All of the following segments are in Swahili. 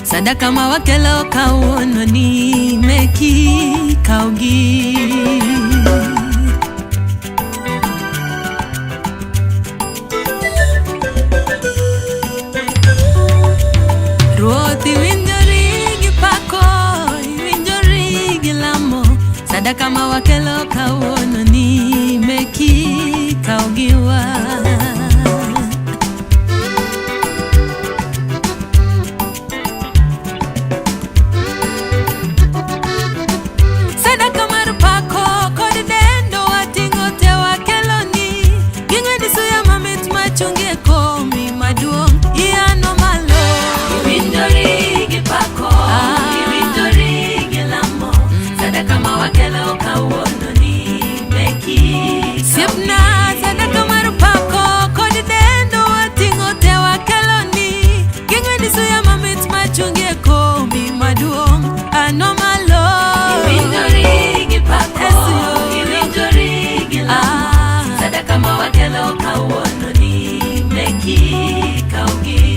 Sadaka mawakelo kauono ni meki kaugi. Ruoth iwinjori gi pako, iwinjori gi lamo. Sadaka mawakelo kauono ni meki kaugiwa.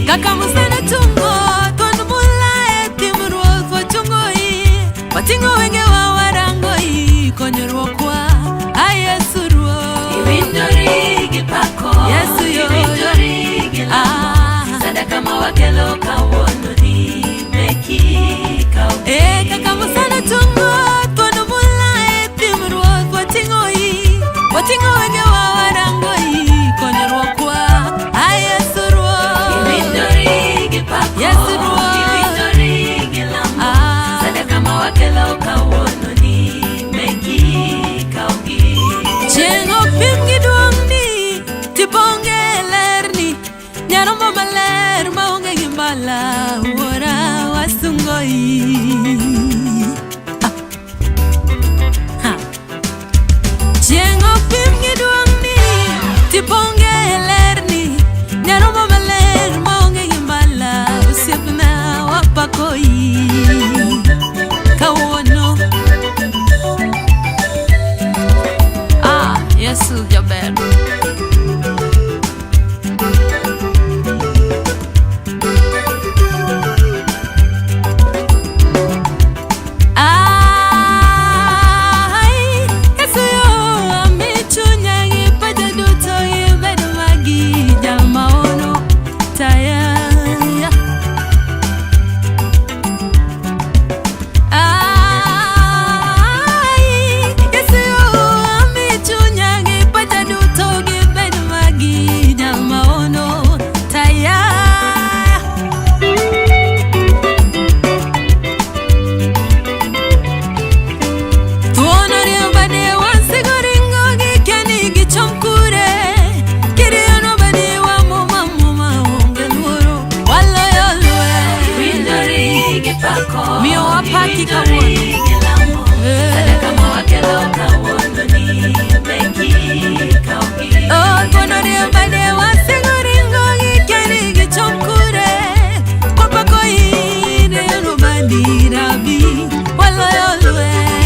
Kakamusana tungo, tondo mula etimuru fochungo i. Watingo wenge wa warango i, konyero kwa Yesu ruo. Iwinjori gi pako, Yesu yo, iwinjori gi lamo. Sadaka mawakelo kauono ni meki kaugi. Kakamusana tungo, tondo mula etimuru fochungo i. Watingo wenge wa warango i, konyero kwa Yesu ruo. Yes, iwinjori gi lamo. Sadaka mawakelo kauono ni meki kaugi. Chengo pimgi duongni, tiponge lerni. Nyarombo maler maonge gimbala, wora wasungoi. Chengo pimgi duongni, tiponge lerni. Nyarombo maler maonge gimbala, usiepna wapakoi. Kauono Yesu jaber. Yesu yo amichunya gipaja duto ibedo magi jamaono taya. Sadaka mawakelo kauono ni meki kaugi.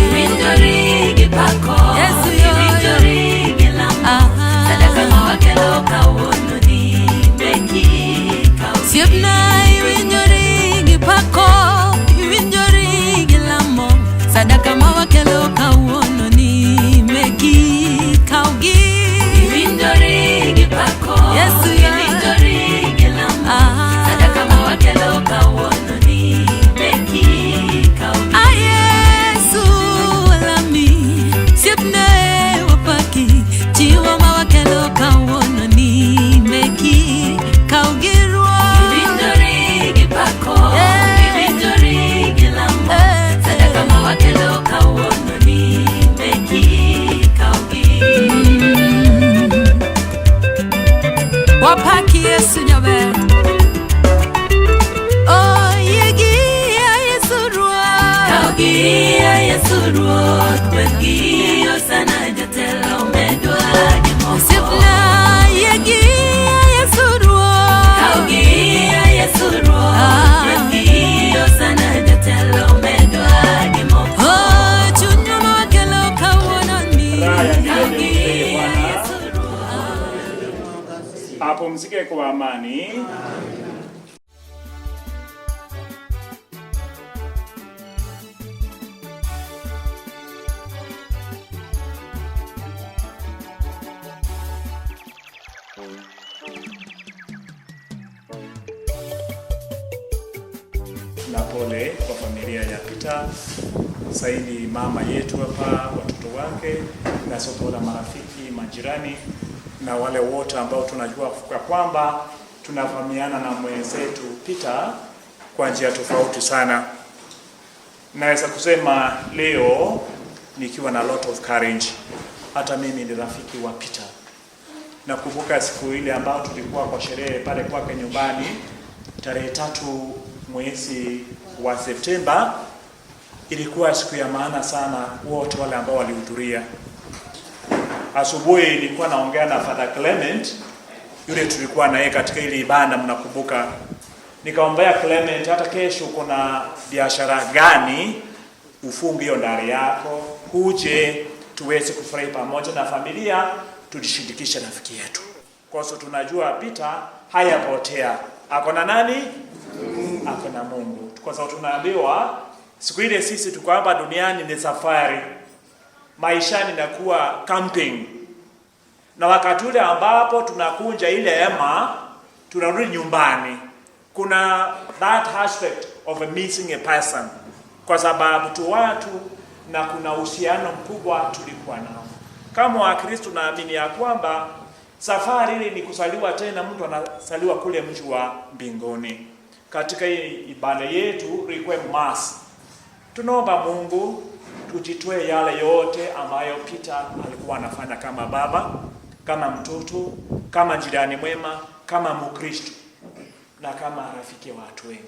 Iwinjori gi pako, iwinjori gi lamo. Sadaka mawakelo kauono ni meki kaugi. Siepna iwinjori gi pako, iwinjori gi lamo. Sadaka mawakelo kauono ni meki kaugi. Iwinjori gi pako, Yesu iwinjori gi lamo. Sadaka mawakelo kauono ni meki kaugi. Yesu lami, siepna wapaki. Chiwa mawakelo kauono ni meki kaugi ruo. Iwinjori gi pako, iwinjori gi lamo. Sadaka mawakelo kauono ni meki kaugi. Wapaki Yesu jaber. Yegi Yesu ruo. Kaugi Yesu ruo. Kwengi osana jatelo medwa gimo. Siepna yegi Yesu ruo. Kaugi apumzike kwa amani. Na pole kwa familia ya Peter, zaidi mama yetu hapa, watoto wake, na sote la marafiki, majirani na wale wote ambao tunajua kwamba tunafahamiana na mwenzetu Peter kwa njia tofauti sana. Naweza kusema leo nikiwa na lot of courage, hata mimi ni rafiki wa Peter. Nakumbuka siku ile ambao tulikuwa kwa sherehe pale kwake nyumbani tarehe 3 mwezi wa Septemba. Ilikuwa siku ya maana sana wote wale ambao walihudhuria. Asubuhi nilikuwa naongea na Father Clement, yule tulikuwa na yeye katika ile ibada, mnakumbuka. Nikaombea Clement, hata kesho kuna biashara gani ufunge hiyo ndari yako, kuje tuweze kufurahi pamoja na familia, tulishindikisha rafiki yetu. Kwa sababu tunajua Peter hayapotea. Ako na nani? Ako na Mungu. Kwa sababu tunaambiwa siku ile sisi tuko hapa duniani ni safari. Maishani inakuwa camping. Na wakati ule ambapo tunakunja ile hema, tunarudi nyumbani, kuna that aspect of a missing a person. Kwa sababu tu watu na kuna uhusiano mkubwa tulikuwa nao. Kama Wakristo naamini ya kwamba safari ile ni kusaliwa tena, mtu anasaliwa kule mji wa mbinguni. Katika hii ibada yetu requiem mass, tunaomba Mungu tujitoe yale yote ambayo Peter alikuwa anafanya kama baba, kama mtoto, kama jirani mwema, kama Mkristo na kama rafiki wa watu wengi.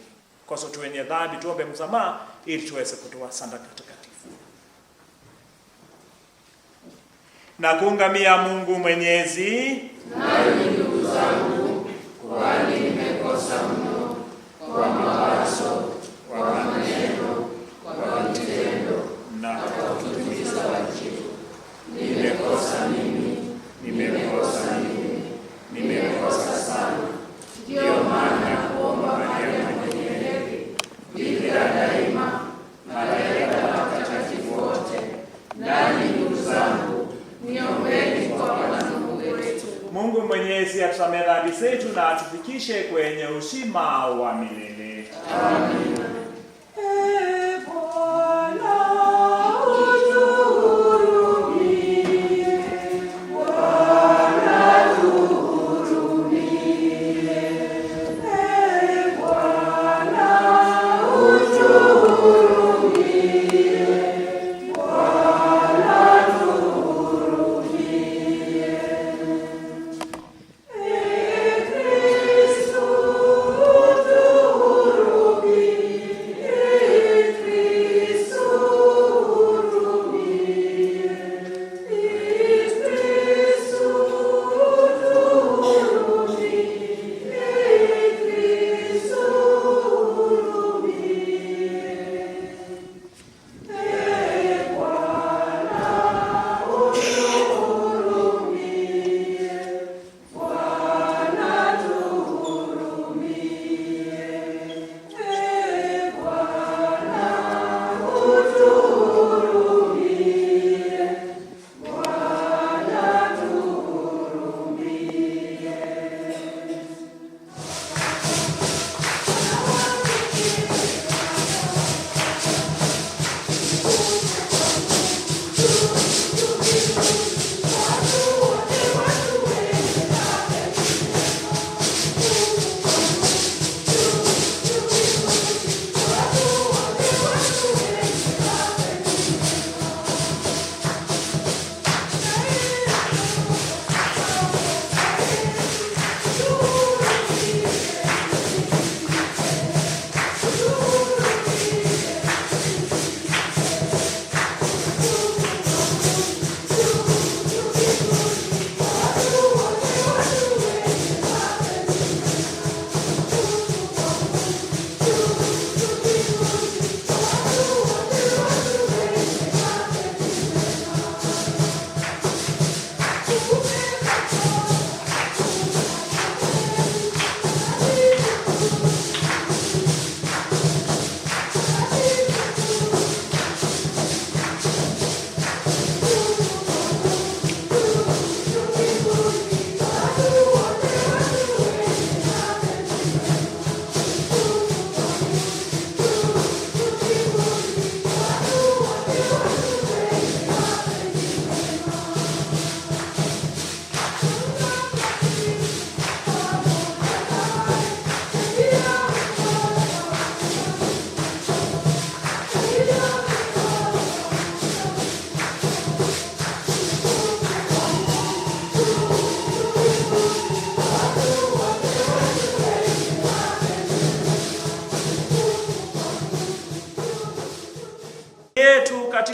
Kwa sababu wenye dhambi tuombe msamaha ili tuweze kutoa sadaka takatifu. Na kuungamia Mungu Mwenyezi. Nani ndugu zangu, kwani nimekosa mno kwa mawazo, kwa maneno, kwa vitendo na kwa kutimiza wajibu. Nimekosa mimi, nimekosa sana. Ndio maana kuomba Maria mwenye heri, Bikira daima, malaika na watakatifu wote, nani ndugu zangu, niombeni kwa Bwana Mungu wetu. Mungu Mwenyezi atusamehe dhambi zetu na atufikishe kwenye uzima wa milele. Amina.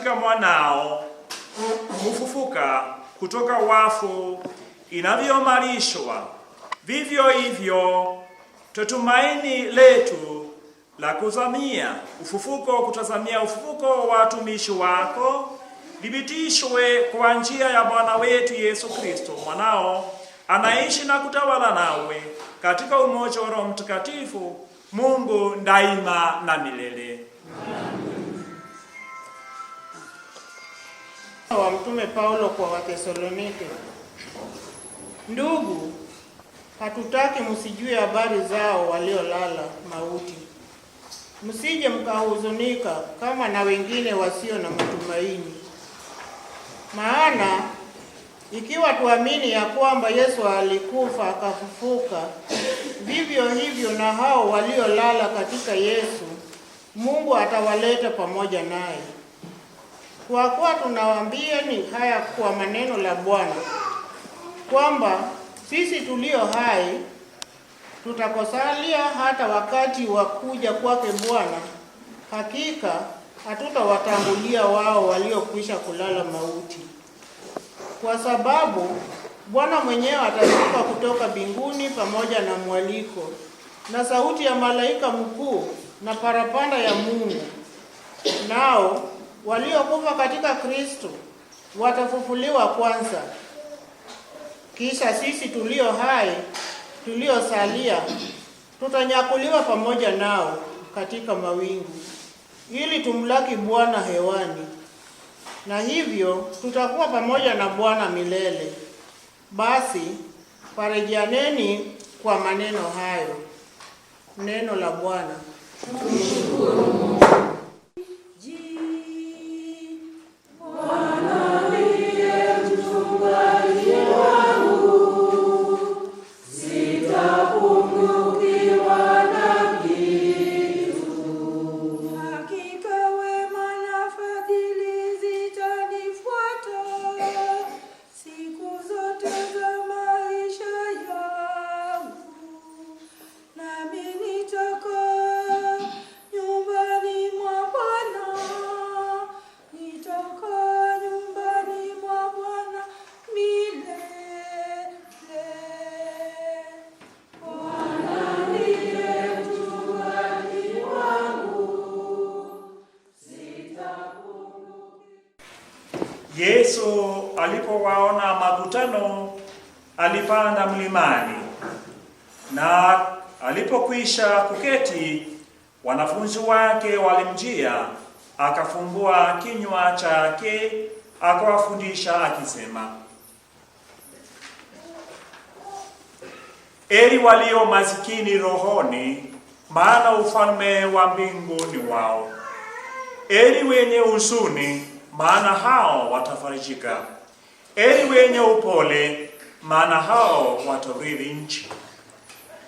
katika mwanao kufufuka kutoka wafu inavyoimarishwa, vivyo hivyo tumaini letu la kutazamia ufufuko wa watumishi wako thibitishwe kwa njia ya Bwana wetu Yesu Kristo, mwanao anaishi na kutawala nawe katika umoja wa Roho Mtakatifu, Mungu daima na milele. Wa Mtume Paulo kwa Wathesalonike. Ndugu, hatutaki msijue habari zao waliolala mauti, msije mkahuzunika kama na wengine wasio na matumaini. Maana ikiwa tuamini ya kwamba Yesu alikufa akafufuka, vivyo hivyo na hao waliolala katika Yesu Mungu atawaleta pamoja naye. Kwa kuwa tunawaambieni haya kwa maneno la Bwana, kwamba sisi tulio hai tutakosalia hata wakati wa kuja kwake Bwana, hakika hatutawatangulia wao waliokwisha kulala mauti. Kwa sababu Bwana mwenyewe atashuka kutoka mbinguni pamoja na mwaliko na sauti ya malaika mkuu na parapanda ya Mungu, nao waliokufa katika Kristo watafufuliwa kwanza. Kisha sisi tulio hai tuliosalia tutanyakuliwa pamoja nao katika mawingu ili tumlaki Bwana hewani, na hivyo tutakuwa pamoja na Bwana milele. Basi farejianeni kwa maneno hayo. Neno la Bwana. Tumshukuru Mungu. Yesu alipowaona makutano alipanda mlimani, na alipokwisha kuketi wanafunzi wake walimjia, akafungua kinywa chake akawafundisha akisema, Heri walio masikini rohoni, maana ufalme wa mbingu ni wao. Heri wenye huzuni, maana hao watafarijika. Heri wenye upole, maana hao watarithi nchi.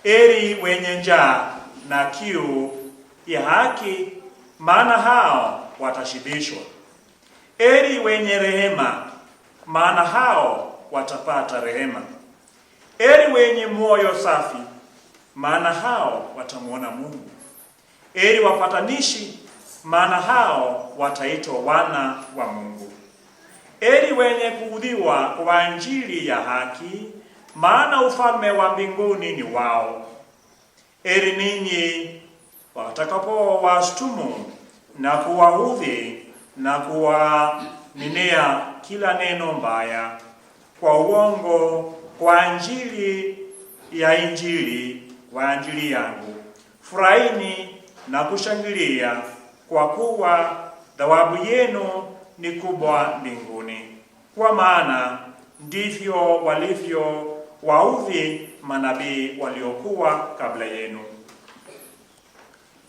Heri wenye njaa na kiu ya haki, maana hao watashibishwa. Heri wenye rehema, maana hao watapata rehema. Heri wenye moyo safi, maana hao watamuona Mungu. Heri wapatanishi, maana hao wataitwa wana wa Mungu. Heri wenye kuudhiwa kwa injili ya haki, maana ufalme wa mbinguni ni wao. Heri ninyi watakapowashtumu na kuwaudhi na kuwanenea kila neno mbaya kwa uongo kwa injili yangu. Furahini na kushangilia, kwa kuwa thawabu yenu ni kubwa mbinguni, kwa maana ndivyo walivyo waudhi manabii waliokuwa kabla yenu.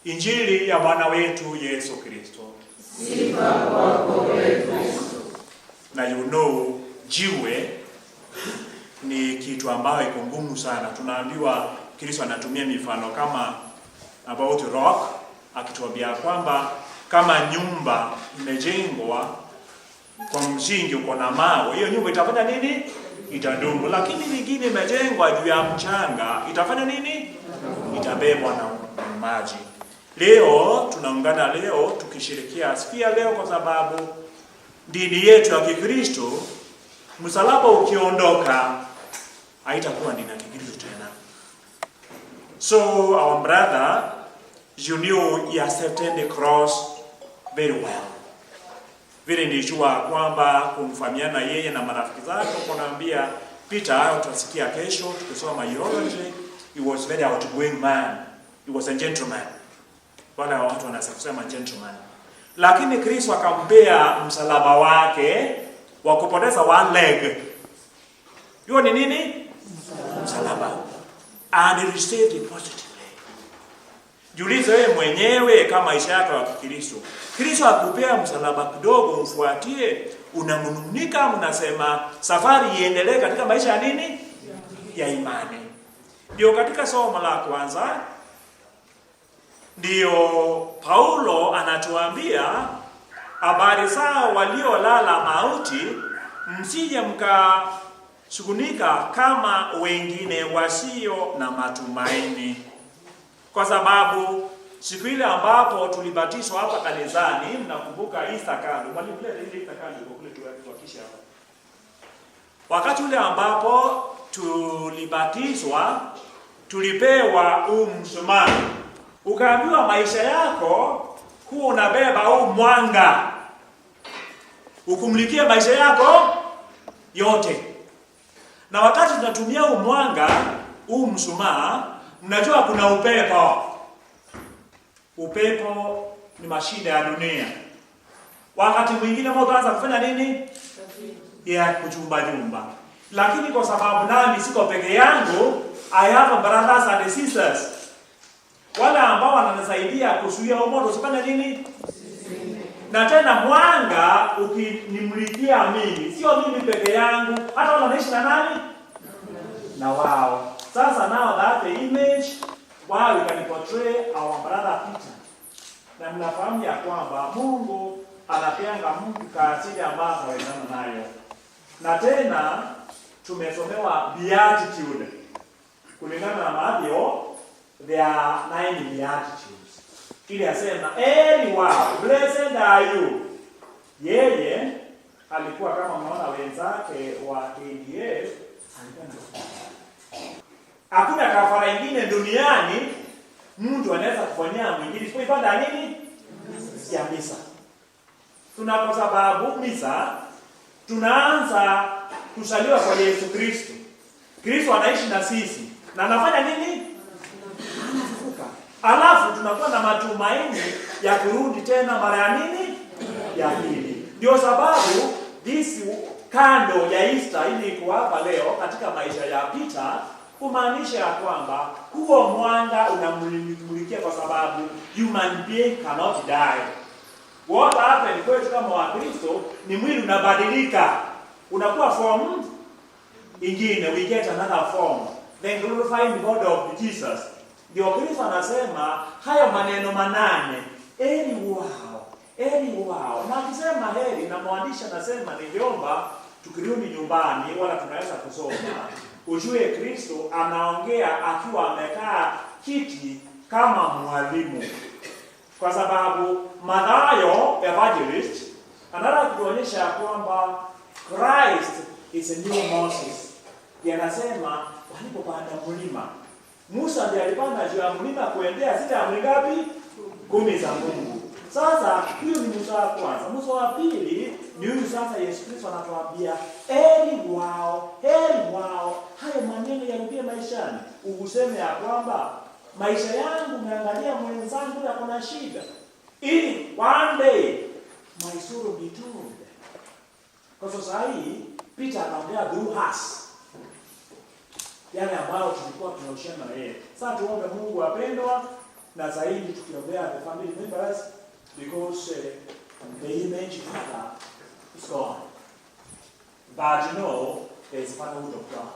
Injili ya Bwana wetu Yesu Kristo. Sifa kwako Kristo. Na jiwe ni kitu ambayo iko ngumu sana. Tunaambiwa Kristo anatumia mifano kama about rock, akituambia kwamba kama nyumba imejengwa kwa msingi uko na mawe, hiyo nyumba itafanya nini? Itadumu. Lakini nyingine imejengwa juu ya mchanga, itafanya nini? Itabebwa na maji. Leo tunaungana tukishirikia siku ya leo, kwa sababu dini yetu ya Kikristo, msalaba ukiondoka haitakuwa dini ya Kikristo tena. So our brother, you knew he accepted the cross very well. Vile nilijua kwamba kumfahamiana yeye na marafiki zake, kunaambia Peter, utasikia kesho tukisoma theology, he was very outgoing man. He was a gentleman. Wale watu wanasema gentleman. Lakini Kristo akampea msalaba wake wa kupoteza one leg. Hiyo ni nini? Msalaba. And he received it positively. Jiulize wewe mwenyewe kama maisha yako ya Kikristo. Kristo akupea msalaba kidogo mfuatie, unamnunika, mnasema safari iendelee katika maisha ya nini? Ya imani. Ndio katika somo la kwanza ndio Paulo anatuambia habari zao waliolala mauti, msije mkashughulika kama wengine wasio na matumaini. Kwa sababu siku ile ambapo tulibatizwa hapa kanisani, mnakumbuka Easter candle, walipeleka ile Easter candle kwa kule tuwakisha hapa. Wakati ule ambapo tulibatizwa, tulipewa mshumaa. Ukaambiwa maisha yako huwa unabeba mwanga. Ukumulikie maisha yako yote. Na wakati tunatumia mwanga, mshumaa, mnajua kuna upepo. Upepo ni mashine ya dunia. Wakati mwingine mtu anaanza kufanya nini? Ya kujumba. Lakini kwa sababu nami siko peke yangu, I have brothers and sisters. Wale ambao wananisaidia kuzuia moto usifanye nini? Na tena mwanga ukinimulikia mimi, sio mimi peke yangu, hata wale wanaishi na nani? Na wao. Sasa now that the image, wow, we can portray our brother Peter. Na mnafahamu ya kwamba Mungu anapeanga mtu kaasili ambazo hawezana nayo. Na tena tumesomewa beatitude. Kulingana na Mathayo, there are 9 beatitudes. Ili asema, wao, blessed are you. Yeye alikuwa kama mnaona wenzake wa KDF, alikuwa na hakuna kafara nyingine duniani mtu anaweza kufanyia mwingine isipokuwa nini? Ya misa. Kwa sababu misa tunaanza kusaliwa kwa Yesu Kristo. Kristo anaishi na sisi. Na anafanya nini? Anafufuka. Alafu tunakuwa na matumaini ya kurudi tena mara ya nini? Ya pili. Ndio sababu this kando ya Easter ili iko hapa leo katika maisha ya Peter, kumaanisha ya kwamba huo mwanga unamulikia kwa sababu human being cannot die. What happened kwetu kama Wakristo ni mwili unabadilika. Unakuwa form ingine, we get another form. Then glorifying God of Jesus. Ndio Kristo anasema hayo maneno 8. Heri wao. Na akisema heri na mwandishi anasema ningeomba tukirudi nyumbani wala tunaweza kusoma. Ujue Kristo anaongea akiwa amekaa kiti kama mwalimu. Kwa sababu Mathayo evangelist anataka kuonyesha kwamba Christ is a new Moses. Yanasema walipopanda mlima, Musa ndiye alipanda juu ya mlima kuendea zile amri ngapi? 10 za Mungu. Sasa hiyo ni Musa wa kwanza. Musa wa pili ni huyu sasa Yesu Kristo anatuambia heri wao. Hayo maneno yarudie maishani. Useme ya kwamba maisha yangu naangalia mwenzangu na kuna shida. Ili one day my story be told. Kwa sasa hii Peter anaongea through us. Yale ambayo tulikuwa tunaoshana na yeye. Sasa tuombe Mungu apendwa na zaidi tukiombea the family members because the image father is gone. But you know there is fatherhood of God.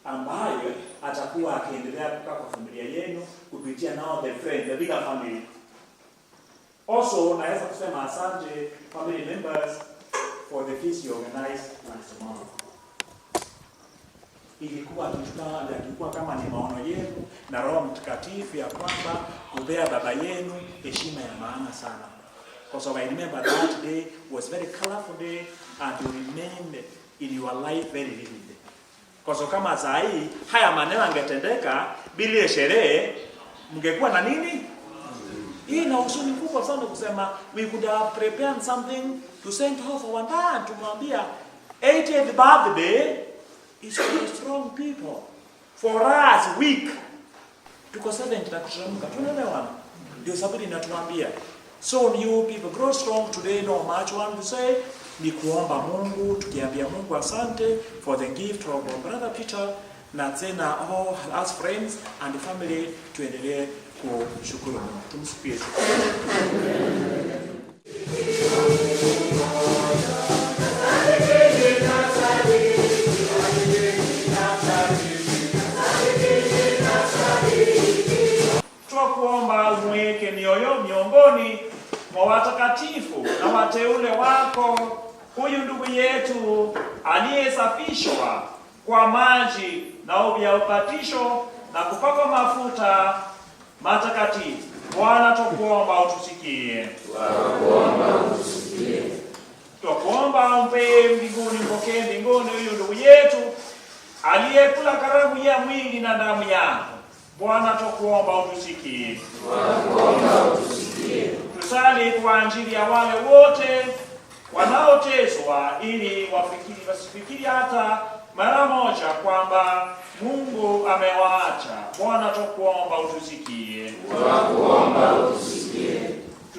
Ambaye atakuwa akiendelea kukaa kwa familia yenu kupitia now the friend, the bigger family. Also, naweza kusema asante family members for the feast you organized last month. Ilikuwa kama ni maono yenu na Roho Mtakatifu ya kwamba kubea baba yenu heshima ya maana sana. Because I remember that day was very colorful day and you remained in your life very vividly. Because kama saa hii haya maneno angetendeka bila sherehe mngekuwa na nini? Hii na huzuni kubwa sana kusema we could have prepared something to send her for one day tumwambia 80th birthday is for strong people. For us weak tuko 70 na kuteremka. Tunaelewana? Ndio sababu inatuambia. So you people grow strong today, no much one to say. Ni kuomba Mungu, tukiambia Mungu asante for the gift of our brother Peter, na tena all as friends and family tuendelee kushukuru Mungu. Tumsikie. Tunakuomba umweke mioyo miongoni mwa watakatifu na wateule wako huyu ndugu yetu aliyesafishwa kwa maji na ubi ya upatisho na kupakwa mafuta matakatifu. Bwana tukuomba utusikie. Tukuomba umpe mbinguni, mpokee mbinguni huyu ndugu yetu aliyekula karamu ya mwili na damu yako. Bwana tukuomba utusikie. Tusali kwa ajili ya wale wote wanaoteswa ili wasifikiri hata mara moja kwamba Mungu amewaacha. Bwana tukuomba utusikie.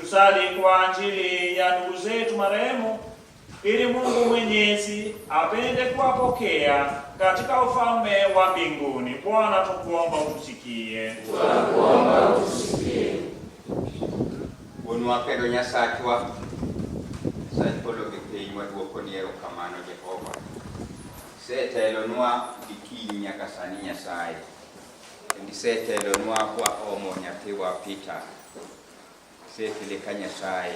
Tusali kwa ajili ya ndugu zetu marehemu ili Mungu Mwenyezi apende kuwapokea katika ufalme wa mbinguni. Bwana tukuomba utusikie. Wonu apendo nyasachwa sanpolo gepei waduoko ni erokamano Jehova. Setelonwa diki nyaka sani Nyasaye. Ndi setelonwa kwa omo nyathi wa Peter. Seteleka Nyasaye.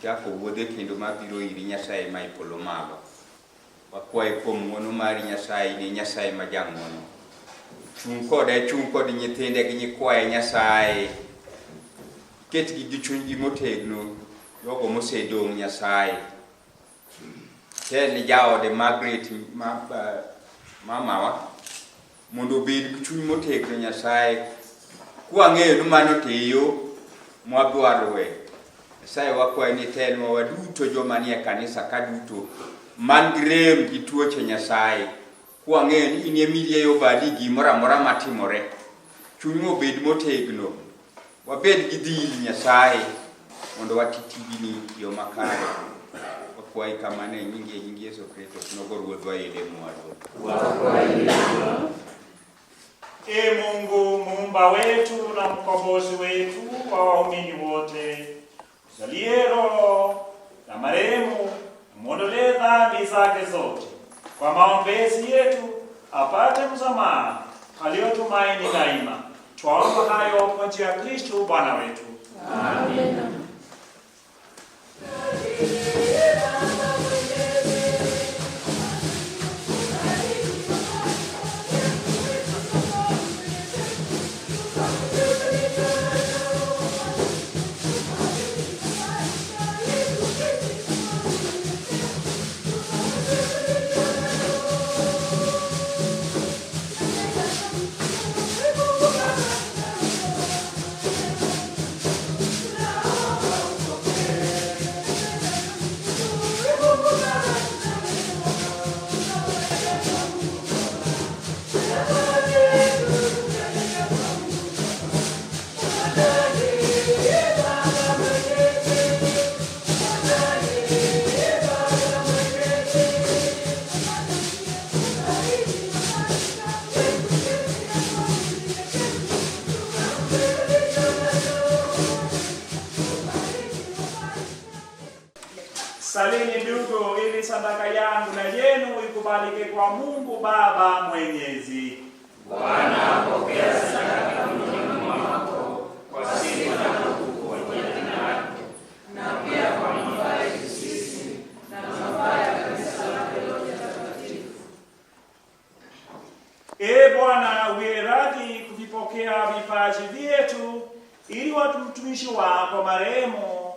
Chako wuodhe kendo mabiro iri Nyasaye ma ipolo malo. Wakwaye kuom ng'wono mari Nyasaye ni Nyasaye ma jang'wono. Chung kod nyithinde gi nyikwaye Nyasaye. Ket gi chunygi motegno yogo mosedong Nyasaye. Tel jaode Margaret mamawa mondo obed gi chuny motegno Nyasaye. Kwang'eyo ni mano teyo mwadwaroe. Nyasaye wakwaye ni telwa waduto joma nie kanisa kaduto man gi rem gi tuoche Nyasaye. Kwang'eyo ni in emilieyo badi gimoro amora matimore. Chuny obed motegno. Wabed gi dhil Nyasaye mondo watitijini yo makare. Wakwaye kamane nyingi Yesu Kristo tunogo ruodhwa ile mwalo. Mungu muumba wetu na mkombozi wetu wa waumini wote, usalie roho na marehemu, muondolee dhambi zake zote kwa maombezi yetu, apate msamaha aliyotumaini daima. Twaomba hayo kwa njia ya Kristo Bwana wetu. Amen. Salini ndugu, ili sadaka yangu na yenu ikubalike kwa Mungu Baba Mwenyezi. Bwana pokea sadaka mikononi mwako kwa sifa na utukufu wa jina lako, na pia kwa manufaa yetu sisi na manufaa ya kanisa lako lote takatifu. Bwana, uwe radhi kuvipokea vipaji vyetu ili watumishi wako marehemu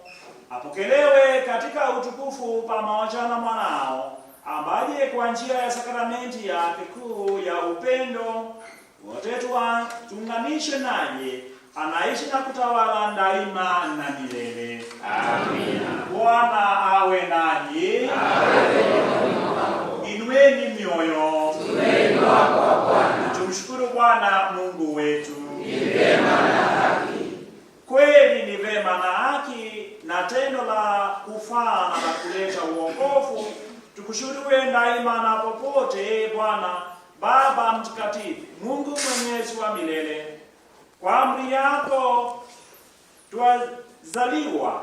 apokelewe katika utukufu pamoja na mwanao, ambaye kwa njia ya sakramenti yake kuu ya upendo wote tuunganishe naye, anaishi na kutawala daima na milele. Amina. Bwana awe nanyi. Inueni mioyo. Tumeinua kwa Bwana. Tumshukuru Bwana Mungu wetu. Ni vema na haki. Kweli ni vema na haki na tendo la kufaa na la kuleta uongofu, tukushuhudie daima na popote, Bwana Baba mtakatifu, Mungu mwenyezi wa milele. Kwa amri yako twazaliwa,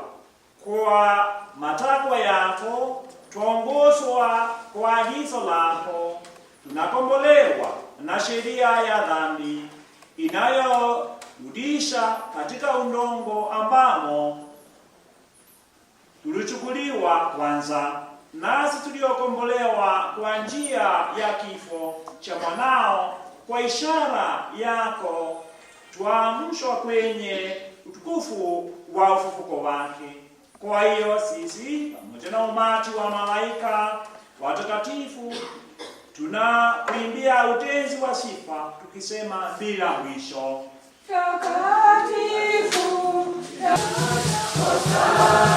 kwa matakwa yako twaongozwa, kwa agizo lako tunakombolewa na sheria ya dhambi inayorudisha katika udongo ambamo tulichukuliwa kwanza. Nasi tuliokombolewa kwa njia ya kifo cha mwanao, kwa ishara yako twaamshwa kwenye utukufu wa ufufuko wake. Kwa hiyo sisi pamoja na umati wa malaika watakatifu tunakuimbia utenzi wa sifa, tukisema bila mwisho: Takatifu, Hosana.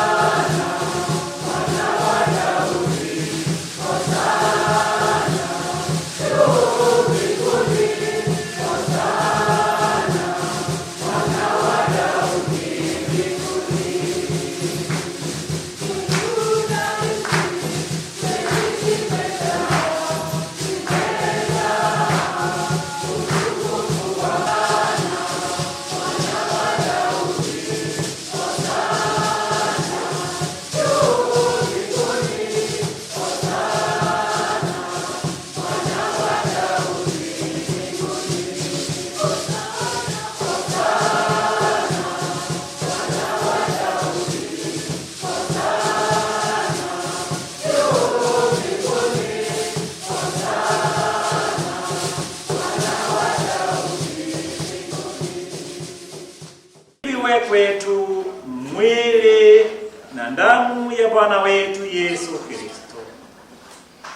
Kwetu mwili na damu ya Bwana wetu Yesu Kristo.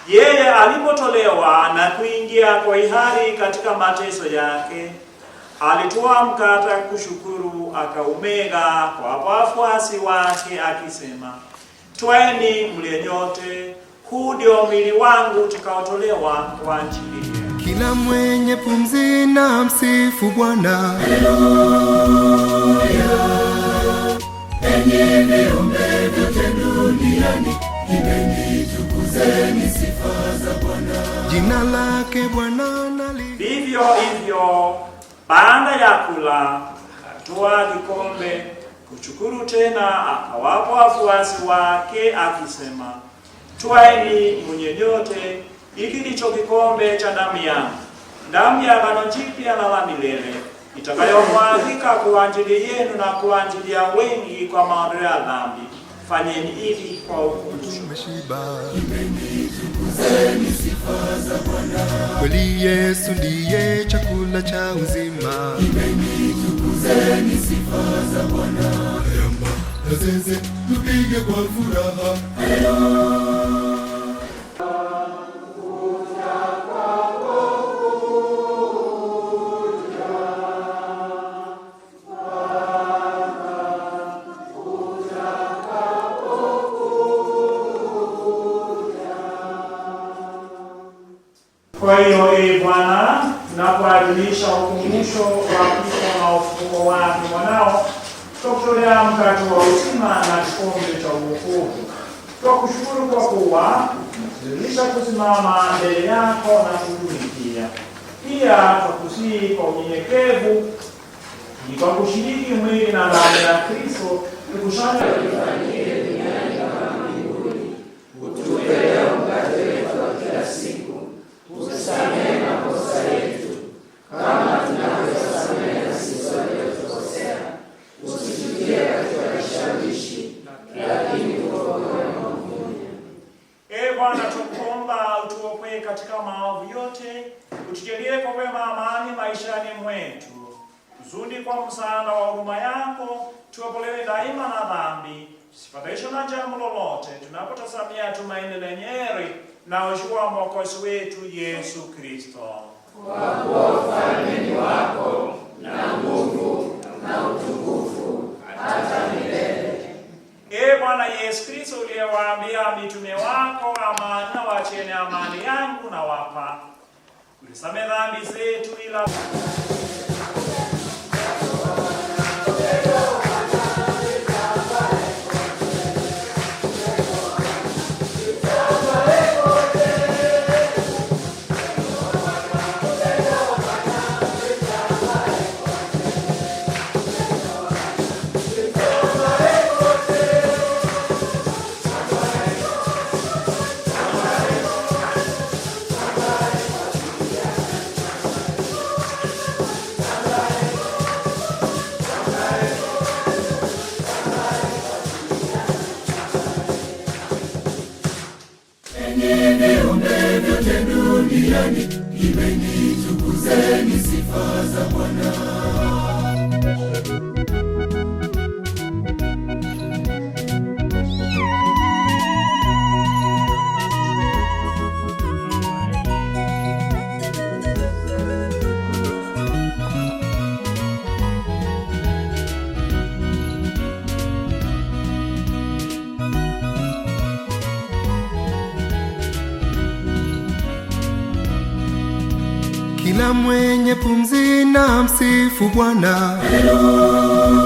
Yeye alipotolewa na kuingia kwa hiari katika mateso yake, alitoa mkate kushukuru, akaumega kwa wafuasi wake akisema, twaeni mle nyote, huu ndio mwili wangu utakaotolewa kwa ajili yenu. Kila mwenye pumzi na msifu Bwana. Haleluya. Enyi viumbe vyote duniani, imbeni tukuzeni sifa za Bwana. Jina lake Bwana nali. Vivyo hivyo baada ya kula, akatoa kikombe, kushukuru tena, akawapa wafuasi wake akisema, twaeni mnywe nyote, hiki ndicho kikombe cha damu yangu, damu ya agano jipya na la milele, itakayomwagika kwa ajili yenu na kwa ajili ya wengi kwa maondoleo ya dhambi. Fanyeni hivi kwa ukumbusho. Imbeni tukuzeni sifa za Bwana. Kweli Yesu ndiye chakula cha uzima. Imbeni tukuzeni sifa za Bwana. Ayimba na zeze tupige kwa furaha. Haleluya. Kwa hiyo Bwana, tunapoadhimisha ukumbusho wa kifo na ufufuko wake mwanao, tukutolea mkate wa uzima na kikombe cha wokovu. Tukushukuru kwa kuwa tumetuwezesha kusimama mbele yako na kutumikia. Pia tukusihi kwa unyenyekevu, ili kwa kushiriki mwili na damu ya Kristo tukushane Utupe leo mkate wetu wa kila siku. Usamehe makosa yetu kama tunavyosamehe na sisi waliotukosea. Usitutie katika kishawishi, lakini utuokoe maovuni. Bwana, tukuomba utuokoe katika maovu yote, utujalie kwa wema amani maishani mwetu, kusudi kwa msaada wa huruma yako tuokolewe daima na dhambi, Tusifadhaishwe na jambo lolote tunapotazamia tumaini lenye heri na ujua Mwokozi wetu Yesu Kristo. Kwa kuwa ufalme ni wako na nguvu na utukufu hata milele. Ee Bwana Yesu Kristo, uliyewaambia mitume wako, amani na waacheni amani yangu na wapa, ulisamehe dhambi zetu ila viumbe vyote duniani, imbeni tukuzeni sifa za Bwana. Kila mwenye pumzi na msifu Bwana. Haleluya.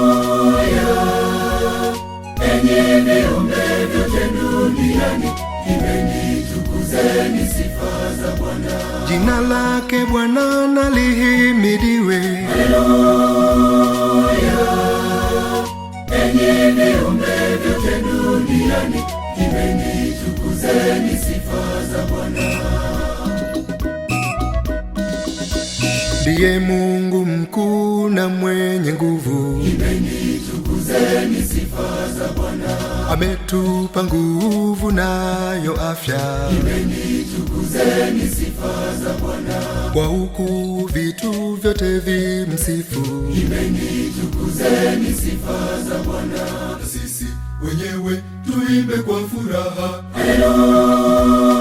Enyi viumbe vyote duniani, imbeni tukuzeni sifa za Bwana. Jina lake Bwana na lihimidiwe. Haleluya. Enyi viumbe vyote duniani, imbeni tukuzeni sifa za Bwana. Ndiye Mungu mkuu na mwenye nguvu, imbeni tukuzeni sifa za Bwana. Ametupa nguvu nayo afya, imbeni tukuzeni sifa za Bwana. Kwa huku vitu vyote vimsifu, imbeni tukuzeni sifa za Bwana. Na sisi wenyewe tuimbe kwa furaha. Haleluya.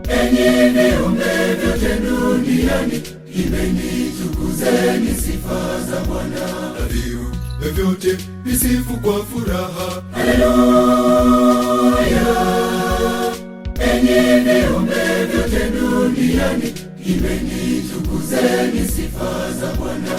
Enyi viumbe vyote duniani, imbeni tukuzeni sifa za Bwana. Na viumbe vyote visifu kwa furaha. Haleluya. Enyi viumbe vyote duniani, imbeni tukuzeni sifa za Bwana.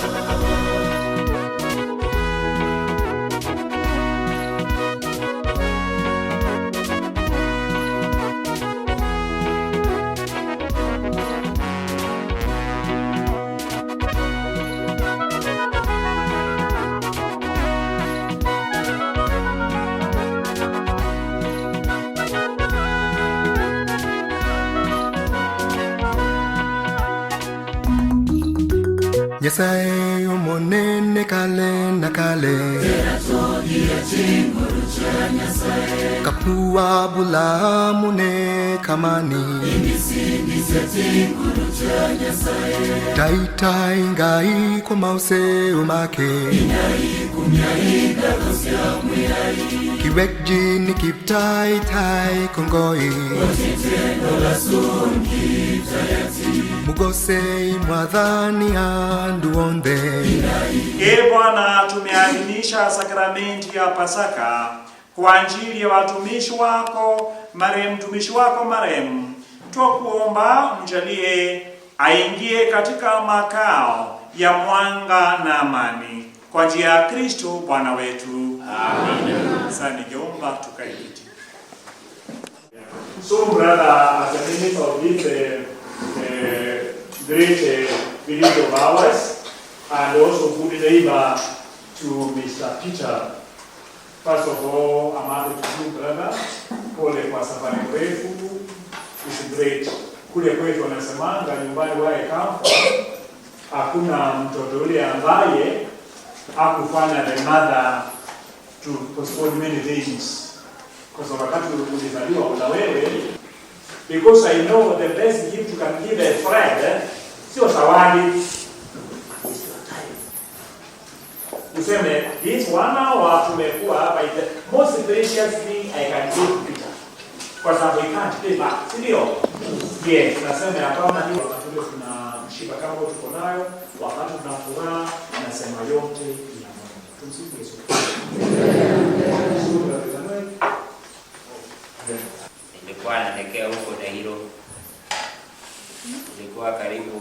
Nyasaye omonene kale na kale, kapua bula mune kamani, taita ingai kwa mause umake, kiwek jini kiptai tai kongoi, mugose mwadhani anduonde. Ee Bwana, tumeadhimisha sakramenti ya Pasaka kwa ajili ya watumishi wako mtumishi wako marehemu. Twakuomba mjalie aingie katika makao ya mwanga na amani, kwa njia ya Kristo Bwana wetu. Amina. Sasa ningeomba tukae kiti. So brother, as a minister of this great village of ours, and also good neighbor to Mr. Peter. First of all, I'm happy to you, brother. Pole kwa safari mrefu. It's great. Kule kwetu wanasemanga nyumbani where I come from, hakuna mtoto yule ambaye hakufanya the mother to postpone many things. Kwa sababu wakati ulizaliwa una wewe, because I know the best gift you can give a friend, sio zawadi. tuseme this 1 hour tumekuwa hapa, is the most precious thing I can give to Peter, kwa sababu I can't pay back, si ndio? Yes, nasema ya kwamba ndio wakati ule tunamshika kama tuko nayo, wakati tunafuraha nasema yote ina Mungu. Tumsifu Yesu. Nilikuwa naelekea huko Dairo. Nilikuwa karibu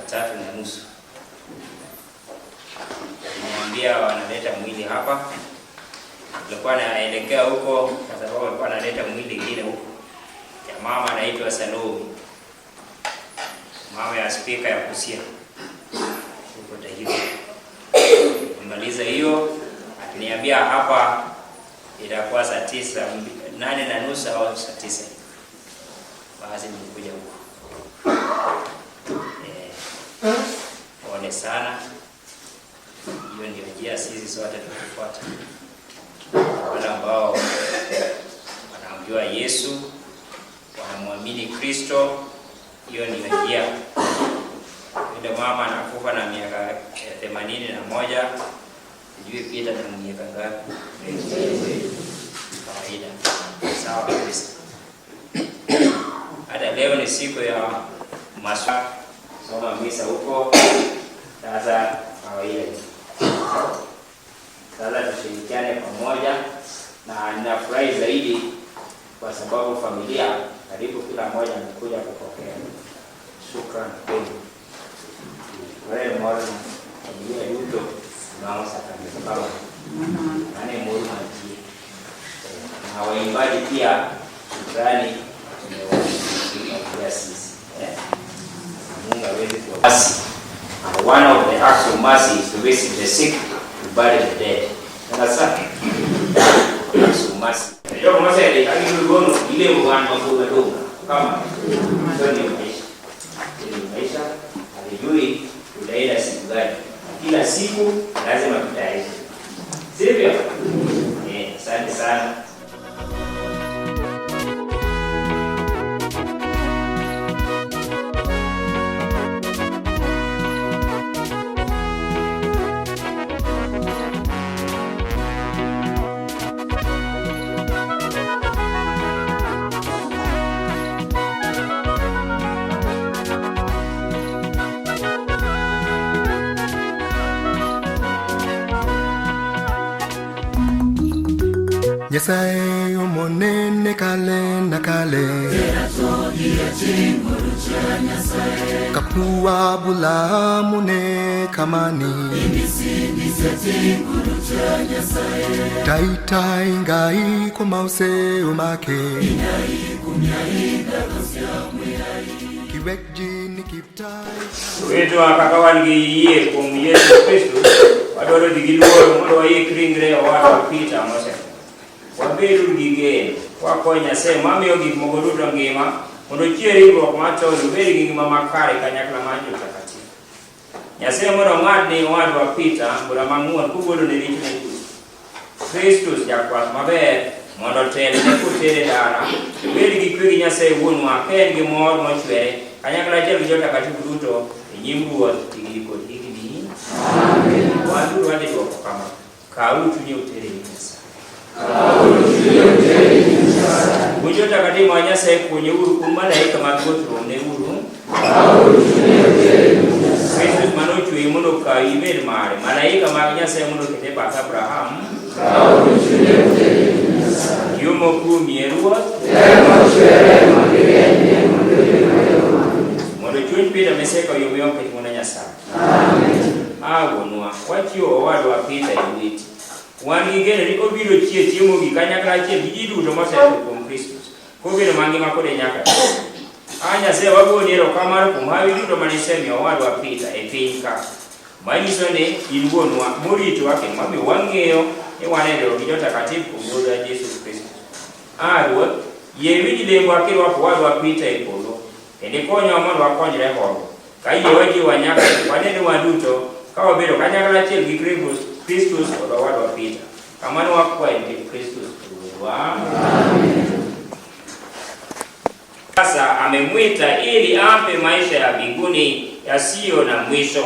saa 3:30. Nilimwambia wanaleta mwili hapa. Nilikuwa naelekea huko kwa sababu walikuwa wanaleta mwili mwingine huko. Ya mama anaitwa Salome. Mama ya speaker ya Kusia. Huko Dairo. Nimaliza hiyo, akiniambia hapa itakuwa saa 9, 8:30 au saa 9. Basi nilikuja huko. Pole sana. Hiyo ndio njia sisi sote tunafuata. Wale ambao wanamjua Yesu, wanamwamini Kristo, hiyo ni njia. Yule mama anakufa na miaka 81, sijui Peter na miaka ngapi. Kawaida. Sawa kabisa. Hata leo ni siku ya maswa, soma misa huko. Sasa kawaida. Sasa tushirikiane pamoja, na ninafurahi zaidi kwa sababu familia karibu kila mmoja amekuja kupokea. Shukrani kwenu. Wewe mmoja familia yuto tunaanza kabisa baba. Nani mwema ji. Na waimbaji pia shukrani tumewashukuru sisi. Mungu aweze kuwasi. And one of the acts of mercy is to visit the sick, to bury the dead. Understand? Acts of mercy. Ndio kama sasa ile gono ile mwana mkubwa dogo kama ndio ni maisha. Ni maisha alijui tutaenda siku gani. Kila siku lazima tutaishi. Sivyo? Asante sana. Nyasaye omonene kale na kale kapua bula mune kamani taita ingai kwa mause umake kiwekji ni kiptai wetu akakawangi yie kum Yesu Kristo wadoro digiluo mondo wa yie kringre watu Peter mose waberu gige wakonya se mami yogi mogodudo ngima mondo chieri ro mato beri ngima makare kanyakla manjo takati nyase mondo ng'adni wadu wa Peter bura manguon kugodo ne richne Kristus jakwa maber mondo tele ne kutere dara beri gikwi nyase wuonwa ken gi mor mochwere kanyakla achiel gi jotakati duto nyim ruoth igiko digni amen wadu wadi dwoko kama kau tunye utere nyasa Bujo takati mwanya se kwenye uru kumana hika magotro ne uru Kristus manochu imuno ka imer mare malaika magnya se muno kete pa Abraham Yumo kumi erua Mondo chun Peter meseka yumiyo kati nyasa Amen nua wachio wadu wa Peter yuwiti Wani gene ni obiro chie chiemo gi kanyakla chie gi duto moseto kuom Kristus. Kobiro mangima kode nyaka. Anya se wagoni ero kamano kuom hawi duto manisemiyo wadwa Peter e piny ka. Manyiso ni in wuonwa morito wake mami wang'eyo ni wanendero gi jotakatifu kuom Ruodhwa Yesu Kristo. Ruoth, yie winj lemwa kirwako wadwa Peter e polo. Kendo konyowa mondo wakonyre hogo. Ka yie wajiwa nyaka wanendwa duto ka wabedo kanyakla achiel gi Kristus kod wadwa Peter. Kamano wakwayo nikech Kristus Ruodhwa. Sasa amemwita ili ampe maisha ya mbinguni yasiyo na mwisho.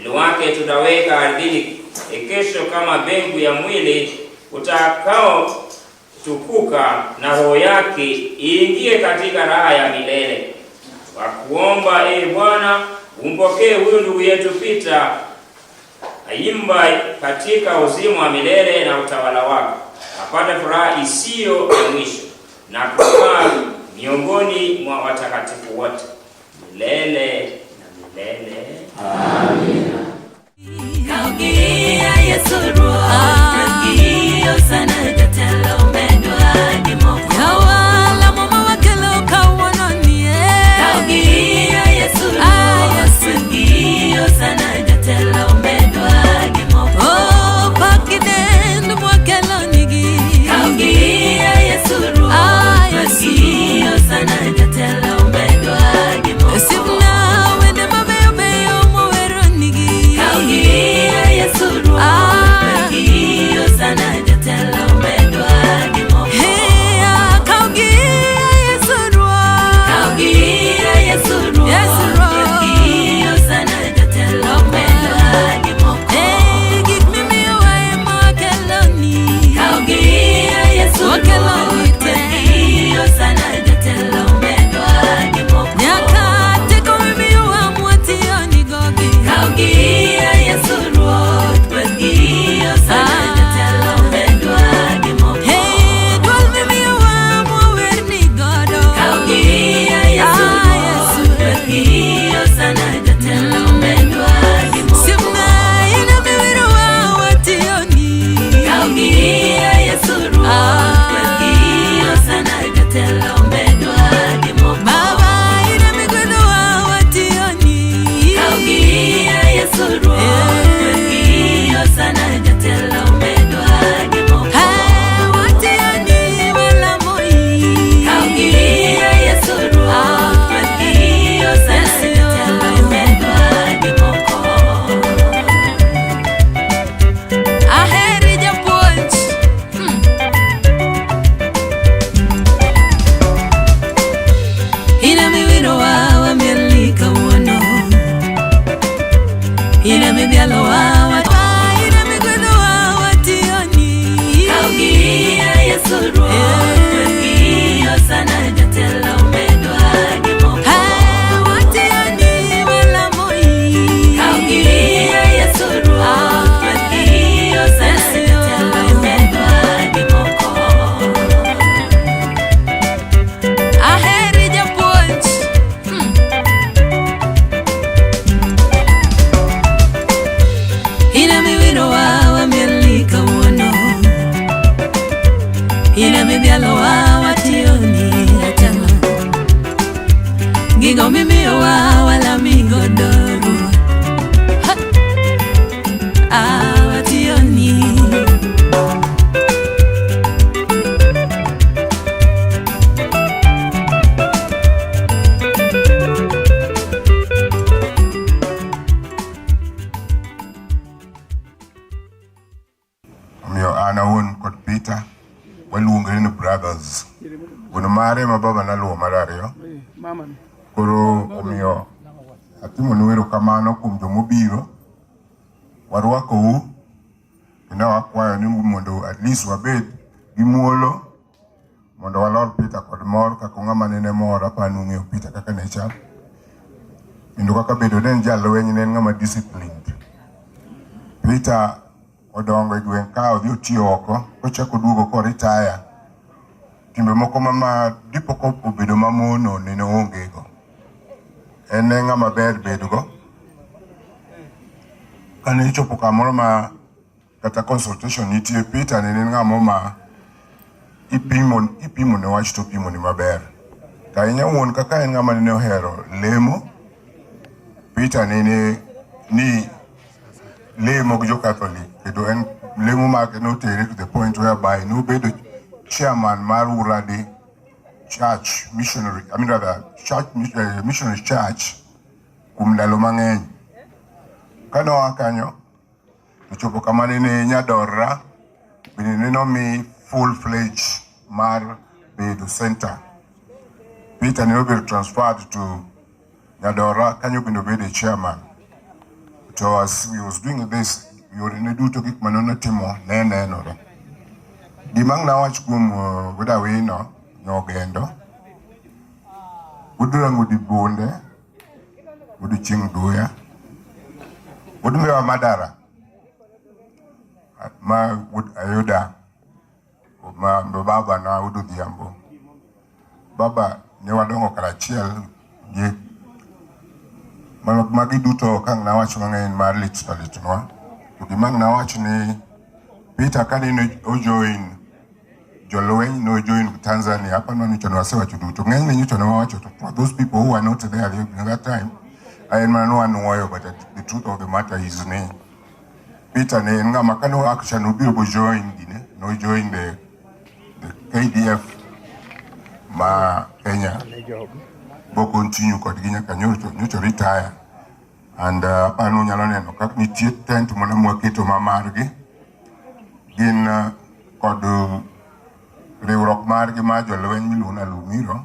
mwili wake tutaweka ardhini kesho kama mbegu ya mwili utakao tukuka, na roho yake iingie katika raha ya milele. Kwa kuomba Bwana, umpokee huyu ndugu yetu Peter Ayimba katika uzima wa milele na utawala wako, apate furaha isiyo ya mwisho na kukaa miongoni mwa watakatifu wote milele na milele. Amina. Kaugia Yesu ruo sana jatelo medwa dimo yawala mama wakelo kawononie. Kaugia Yesu ruo sana jatelo medwa dimo oh pakiden mwakelo nigi. Kaugia Yesu ruo sana jatelo medwa dimo sibna wende mabeyo beyo mwero nigi. Kaugia Yesu ruo sana jatelo medwa dimo hey kaugia Yesu ruo. Kaugia Yesu ruo sana jatelo medwa dimo hey give me wae makeloni. Kaugia Yesu makeloni sana jatelo medwa dimo nyakate ko mimi wa mwationi gogi. Kaugia Yesu ruo sana jatelo medwa dimo hey dwal mimi wa mwerni godo. Kaugia Yesu sana jatelo medwa dimo simna ina miwiro wa wationi. Kaugia Yesu sana jatelo medwa dimo baba ina migwendo wa wationi. Kaugia Yesu sana jatelo medwa dimo wationi wala moi. Kaugia Yesu sana jatelo medwa dimo aheri japuonj ina miwiro wa mielika wono ina mibialo wa ina migwendo wa wationi. Kaugia Yesu sana jatelo medwa dimo wationi wala moi. Kaugia Yesu sana jatelo medwa dimo aheri japuonj ina miwiro wa mielika wono ina mibialo wa wationi atalo gigo mimiyo wa wala migodogo wationi. Anawun kod Peter waluongre ni brothers. Wuon mare ma baba naluwo marario. Koro omiyo atimo ni wero kamano kuom jomobiro. Warwakou kendo wakwayo ni mondo at least wabed gi muolo mondo walor Peter kod mor kaka ng'ama nene mor apani ung'eyo Peter kaka ne chal. Kendo kaka bedo ne en jalweny ne en ng'ama disciplined. Peter odongo e gweng' ka odhi otiyo oko kochako duogo koritaya. Timbe moko ma dipo ko obedo mamono nene ongego. En ng'ama ber bedogo. Kane ichopo kamoro ma kata consultation nitie, Peter nene ng'ama ma ipimo ne wach to pimo ni maber. Ka inya wuon kaka en ng'ama nene ohero lemo. Peter nene ni lemo gi jo-Catholic, kendo en lemo mage notere to the point whereby nobedo chairman mar Urade Church Missionary, Missionary Church kuom ndalo mang'eny. Kanoa kanyo ochopo kama nene Nyadora bende neno mi full-fledged mar bedo center. Peter nene obedo transferred to Nyadora, kanyo bende obedo chairman. So as we was doing this, we were in a do to kick manona timo, no. Dimang na watch kum with a way no gendo. Udurang with the bonde, with the ching doya. Would me a madara. Ma would ayoda. Ma baba na udu diambo. Baba newa dongo karachiel ye. Magi duto kang na watch mangain marlit litwa. Udimang na watch ni Peter kani no join Jolwen no join Tanzania. Hapa no nicho no asewa chuduto. Ngani nicho no watch for those people who are not there at that time. I am no one, but the truth of the matter is ne. Peter ne nga makano action no be join no join the KDF ma Kenya. Bo continue ko dinya kanyo to retire. And panu nyalone no kak ni tent mo na mo keto mamargi. Gin kod rewrok margi ma jolwen miluna lumiro.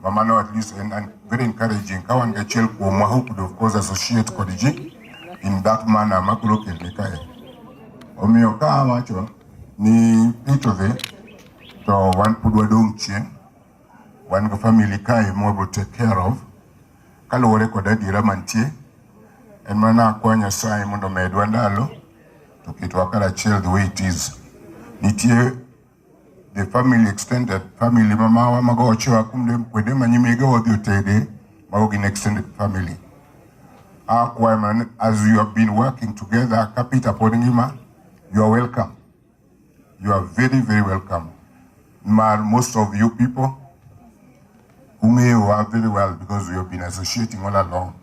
Mamano at least and very encouraging. Kawan gachel ko who could of course associate Kodiji in that manner makulo kelnikae. Omio ka macho ni pitove to one pudwa dong chien. One family kai mo able to take care of. Kalo wore ko dadi ramantie. And mana kwanya sai mundo medwandalo to kitwakala chill the way it is. Nitie the family extended family mama wa magocho akumde kwede manyimege wodiotede magogin extended family. Man, as you have been working together, Kapita Podingima, you are welcome. You are very, very welcome. Most of you people who may are very well because we have been associating all along.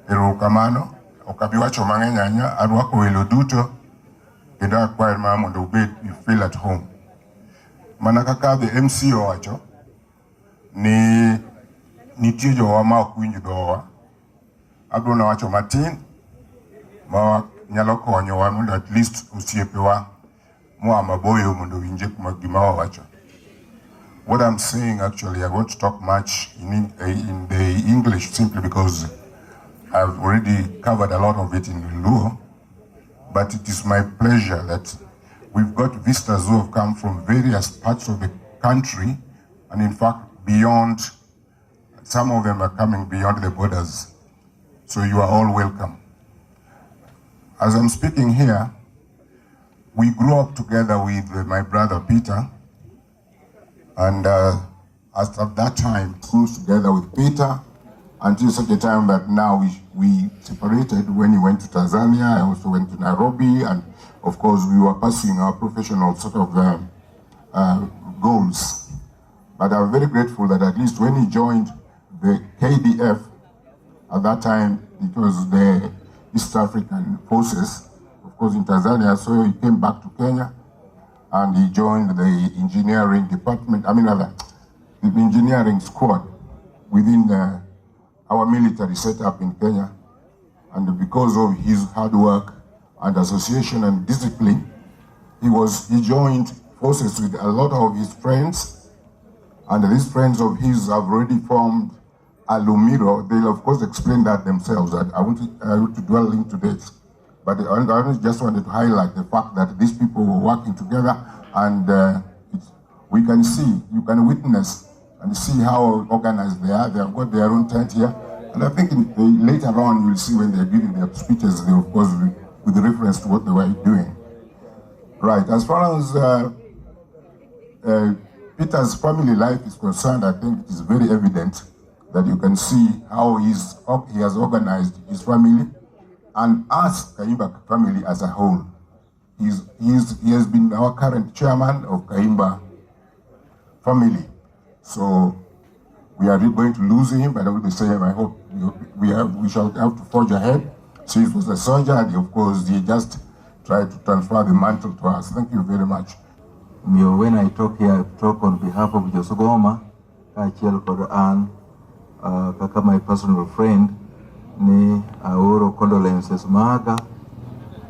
Ero kamano, okabiwacho mangenya, arwako welo duto, kenda kwa mama on the bed, you feel at home. Manakaka the MCO wacho, ni tijo wa ma kuinji doa. Abuna wacho matin, ma nyalo konyo wa mundo at least usiepewa mwa maboyo mundo winje kumagimawa wacho. What I'm saying actually, I won't talk much in the English simply because I've already covered a lot of it in Luo, but it is my pleasure that we've got visitors who have come from various parts of the country, and in fact beyond, some of them are coming beyond the borders. So you are all welcome. As I'm speaking here, we grew up together with my brother Peter, and at that time, grew together with Peter until such a time that now we separated. When he went to Tanzania, I also went to Nairobi, and of course we were pursuing our professional sort of goals. But I'm very grateful that at least when he joined the KDF, at that time it was the East African Forces, of course in Tanzania, so he came back to Kenya and he joined the engineering department, the engineering squad within our military setup in Kenya. And because of his hard work and association and discipline, he joined forces with a lot of his friends, and these friends of his have already formed Alumiro. They'll of course explain that themselves. I want to dwell into this, but I just wanted to highlight the fact that these people were working together, and we can see, you can witness and see how organized they are. They have got their own tent here, and I think later on you'll see when they're giving their speeches, they of course with reference to what they were doing. Right, as far as Peter's family life is concerned, I think it is very evident that you can see how he has organized his family, and us, Ayimba family as a whole. He has been our current chairman of Ayimba family. So we are going to lose him, but I will say, I hope we shall have to forge ahead. So he was a soldier, and of course he just tried to transfer the mantle to us. Thank you very much. When I talk here, I talk on behalf of Josogoma, Kachiel Koran, Kaka, my personal friend, ni aoro condolences maga,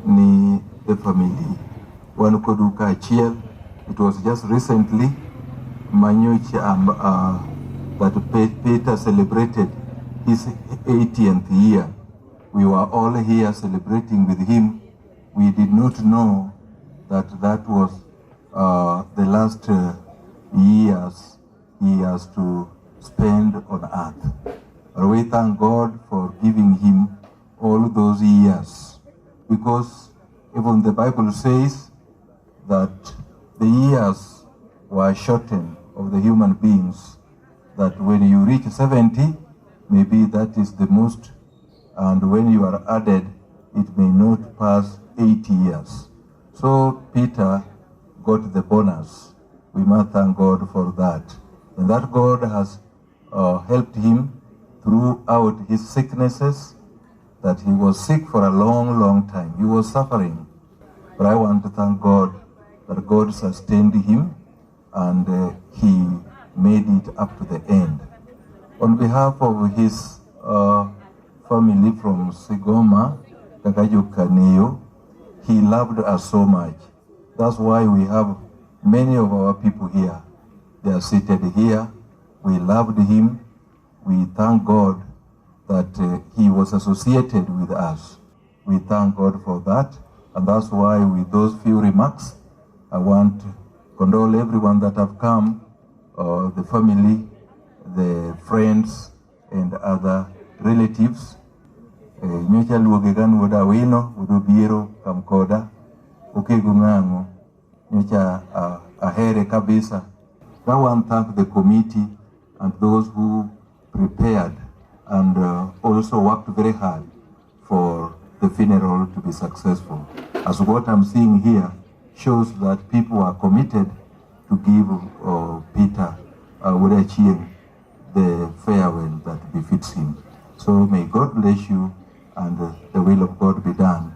ni the family. One kodu Kachiel, it was just recently, Manyuchi that Peter celebrated his 80th year. we were all here celebrating with him. We did not know that that was the last years he has to spend on earth. But we thank God for giving him all those years, because even the Bible says that the years were shortened of the human beings, that when you reach 70, maybe that is the most, and when you are added, it may not pass 80 years. So Peter got the bonus. We must thank God for that. And that God has helped him throughout his sicknesses, that he was sick for a long, long time. He was suffering. But I want to thank God that God sustained him and he made it up to the end. On behalf of his family from Sigoma, Kakajukaneo, he loved us so much. That's why we have many of our people here. They are seated here. We loved him. We thank God that he was associated with us. We thank God for that. And that's why with those few remarks, I want to condole everyone that have come, the family, the friends, and other relatives. Nyocha luogegan woda wino, wudu biro kamkoda, ukigungango, nyocha ahere kabisa. I want to thank the committee and those who prepared and also worked very hard for the funeral to be successful. As what I'm seeing here shows that people are committed to give Peter Wodachien the farewell that befits him. So may God bless you and the will of God be done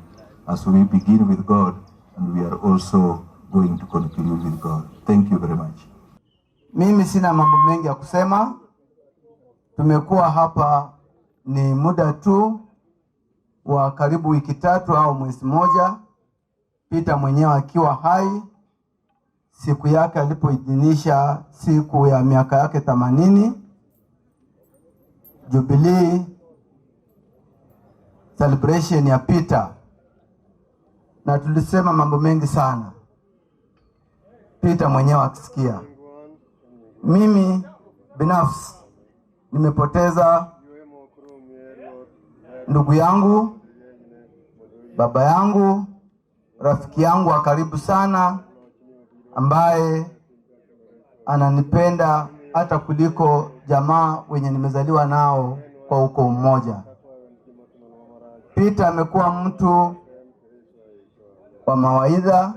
as we begin with God and we are also going to conclude with God. Thank you very much. Mimi sina mambo mengi ya kusema. Tumekuwa hapa ni muda tu wa karibu wiki 3 au mwezi moja. Peter mwenyewe akiwa hai, siku yake alipoidhinisha siku ya miaka yake 80, Jubilee celebration ya Peter. Na tulisema mambo mengi sana. Peter mwenyewe akisikia. Mimi binafsi nimepoteza ndugu yangu, baba yangu, rafiki yangu wa karibu sana, ambaye ananipenda hata kuliko jamaa wenye nimezaliwa nao kwa ukoo mmoja. Peter amekuwa mtu wa mawaidha.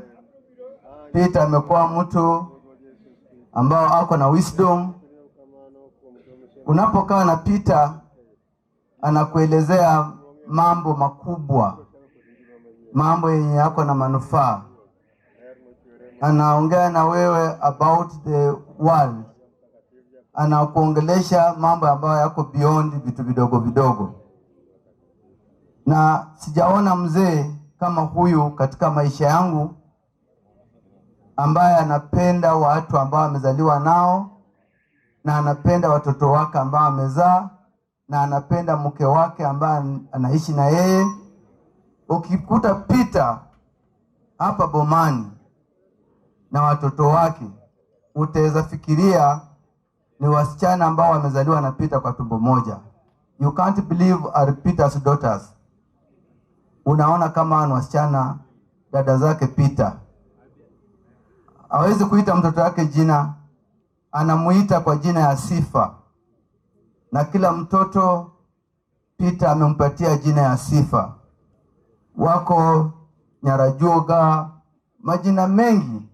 Peter amekuwa mtu ambao ako na wisdom. Unapokaa na Peter, anakuelezea mambo makubwa, mambo yenye yako na manufaa. Anaongea na wewe about the world. Anakuongelesha mambo ambayo yako beyond vitu vidogo vidogo. Na sijaona mzee kama huyu katika maisha yangu, ambaye anapenda watu ambao amezaliwa nao, na anapenda watoto wake ambao amezaa, na anapenda mke wake ambaye anaishi na yeye. Ukikuta Peter hapa bomani na watoto wake, utaweza fikiria ni wasichana ambao wamezaliwa na Peter kwa tumbo moja. You can't believe are Peter's daughters. Unaona kama ni wasichana dada zake Peter. Hawezi kuita mtoto wake jina, anamuita kwa jina ya sifa. Na kila mtoto Peter amempatia jina ya sifa. Wako Nyarajoga, majina mengi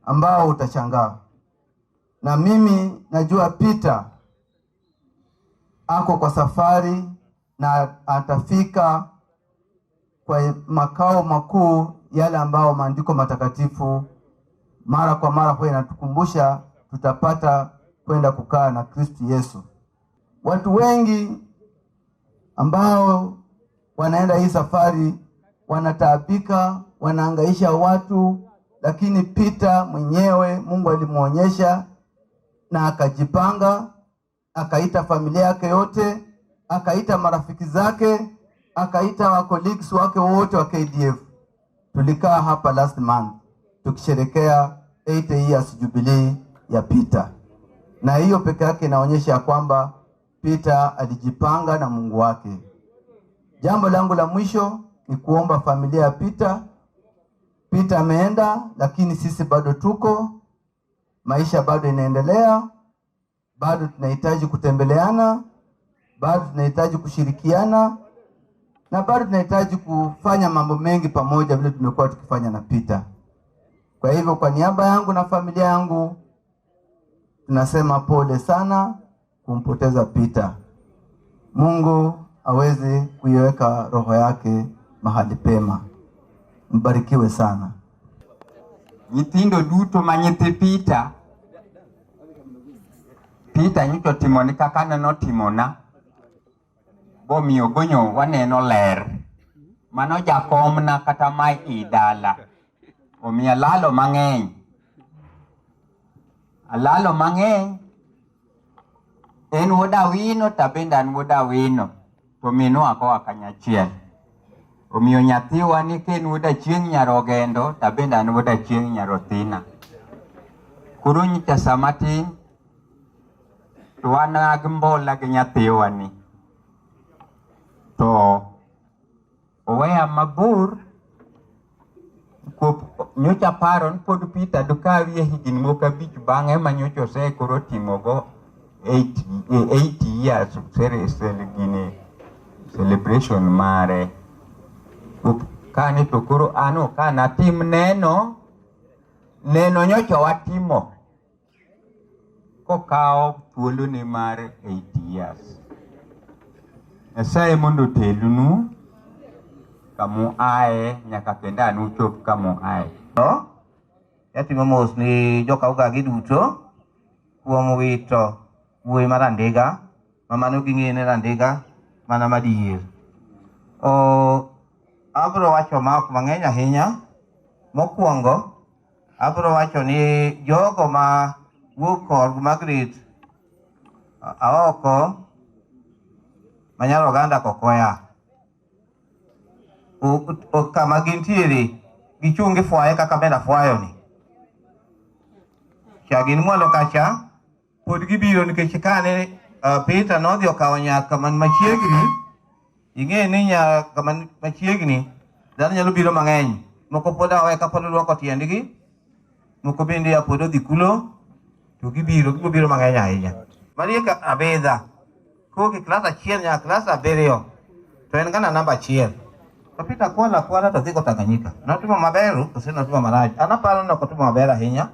ambao utashangaa. Na mimi najua Peter ako kwa safari na atafika kwa makao makuu yale ambao maandiko matakatifu mara kwa mara huwa inatukumbusha tutapata kwenda kukaa na Kristo Yesu. Watu wengi ambao wanaenda hii safari wanataabika, wanahangaisha watu, lakini Peter mwenyewe Mungu alimuonyesha na akajipanga, akaita familia yake yote, akaita marafiki zake, akaita wa colleagues wake wote wa KDF. Tulikaa hapa last month tukisherekea 80 years jubilee ya Peter, na hiyo peke yake inaonyesha kwamba Peter alijipanga na Mungu wake. Jambo langu la mwisho ni kuomba familia ya Peter. Peter ameenda, lakini sisi bado tuko, maisha bado inaendelea, bado tunahitaji kutembeleana, bado tunahitaji kushirikiana, na bado tunahitaji kufanya mambo mengi pamoja vile tumekuwa tukifanya na Peter. Kwa hivyo kwa niaba yangu na familia yangu tunasema pole sana kumpoteza Peter. Mungu aweze kuiweka roho yake mahali pema. Mbarikiwe sana. Nyithindo duto manyithi Peter nyocho timoni kaka neno timona. Bomiyo gonyo waneno ler. Mano jakomna kata mai idala. Omiyo alalo mang'eny. En wuoda wino tabenda an wuoda wino. To minwa koa kanyachiel. Omiyo nyathiwa ni ken wuoda chieng' nyarogendo tabenda an wuoda chieng' nyarothina. Koro nyita samatin to wan ag mbola gi nyathiwa ni. To oweya mabor nyocha paro pod Peter dukawie higni moko 5 bang'e ma nyocha osekoro timogo 80 years celebration mare. Kane to koro ano kana tim neno nyocha watimo kokao thuolo ne mare 80 years. Esaye mondo telunu kamu ae nyaka kenda anu chop kamu ae. Yatimo mos ni joka ugagi duto kuom wito wuoyi mar Andiga mamano ging'ene Andiga mana madier. Abro wacho ma ok mang'eny ahinya. Mokwongo abro wacho ni jogo ma wuok kor Margaret aoko manyalo oganda kokoya kama gintiere gichungi fwaye kaka benda fwayo ni chagin mwalo kacha pod gibiro nikech kane Peter nodhi okawo nyaka man machiegni. Ing'e ni nyaka man machiegni dhano nyalo biro mang'eny. Moko pod awe ka pod luoko tiendgi, moko bende pod odhi kulo, to gibiro mang'eny ahinya. Marieka abedha koki klas 1 nyaka klas 7 to en gana namba 1. Peter kwala to dhiko Tanganyika. Notimo maber to senotimo marach. Anaparo no kotimo maber ahinya.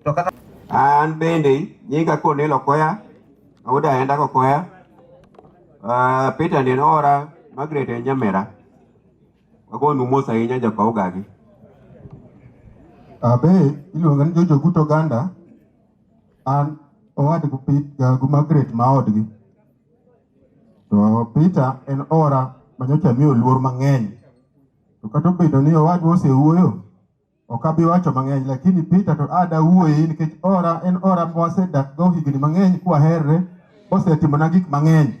To kata an bende nyinga Cornelio Koya, auda enda Koya. Peter ni ora Margaret Nyamera. Agonu mosa ahinya joka ugagi. Abe iluonga ni Jojo Guto Ganda. An owad gu Margaret maodgi. To Peter en ora manyocha miyo luor mang'eny. To kata obedo ni owadwa osewuoyo, ok abi wacho mang'eny, lakini Peter to ada wuoyi nikech en ora mosedak go higni mang'eny kwaherre, osetimona gik mang'eny.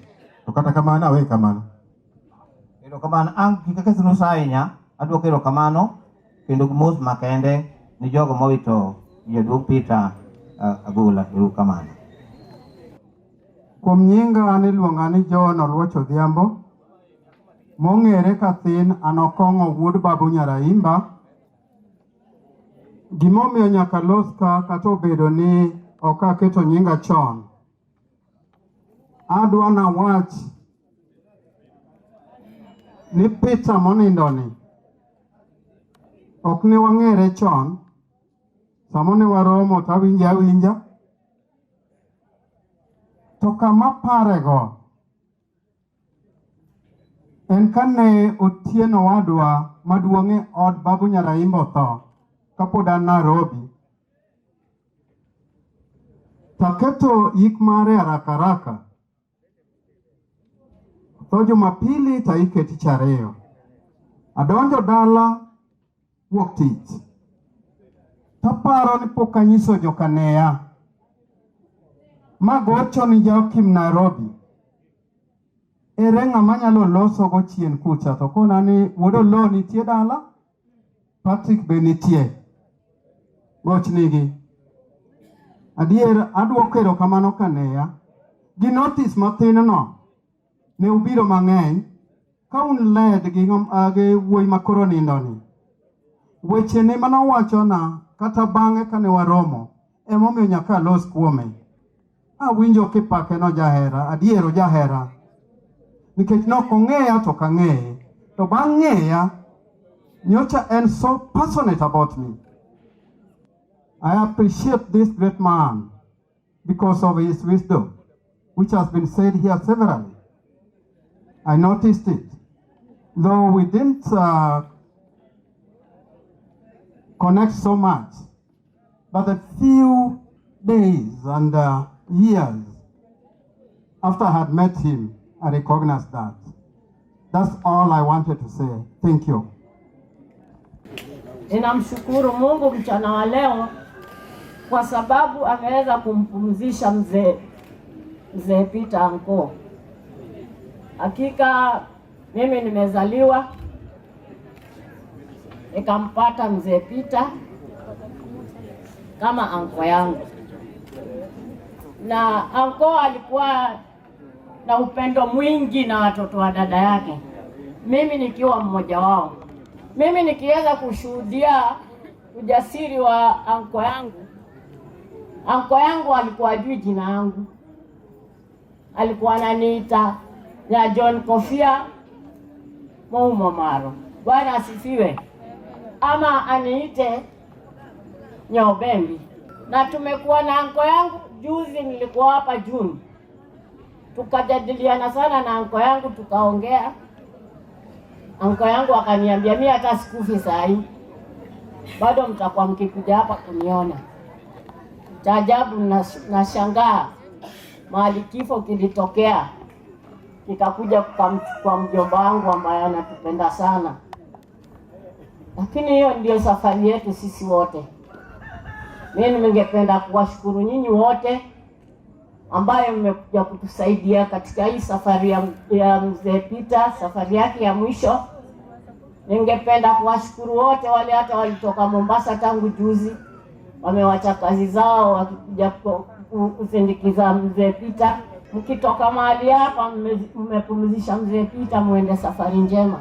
To kata kamano awe kamano. Erokamano ang' kaka sinusa ahinya adwoko erokamano kendo mos makende ni jogo mowito jaduong' Peter Agola. Erokamano. Kuom nyinga an iluonga ni John Oluoch Odhiambo, mong'ere kathin an Okong'o wuod Babu Ayimba. Gimomiyo nyaka los ka kata obedo ni ok aketo nyinga chon, adwa na wach ni Peter monindoni ok ne wang'ere chon. Samo ne waromo to awinja to kama parego en kane Otieno wadwa maduong'e od Babu Ayimba otho kapod an Nairobi. Taketo yik mare haraka to Jumapili taike tich ariyo. Adonjo dala wuok tich, taparo ni pok anyiso jokanea magocho ni Joakim Nairobi ere ng'ama nyalo loso go chien kucha to kona ni wuodo lo nitie dala, Patrick be nitie. Goch nigi. Adier aduoko erokamano kaneya. Gi notice mathin no ne ubiro mang'eny ka un led gi wuoyi makoro nindoni. Weche ne manowachona kata bang'e kane waromo emomiyo nyaka los kuome. Awinjo kipake no jahera, adiero jahera. Nikech nok ong'eya to kang'eye. To bang' ng'eya, nyocha en so passionate about me. I appreciate this great man because of his wisdom, which has been said here severally. I noticed it. Though we didn't connect so much, but a few days and years after I had met him, I recognized that. That's all I wanted to say. Thank you. Ninamshukuru Mungu mchana wa leo kwa sababu ameweza kumpumzisha mzee Peter Anko. Hakika mimi nimezaliwa nikampata mzee Peter kama anko yangu, na anko alikuwa na upendo mwingi na watoto wa dada yake, mimi nikiwa mmoja wao. Mimi nikiweza kushuhudia ujasiri wa anko yangu. Anko yangu alikuwa ajui jina yangu, alikuwa ananiita ya John Kofia Moumo Maro, Bwana asifiwe, ama aniite Nyobembi. Na tumekuwa na anko yangu, juzi nilikuwa hapa June, tukajadiliana sana na anko yangu, tukaongea. Anko yangu akaniambia mimi hata sikufi saa hii, bado mtakuwa mkikuja hapa kuniona. Ajabu, nashangaa mahali kifo kilitokea kikakuja kwa mjomba wangu ambaye anatupenda sana. Lakini hiyo ndio safari yetu sisi wote. Mimi ningependa kuwashukuru nyinyi wote ambaye mmekuja kutusaidia katika hii safari ya mzee Peter, safari yake ya mwisho. Ningependa kuwashukuru wote wale hata walitoka Mombasa tangu juzi, wamewacha kazi zao wakikuja kusindikiza mzee Peter. Mkitoka mahali hapa mmepumzisha mzee Peter, muende safari njema.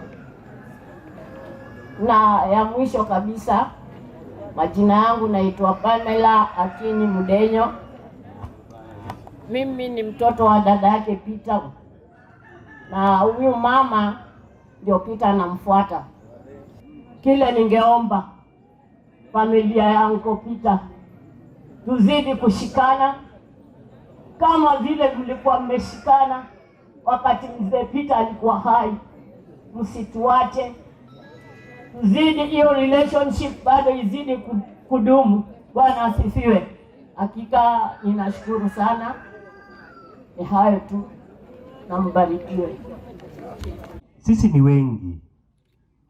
Na ya mwisho kabisa, majina yangu naitwa Pamela Akini Mudenyo. Mimi ni mtoto wa dada yake Peter, na huyu mama ndio Peter anamfuata. Kile ningeomba familia yangu Peter, tuzidi kushikana kama vile mlikuwa mmeshikana wakati mzee Peter alikuwa hai. Msituache, tuzidi hiyo relationship, bado izidi kudumu. Bwana asifiwe. Hakika ninashukuru sana. Ni hayo tu, na mbarikiwe. Sisi ni wengi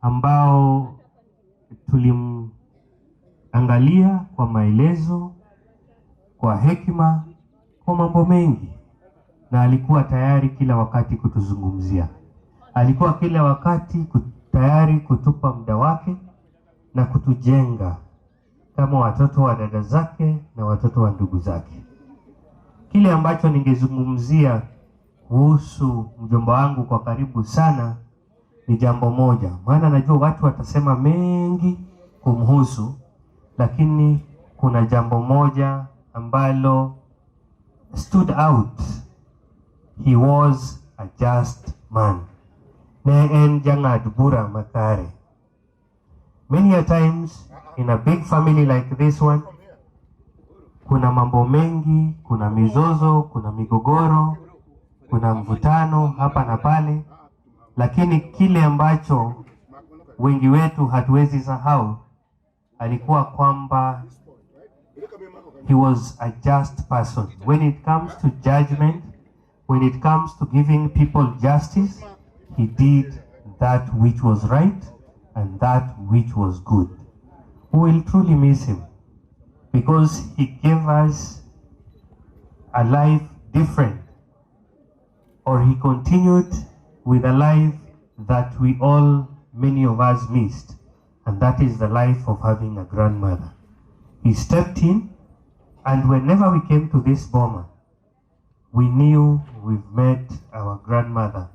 ambao tulimwangalia kwa maelezo, kwa hekima, kwa mambo mengi, na alikuwa tayari kila wakati kutuzungumzia. Alikuwa kila wakati tayari kutupa muda wake na kutujenga kama watoto wa dada zake na watoto wa ndugu zake. Kile ambacho ningezungumzia kuhusu mjomba wangu kwa karibu sana ni jambo moja, maana najua watu watasema mengi kumhusu, lakini kuna jambo moja ambalo stood out. He was a just man. Ne en jangad bura makare. Many a times in a big family like this one, kuna mambo mengi, kuna mizozo, kuna migogoro, kuna mvutano hapa na pale, lakini kile ambacho wengi wetu hatuwezi sahau alikuwa kwamba he was a just person. When it comes to judgment, when it comes to giving people justice, he did that which was right and that which was good. We will truly miss him because he gave us a life different, or he continued with a life that many of us missed, and that is the life of having a grandmother. He stepped in, and whenever we came to this boma, we knew we've met our grandmother,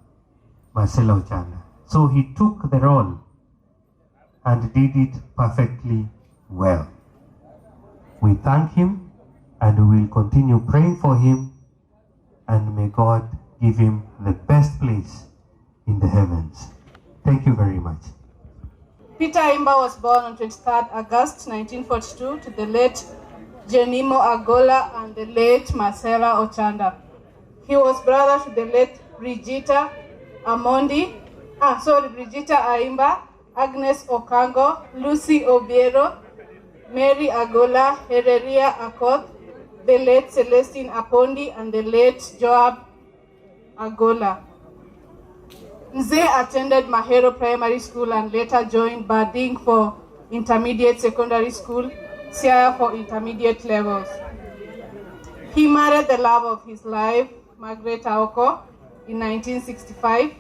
Marcella Ochanda. So he took the role and did it perfectly well. We thank him, and we will continue praying for him, and may God give him the best place in the heavens. Thank you very much. Peter Ayimba was born on 23rd August 1942 to the late Jenimo Agola and the late Marcella Ochanda. He was brother to the late Brigita Ayimba, Agnes Okango, Lucy Obiero, Mary Agola, Hereria Akoth, the late Celestine Apondi, and the late Joab Agola. Mzee attended Mahero Primary School and later joined Bading for intermediate secondary school, Siaya for intermediate levels. He married the love of his life, Margaret Aoko, in 1965.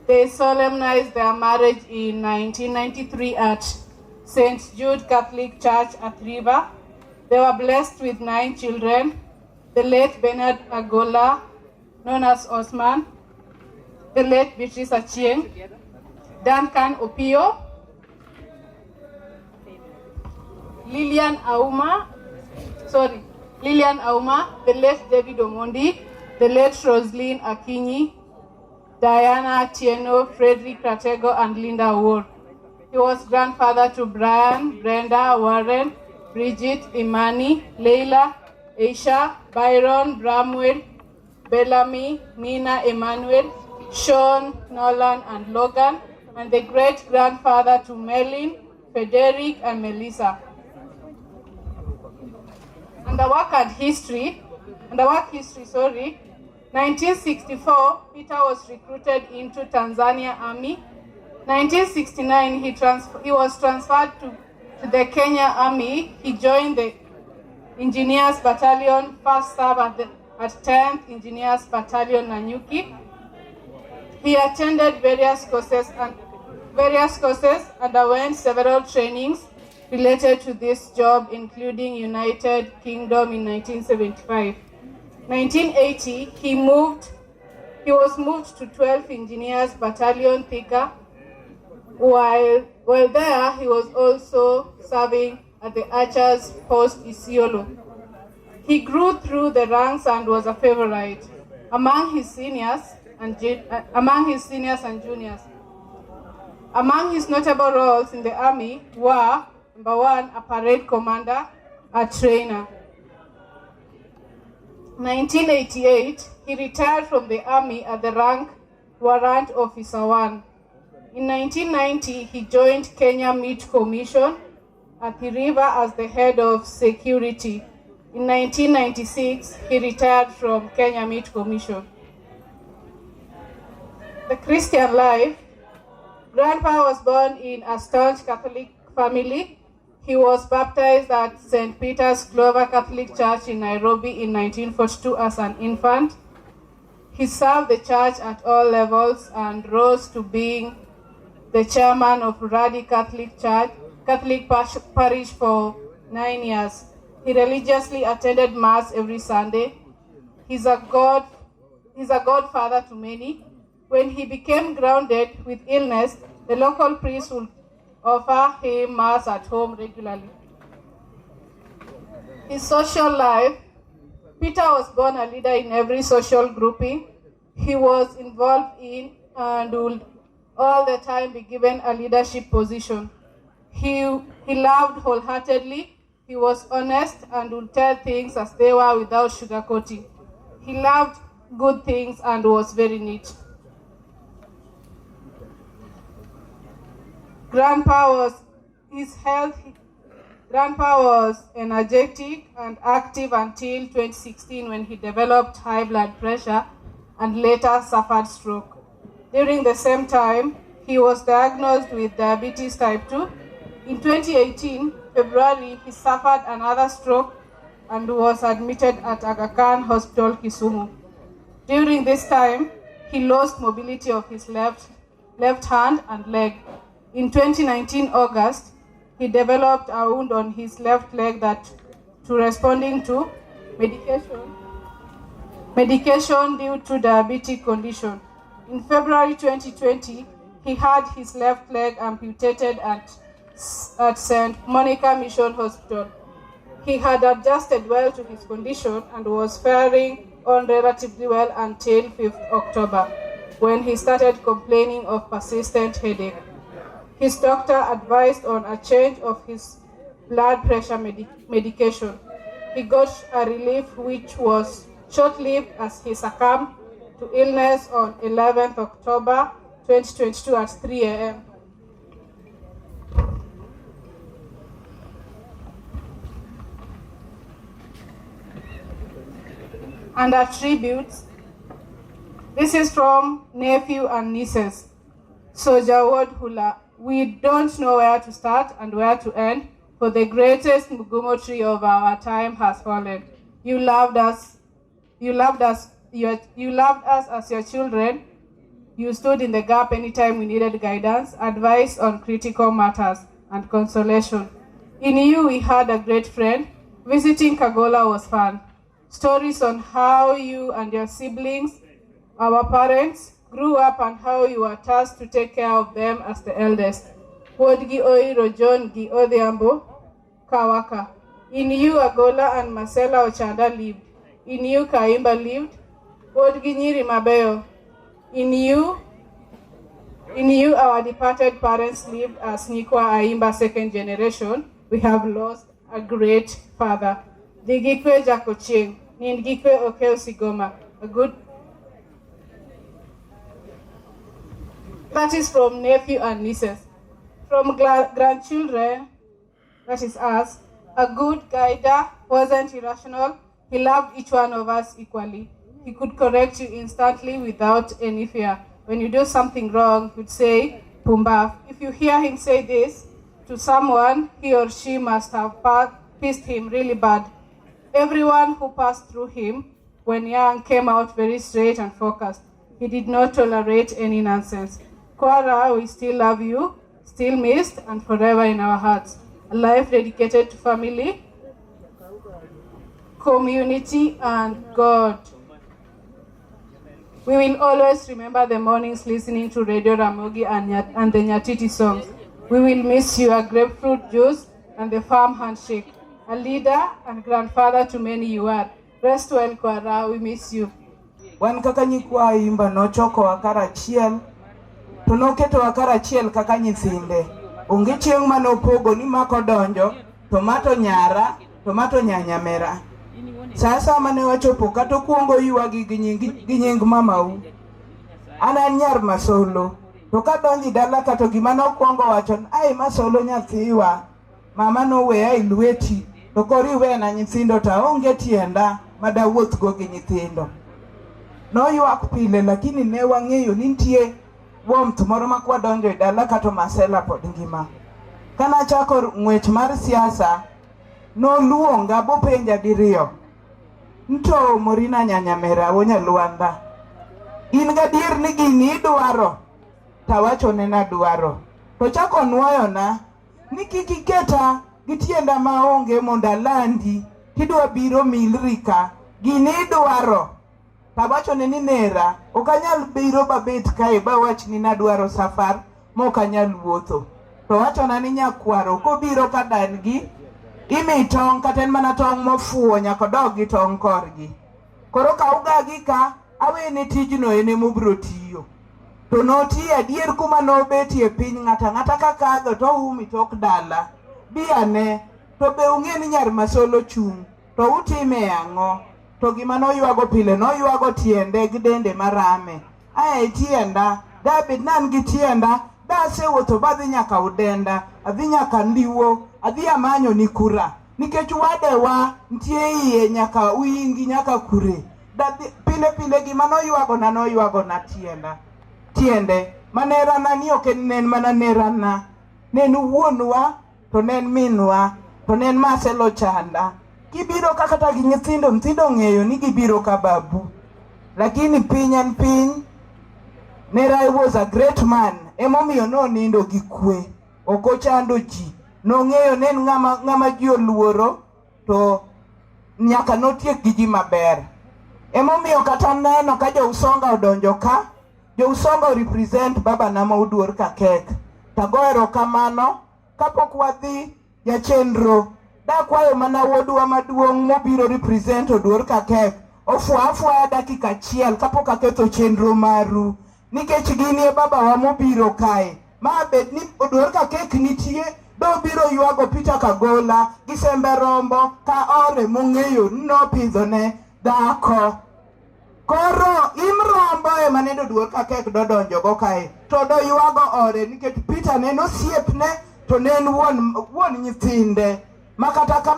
They solemnized their marriage in 1993 at St. Jude Catholic Church at River. They were blessed with 9 children: the late Bernard Agola, known as Osman, the late Beatrice Achieng, Duncan Opio, Lilian Auma, the late David Omondi, the late Rosaline Akinyi, Diana Tieno, Frederick Ratego, and Linda Ward. He was grandfather to Brian, Brenda, Warren, Bridget, Imani, Leila, Aisha, Byron, Bramwell, Bellamy, Nina, Emmanuel, Sean, Nolan, and Logan, and the great-grandfather to Melin, Frederick, and Melissa. Under work history, 1964, Peter was recruited into Tanzania Army. 1969, he was transferred to the Kenya Army. He joined the Engineers Battalion, first served at 10th Engineers Battalion, Nanyuki. He attended various courses, underwent several trainings related to this job, including United Kingdom in 1975. 1980, he was moved to 12th Engineers Battalion, Thika. While there, he was also serving at the Archers Post Isiolo. He grew through the ranks and was a favorite among his seniors and juniors. Among his notable roles in the army were: number 1, a parade commander, a trainer. 1988, he retired from the army at the rank Warrant Officer 1. In 1990, he joined Kenya Meat Commission at the river as the head of security. In 1996, he retired from Kenya Meat Commission. The Christian life. Grandpa was born in a staunch Catholic family. He was baptized at St. Peter's Clover Catholic Church in Nairobi in 1942 as an infant. He served the church at all levels and rose to being the chairman of Radi Catholic Parish for 9 years. He religiously attended Mass every Sunday. He's a godfather to many. When he became grounded with illness, the local priest would offer him Mass at home regularly. His social life. Peter was born a leader in every social grouping he was involved in and would all the time be given a leadership position. He loved wholeheartedly. He was honest and would tell things as they were without sugarcoating. He loved good things and was very neat. Grandpa was energetic and active until 2016 when he developed high blood pressure and later suffered stroke. During the same time, he was diagnosed with diabetes type 2. In 2018, February, he suffered another stroke and was admitted at Aga Khan Hospital, Kisumu. During this time, he lost mobility of his left hand and leg. In 2019 August, he developed a wound on his left leg that to responding to medication due to diabetic condition. In February 2020, he had his left leg amputated at St. Monica Mission Hospital. He had adjusted well to his condition and was faring on relatively well until 5th October, when he started complaining of persistent headache. His doctor advised on a change of his blood pressure medication. He got a relief which was short-lived as he succumbed to illness on 11th October 2022 at 3 a.m. And attributes. This is from nephew and nieces. Soja Ward Hula. We don't know where to start and where to end, for the greatest Mugumo tree of our time has fallen. You loved us as your children. You stood in the gap anytime we needed guidance, advice on critical matters, and consolation. In you, we had a great friend. Visiting Kagola was fun. Stories on how you and your siblings, our parents, grew up and how you were tasked to take care of them as the eldest. Wodgi Oiro John Gi Odhiambo Kawaka. In you, Agola and Marcela Ochanda lived. In you, Ayimba lived. Wodgi Nyiri Mabeyo. In you, our departed parents lived as Nikwa Ayimba second generation. We have lost a great father. Digikwe Jakoching, Nindikwe Okeo Sigoma. A good. That is from nephew and nieces. From grandchildren, that is us, a good guider, wasn't irrational. He loved each one of us equally. He could correct you instantly without any fear. When you do something wrong, he would say, Pumbaf. If you hear him say this to someone, he or she must have pissed him really bad. Everyone who passed through him when young came out very straight and focused. He did not tolerate any nonsense. Kwara, we still love you, still missed, and forever in our hearts. A life dedicated to family, community, and God. We will always remember the mornings listening to Radio Ramogi and the Nyatiti songs. We will miss you, a grapefruit juice and the farm handshake. A leader and grandfather to many you are. Rest well, Kwara, we miss you. Wan kaka nyikwa Ayimba nochoko wakara chiel, to noketo wakara chiel kaka nyithinde. Onge chieng' manopogo ni mako donjo, tomato nyara, tomato nyanyamera. Sasa mane wachopo kato kuongo yuagi gi nying mamau. An nyar Masolo, to kadonji dala kato gima nokuongo wachon, ai Masolo nyathiwa, mama noweya ilweti, to koriwe na nyithindo ta onge tienda, mada wuoth go gi nyithindo. No yuak pile, lakini ne wang'eyo ni nitie warmth moro ma kwadonjo e dala kato Marcela pod ngima. Kana chako ng'wech mar siasa, no luonga bopenja diriyo. Nto Morina Nyanyamera Wonyaluanda. In gadier ni gini idwaro, tawacho nena dwaro. To chako nuoyo na, ni kikiketa gitienda maonge monda landi, tidwa biro milrika, gini idwaro. Tawacho neni nera, okanyal biro babet kae bawach ni nadwaro safar, mokanyal wuotho. To wacho na ni nyakwaro, kobiro kadangi, imi tong katen mana tong mofuo nyaka dog gi tong korgi. Koro ka ugagi ka, awene tijno ene mubro tiyo. To noti adier kuma nobeti e piny ng'ata kakadho to umi tok dala. Biane, to be ung'e ni nyar Masolo chung, to utime ang'o. To gima noyuago pile, noyuago tiende gi dende marame. Ae tienda, David nan gi tienda, da sewuotho badhi nyaka udenda, adhi nyaka Ndiwo, adhi amanyo ni kura. Nikech wadewa ntie iye nyaka uingi nyaka kure. Pile gima noyuago na tiende. Manera na ni ok nen mana nerana. Nen wuonwa, to nen minwa, to nen Marcelo chanda. Kibiro kakata gi nyithindo ng'eyo ni gibiro ka babu. Lakini piny en piny, Nera was a great man. Emomiyo no nindo gi kwe. Okochando ji. Nong'eyo nen ng'ama ji oluoro to nyaka notiek gi ji maber. Emomiyo kata neno ka jo Usonga odonjo ka, jo Usonga represent baba na ma Oduor ka kek. Tagoero kamano kapok wadhi jachenro. Dakwayo mana wuodwa maduong' mobiro represent Oduor ka kek. Ofwa dakika achiel kapok aketho chenro maru. Nikech gini baba wa mobiro kae. Ma bed ni Oduor ka kek nitie, do biro yuago Peter Kagola gi Sembe Rombo ka ore mong'eyo no pidhone dhako. Koro Imrombo ema ne Oduor ka kek dodonjo go kae. To do yuago ore nikech Peter ne osiepne to ne en wuon nyithinde. Makata ka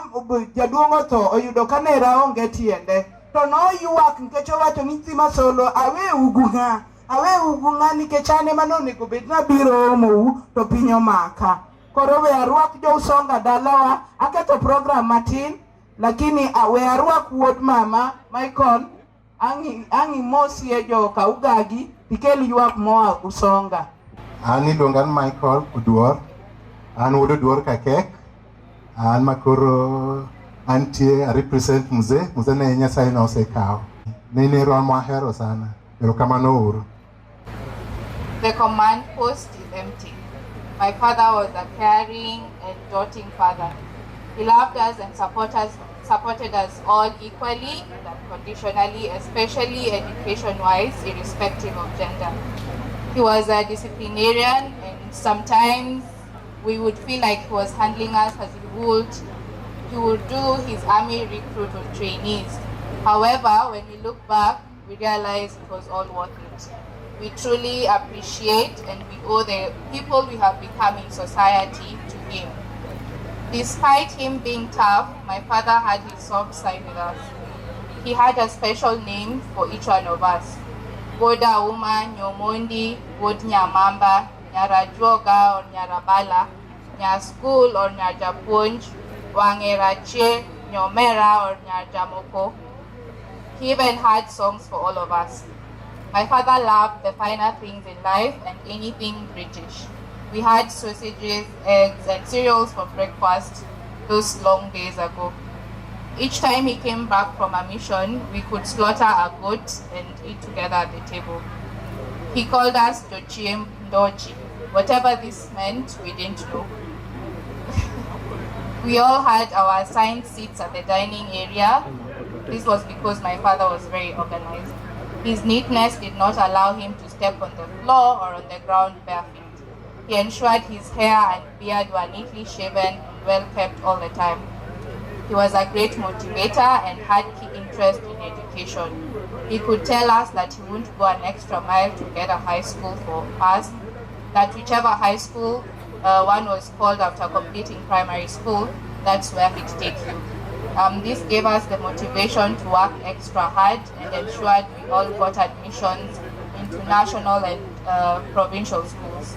jaduong' otho oyudo ka nera onge tiende. To no yuak nikech owacho ni Ntima Solo awe ugunga nikech ane manonego bed nabiro omou to piny omaka. Koro we arwak jo Usonga dalawa, aketo program matin, lakini we arwak wuod mama, Michael, angi mosie jo Kaugagi, tikel yuak moa Usonga. Ani dongan Michael Oduor, an wuod Oduor ka kek, an makoro antie a represent mzee ne Nyasaye na osekao. Nene romo ahero sana, pero kamano uru. The command post is empty. My father was a caring and doting father. He loved us and supported us all equally and unconditionally, especially education-wise, irrespective of gender. He was a disciplinarian, and sometimes we would feel like he was handling us as he would do his army recruit or trainees. However, when we look back, we realize it was all worth it. We truly appreciate and we owe the people we have become in society to him. Despite him being tough, my father had his soft side with us. He had a special name for each one of us. Boda Uma, Nyomondi, Bod Nyamamba, Nyarajoga or Nyarabala, Nya School or Nyajapunj, Wangerache, Nyomera or Nyajamoko. He even had songs for all of us. My father loved the finer things in life and anything British. We had sausages, eggs, and cereals for breakfast those long days ago. Each time he came back from a mission, we could slaughter a goat and eat together at the table. He called us Dochiem Ndochi. Whatever this meant, we didn't know. We all had our assigned seats at the dining area. This was because my father was very organized. His neatness did not allow him to step on the floor or on the ground bare feet. He ensured his hair and beard were neatly shaven and well kept all the time. He was a great motivator and had key interest in education. He could tell us that he wouldn't go an extra mile to get a high school for us, that whichever high school one was called after completing primary school, that's where he'd take you. This gave us the motivation to work extra hard and ensured we all got admissions into national and provincial schools.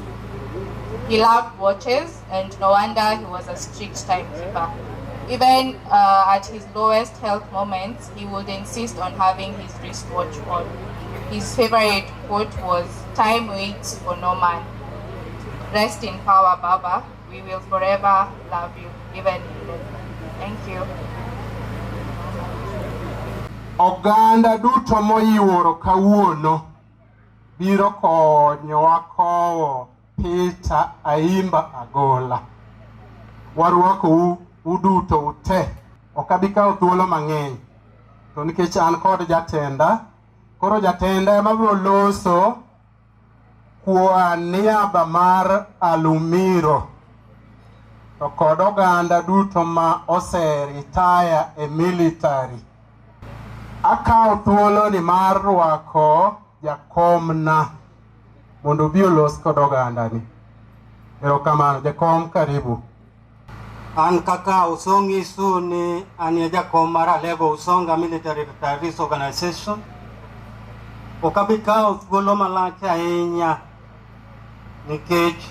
He loved watches, and no wonder he was a strict timekeeper. Even at his lowest health moments, he would insist on having his wristwatch on. His favorite quote was, "Time waits for no man." Rest in power, Baba. We will forever love you, even in death. Thank you. Oganda duto moyiworo kawuono biro konyowa kowo Peter Ayimba Agola. Warwakou uduto ute. Ok abi kawo thuolo mang'eny. To nikech an kod jatenda, koro jatenda ema biro loso kwa niaba mar Alumiro. To kod oganda duto ma oseritaya e military. Akawo thuolo ni mar rwako jakomna mondo obi olos kod oganda ni. Erokamano, jakom, karibu. An kaka Usongisu ni an jakom mar Alego Usonga Military Retirees Organization. Ok abi kawo thuolo malach ahinya nikech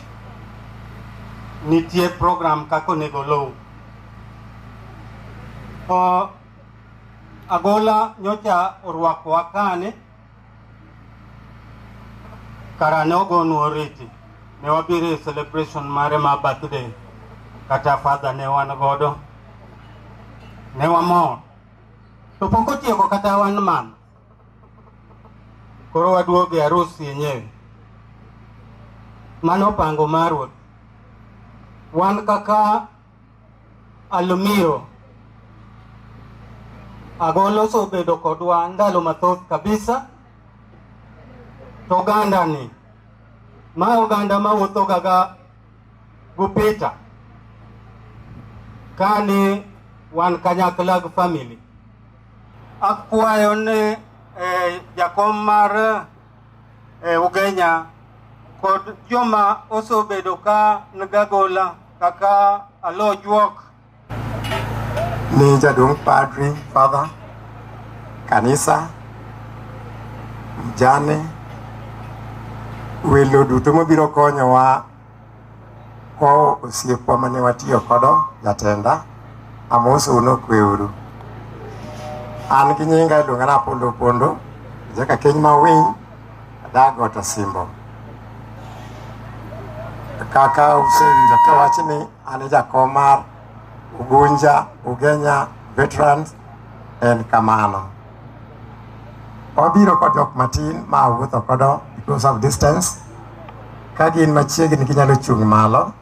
nitie program kaka onego luw. Agola nyocha orwakowa kane kara ne ogonu oriti ne wabiro e celebration mare ma birthday kata father ne wan godo ne wamor to pok otieko kata wan man koro waduogo e arus yenyewe mano pango marwa wan kaka alumiro agolo so bedo kodwa ndalo mathoth kabisa to oganda ni ma oganda mawuotho gaga gupita kani wan kanyakla gi family akwayo ne jakom mar Ugenya kod joma osebedo ka ngagola kaka alo juok ni jaduong' padri father kanisa mjane welo duto mabiro konyowa ko osiepwa mane watiyo kodo jatenda amoso no kweuru an gi nyinga iluonga na Pondo Pondo jaka keny ma winy dago to simbo kaka usewinjo kawachi ni an jakom mar Ugenya Veterans en kamano wabiro kod jok matin ma wuotho kodo because of distance ka gin machiegni ginyalo chung' malo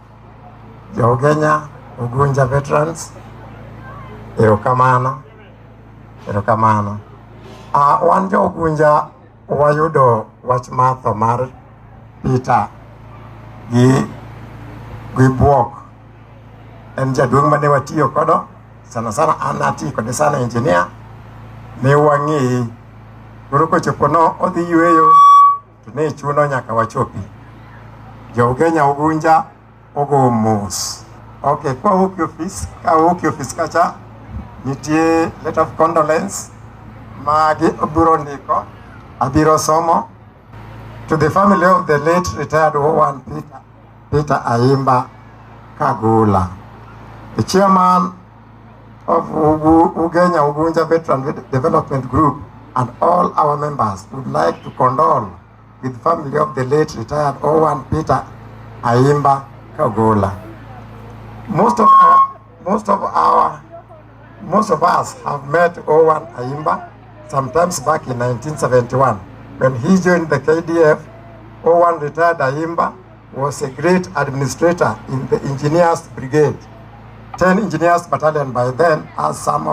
jo Ugenya Veterans erokamano wan jo Ugunja wayudo wach matho mar Peter gi buok en jaduong' mane watiyo kodo sana an ati kode sana engineer ne wang'e koro kochopo no odhi yweyo to ne chuno nyaka wachopi jo Ugenya Ugunja ogo mos okay kwa wuok office kacha nitie letter of condolence magi obiro ndiko abiro somo to the family of the late retired O1 Peter Ayimba Kagula, the chairman of Ugenya Ugunja Veteran Development Group, and all our members would like to condole with the family of the late retired O1 Peter Ayimba Kagula. Most of us have met O1 Ayimba sometimes back in 1971. When he joined the KDF, O1 retired Ayimba was a great administrator in the Engineers Brigade, 10 Engineers Battalion by then, as one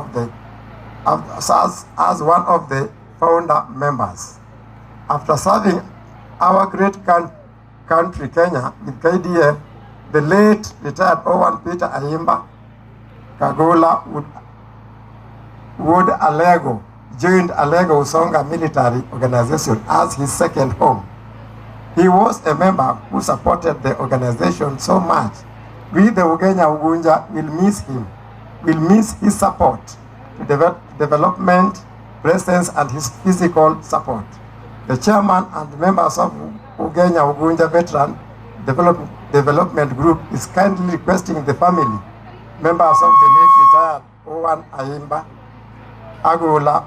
of the founder members. After serving our great country, Kenya, with KDF, the late retired O1 Peter Ayimba Kagula joined Alego Usonga Military Organization as his second home. He was a member who supported the organization so much. We, the Ugenya Ugunja, will miss him. Will miss his support to development, presence, and his physical support. The chairman and members of Ugenya Ugunja Veteran Development Group is kindly requesting the family, members of the late retired O1 Ayimba Agula,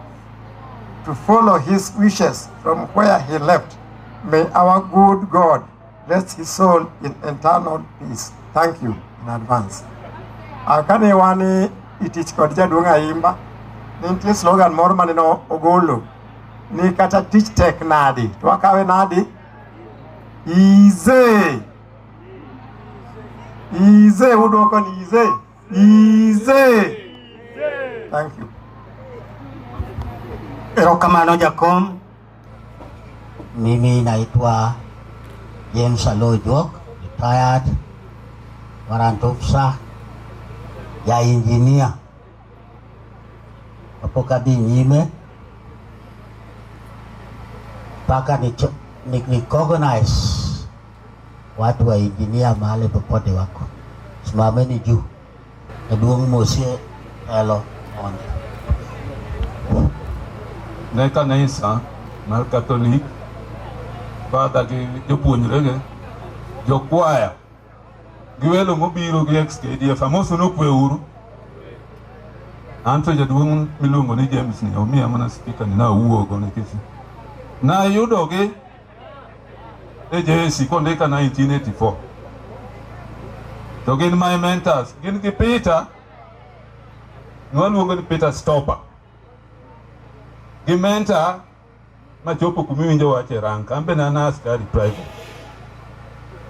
to follow his wishes from where he left. May our good God rest his soul in eternal peace. Thank you in advance. Akane wani itich kod jaduong' Ayimba, nitie slogan moro maneno ogolo ni kata tich tek nadi to wakawe nadi easy udwoko ni easy. Thank you. Erokamano jakom. Mimi naitwa James Alojok, retired warrant officer ya engineer. Hapo kabi nyime paka ni recognize watu wa engineer mahali popote wako. Simameni juu. Jaduong' Mosie elo onde. Ne kanisa mar Catholic father gi jopuonjre gi jokwaya gi welo mobiro gi ex-KDF amoso nokweuru. Anto jaduong' miluongo ni James ni omiya mana speaker ni nawuogo nikech nayudogi AJC kondika 1984. To gin my mentors, gin ki Peter, nwaluongo ni Peter Stopper. Gi mentor, machopo kumiwinjo wache rank, ambe na askari private.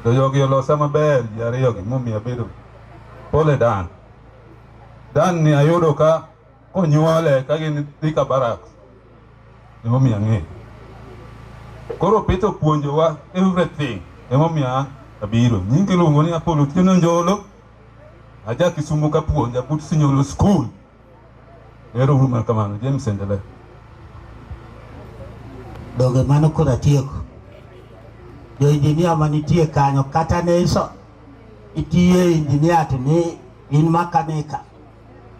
To yogi olosa maber, jari yogi, mumi abedo. Pole Dan. Dan ni ayudo ka konyuole kagin dhika barracks. Mumi ang'e. Koro Peter puonjowa everything. Mumi abiro. Nyingi luongo ni Apollo Tieno Njolo. Aja Kisumu ka puonja but Sinyolo School. Ero uru kamano, James endele. Doge mano kura tieko. Jo engineer manitie kanyo kata ne iso itie engineer to ni in makanika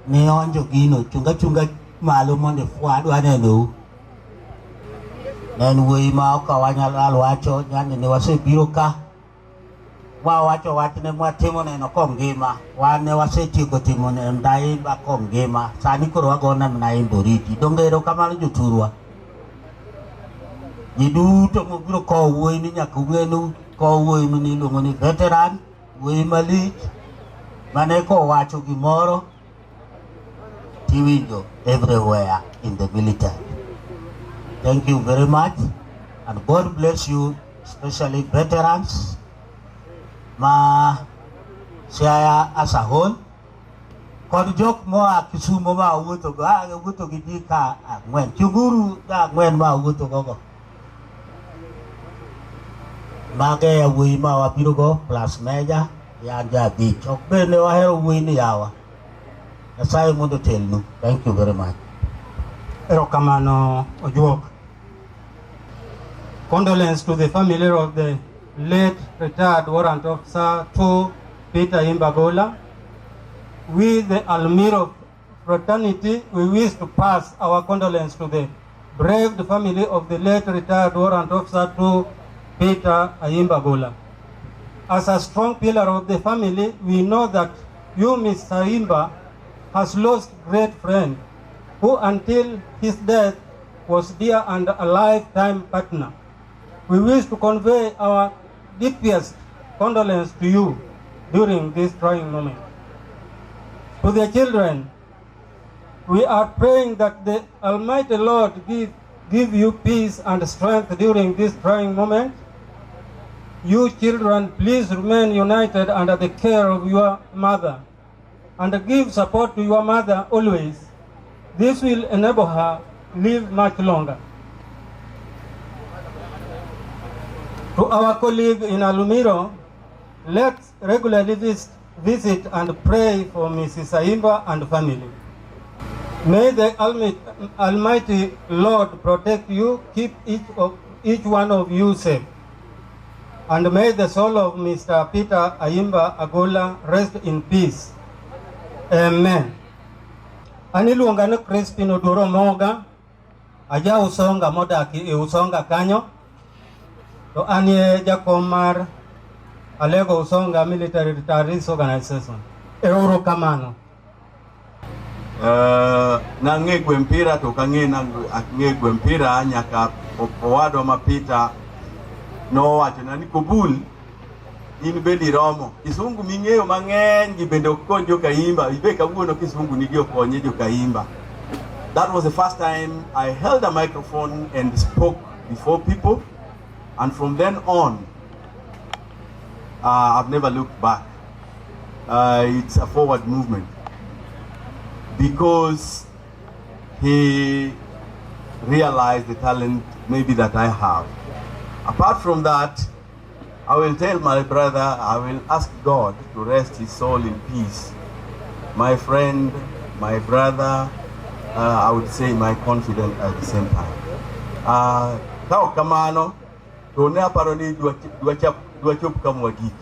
ne onjo gino chunga malo monde fuadu aneno nen wei ma okawanya alwacho nyane ne wasebiro ka wacho watne mwatimo neno kongima wane wasetieko timo ne ndai ba kongima sani koro wagona na imboriti dongero kamano joturwa Niduto mubiro ko wuoyi ni nyaka ung'enu ko wuoyi miluongo ni veteran, wuoyi malich, mane ko wacho gimoro, tiwinjo everywhere in the military. Thank you very much and God bless you, especially veterans, ma Siaya as a whole. Kod jok moa Kisumu ma wuotho gi ji ka ang'wen, chunguru da ang'wen ma wuotho gogo. Mage ya wuoyi ma wabiro go plus meja yanja bich ok bende wahero wuoyi ni yawa. Nyasaye mondo telnu. Thank you very much. Erokamano Ojuok. Condolence to the family of the late retired warrant officer 2 Peter Ayimba. We, the Almiro fraternity, we wish to pass our condolence to the brave family of the late retired warrant officer 2 Peter Ayimba. As a strong pillar of the family, we know that you, Mr. Ayimba, has lost a great friend who until his death was dear and a lifetime partner. We wish to convey our deepest condolence to you during this trying moment. To the children, we are praying that the Almighty Lord give you peace and strength during this trying moment. You children, please remain united under the care of your mother and give support to your mother always. This will enable her to live much longer. To our colleague in Alumiro, let's regularly visit and pray for Mrs. Ayimba and family. May the Almighty Lord protect you, keep each one of you safe. And may the soul of Mr. Peter Ayimba Agola rest in peace. Amen. Aniluonga ni Crispin Odoro Moga, aja usonga modaki usonga kanyo, to anie jakom mar Alego Usonga Military Retirees Organization. Euro kamano. Nang'e gwe mpira to kang'e nang'e gwe mpira nyaka owadwa ma Peter no wacho na ni Kobul in bendi romo Kisungu ming'eyo mang'eny gi bende okon joka Ayimba ibe kawuono Kisungu nigi okonye joka Ayimba. That was the first time I held a microphone and spoke before people, and from then on I've never looked back. It's a forward movement because he realized the talent maybe that I have. Apart from that, I will tell my brother, I will ask God to rest his soul in peace. My friend, my brother, I would say my confidant at the same time. Kao kamano, to ne aparo ni dwa chop kamwagik.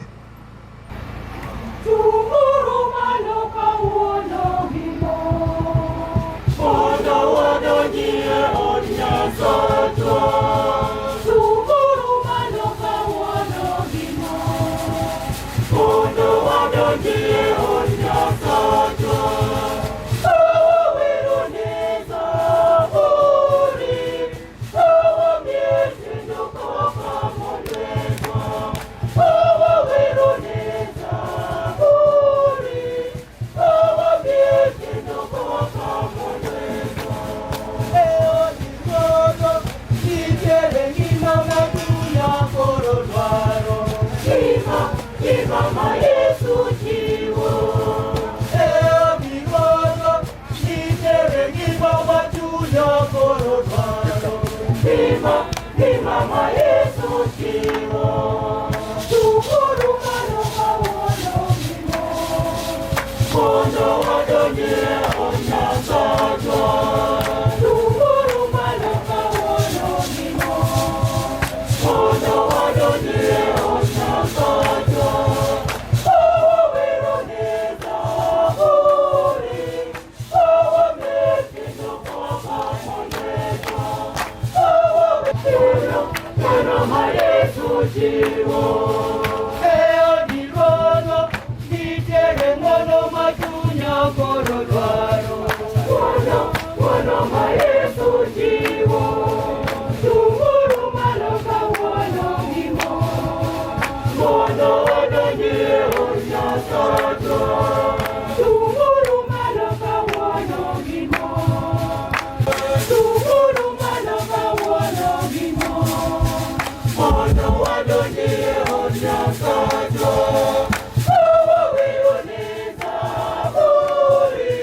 ngima ni mama Yesu chiwo. Shukuru mano kawuono ngimo mondo wadonje od Nyasachwa. Shukuru mano kawuono ngimo mondo wadonje od Nyasachwa. Jiwo eo dirono nitere mono matunya koro dwaro wono ma Yesu jiwo tunguru malo kawuono ngimo mondo odonje od Nyasachwa. Tunguru malo kawuono ngimo tunguru malo kawuono ngimo mondo wadonje od Nyasachwa. Wawiruneza buri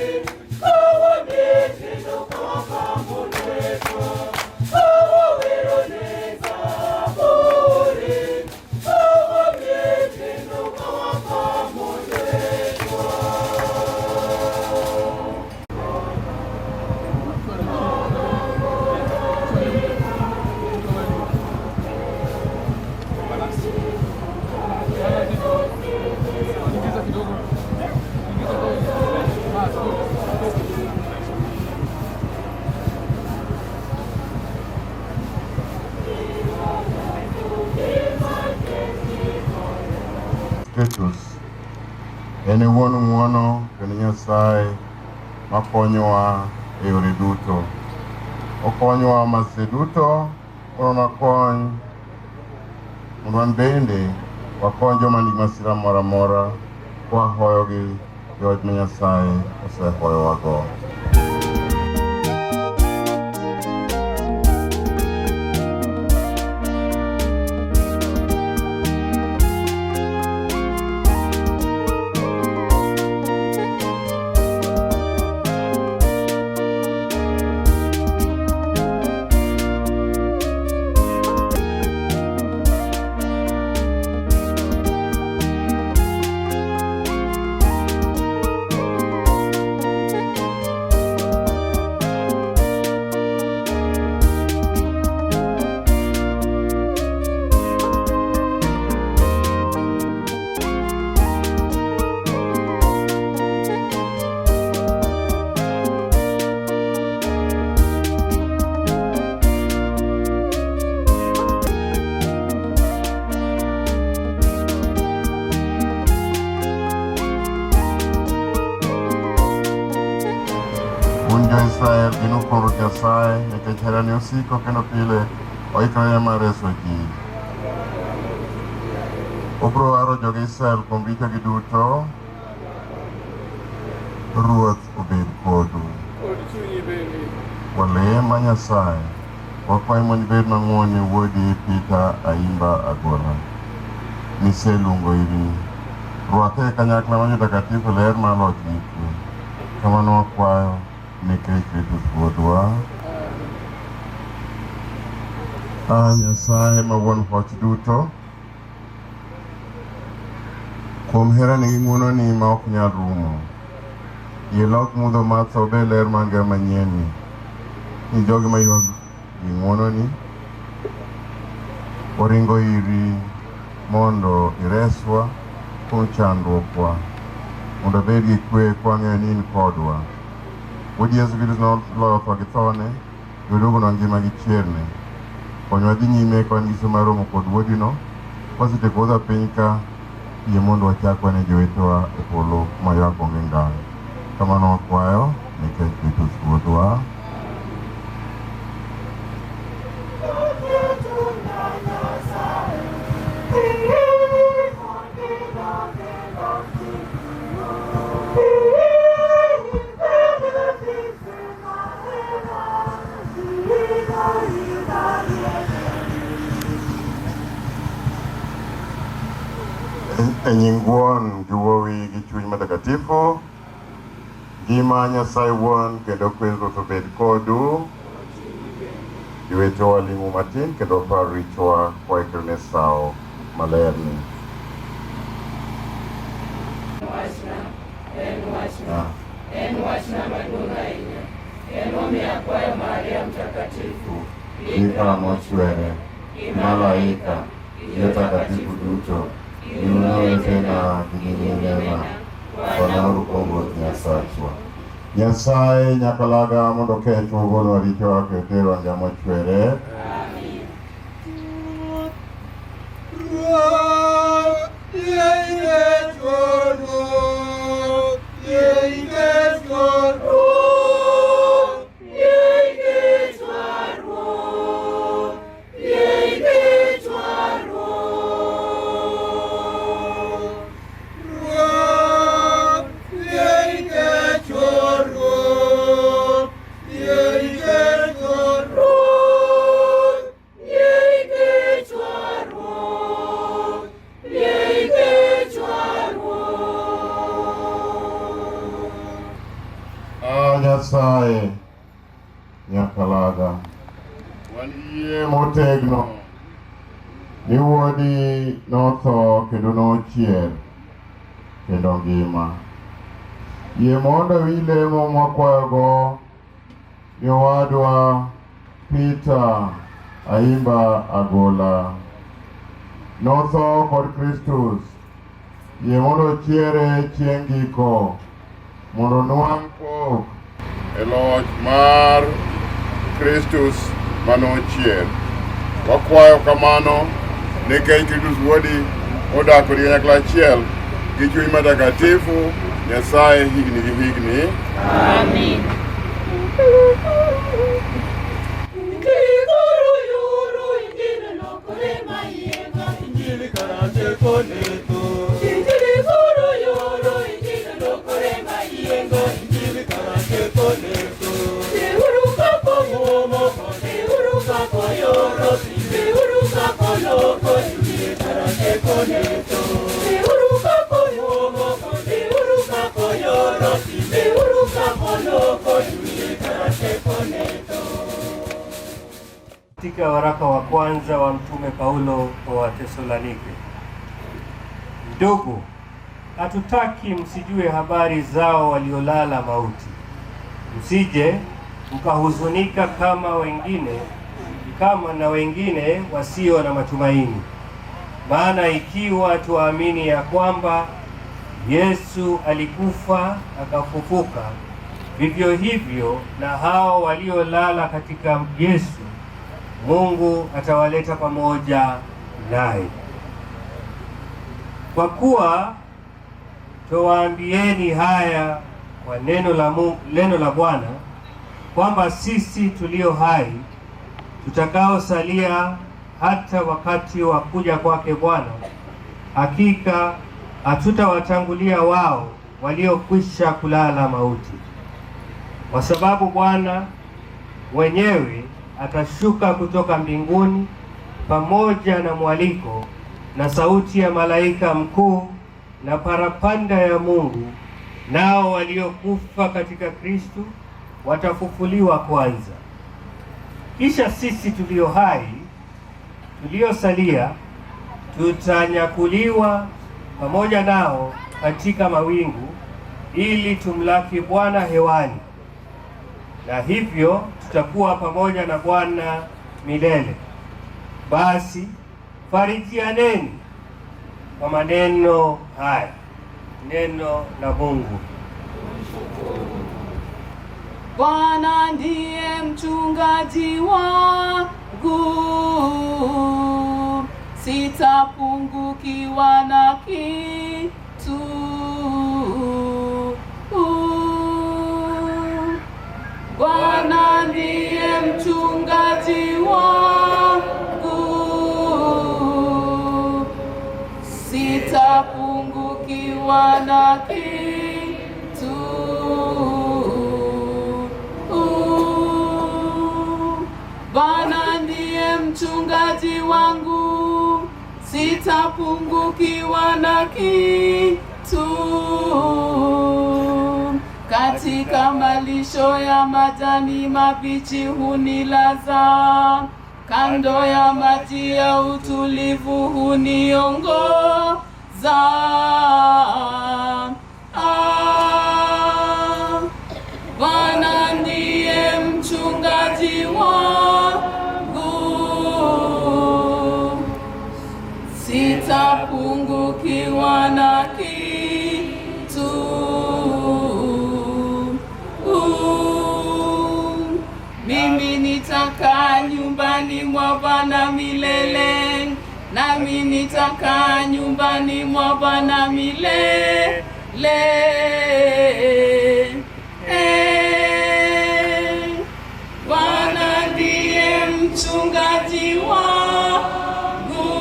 kawamiekendo kakamonetwa. Wawiruneza buri kawamiekendo kakamonetwa. Status ene wuono kendo Nyasaye makonyowa e yore duto. Okonyowa masira duto mondo wakony mondo wan bende wakony joma nigi masira moro amora kwahoyogi jood ma Nyasaye osehoyowago. Israel gino koro Nyasaye nikech herane osiko kendo pile oikore mar reso ji. Obro waro jogi Israel kuom richogi duto. Ruoth obed kodu. Walema Nyasaye wakwayi mondo ibed mang'won ne wuodi Peter Ayimba Agora miseluongo iri. Rwake e kanyakla mar jotakatifu ler mar loch gi kwe. Kamano wakwayo nikech Kristo Wuodwa. Nyasaye ma wuon hoch duto, kuom herani gi ng'wononi ma ok nyal rumo, ilok mudho matho be ler mar ngima manyien ni jogi maywag gi ng'wononi oringo iri mondo ireswa kuom chandruokwa, mondo abed gi kwe kwang'eyo ni in kodwa. Wuodi Yesu Kristo noloyo tho gi thone, joduogonwa ngima gi chierne. Konywa dhi nyime ka wan gi somo mar romo kod wuodino. Kwasetieko wuodha piny ka, yie mondo wachak wane jowetewa e polo ma ywak onge ngang'. Kamano wakwayo nikech Kristo Wuodwa. E nying Wuon gi Wuowi gi Chuny Matakatifu, ngima Nyasaye Wuon kendo kwe Ruoth obed kodu. Iweto walimu matin kendo par richowa kwa ikrene sao malerni. En wachna maduong' ahinya. En omiyo akwayo Maria Mtakatifu, Ika mochwere, malaika, takatifu duto, inunawe tena ginyinema, wanauru kongo Nyasachwa. Nyasaye nyakalaga mondo kech wogono richo wake tero anja mochwere. Nyasaye nyakalaga waniye motegno ni wuodi notho kendo nochier kendo ngima. Yie mondo wilemo mwakwayogo jowadwa Peter Ayimba Agola notho kod Kristus. Yie mondo chiere chieng' giko mondo nwang' pok eloch mar Kristus manochier. Wakwayo kamano nikech Kristus wuodi odak kod kanyakla achiel gi chuny matakatifu Nyasaye higni gi higni. Amen. Katika waraka wa kwanza wa Mtume Paulo kwa Wathesalonike. Ndugu, hatutaki msijue habari zao waliolala mauti, msije mkahuzunika kama wengine wasio na matumaini. Maana ikiwa tuamini ya kwamba Yesu alikufa akafufuka, vivyo hivyo na hao waliolala katika Yesu Mungu atawaleta pamoja naye. Kwa kuwa tuwaambieni haya kwa neno la Bwana, kwamba sisi tulio hai tutakaosalia hata wakati wa kuja kwake Bwana, hakika hatutawatangulia wao waliokwisha kulala mauti. Kwa sababu Bwana mwenyewe atashuka kutoka mbinguni pamoja na mwaliko na sauti ya malaika mkuu na parapanda ya Mungu, nao waliokufa katika Kristo watafufuliwa kwanza. Kisha sisi tulio hai tuliosalia tutanyakuliwa pamoja nao katika mawingu ili tumlaki Bwana hewani, na hivyo tutakuwa pamoja na Bwana milele. Basi farijianeni kwa maneno haya. Neno la Mungu. Bwana ndiye mchungaji wangu, sitapungukiwa na kitu. Bwana ndiye mchungaji wangu, sitapungukiwa na kitu. Bwana ndiye mchungaji wangu, sitapungukiwa na kitu. katika malisho ya majani mabichi hunilaza, kando ya maji ya utulivu huniongoza. Bwana ndiye mchungaji wangu, sitapungukiwa na kitu. Mimi nitakaa nyumbani mwa Bwana milele, nami nitakaa nyumbani mwa Bwana milele. Bwana ndiye mchungaji wangu,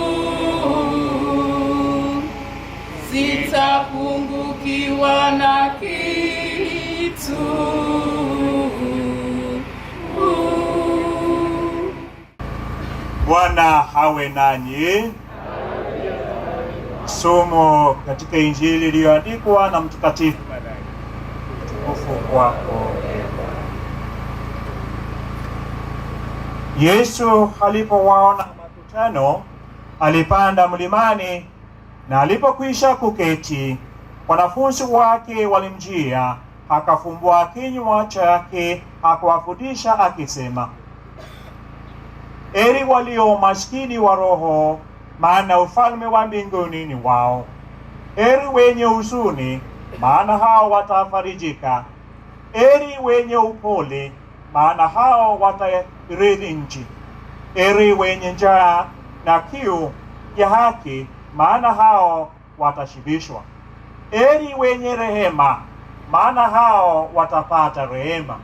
sitapungukiwa na kitu. Bwana awe nanyi. Somo katika Injili iliyoandikwa na Mtakatifu Mathayo. Utukufu kwako. Yesu alipowaona makutano, alipanda mlimani, na alipokwisha kuketi, wanafunzi wake walimjia, akafumbua kinywa chake, akawafundisha akisema, heri walio maskini wa roho, maana ufalme wa mbinguni ni wao. Heri wenye huzuni, maana hao watafarijika. Heri wenye upole, maana hao watairithi nchi. Heri wenye njaa na kiu ya haki, maana hao watashibishwa. Heri wenye rehema, maana hao watapata rehema.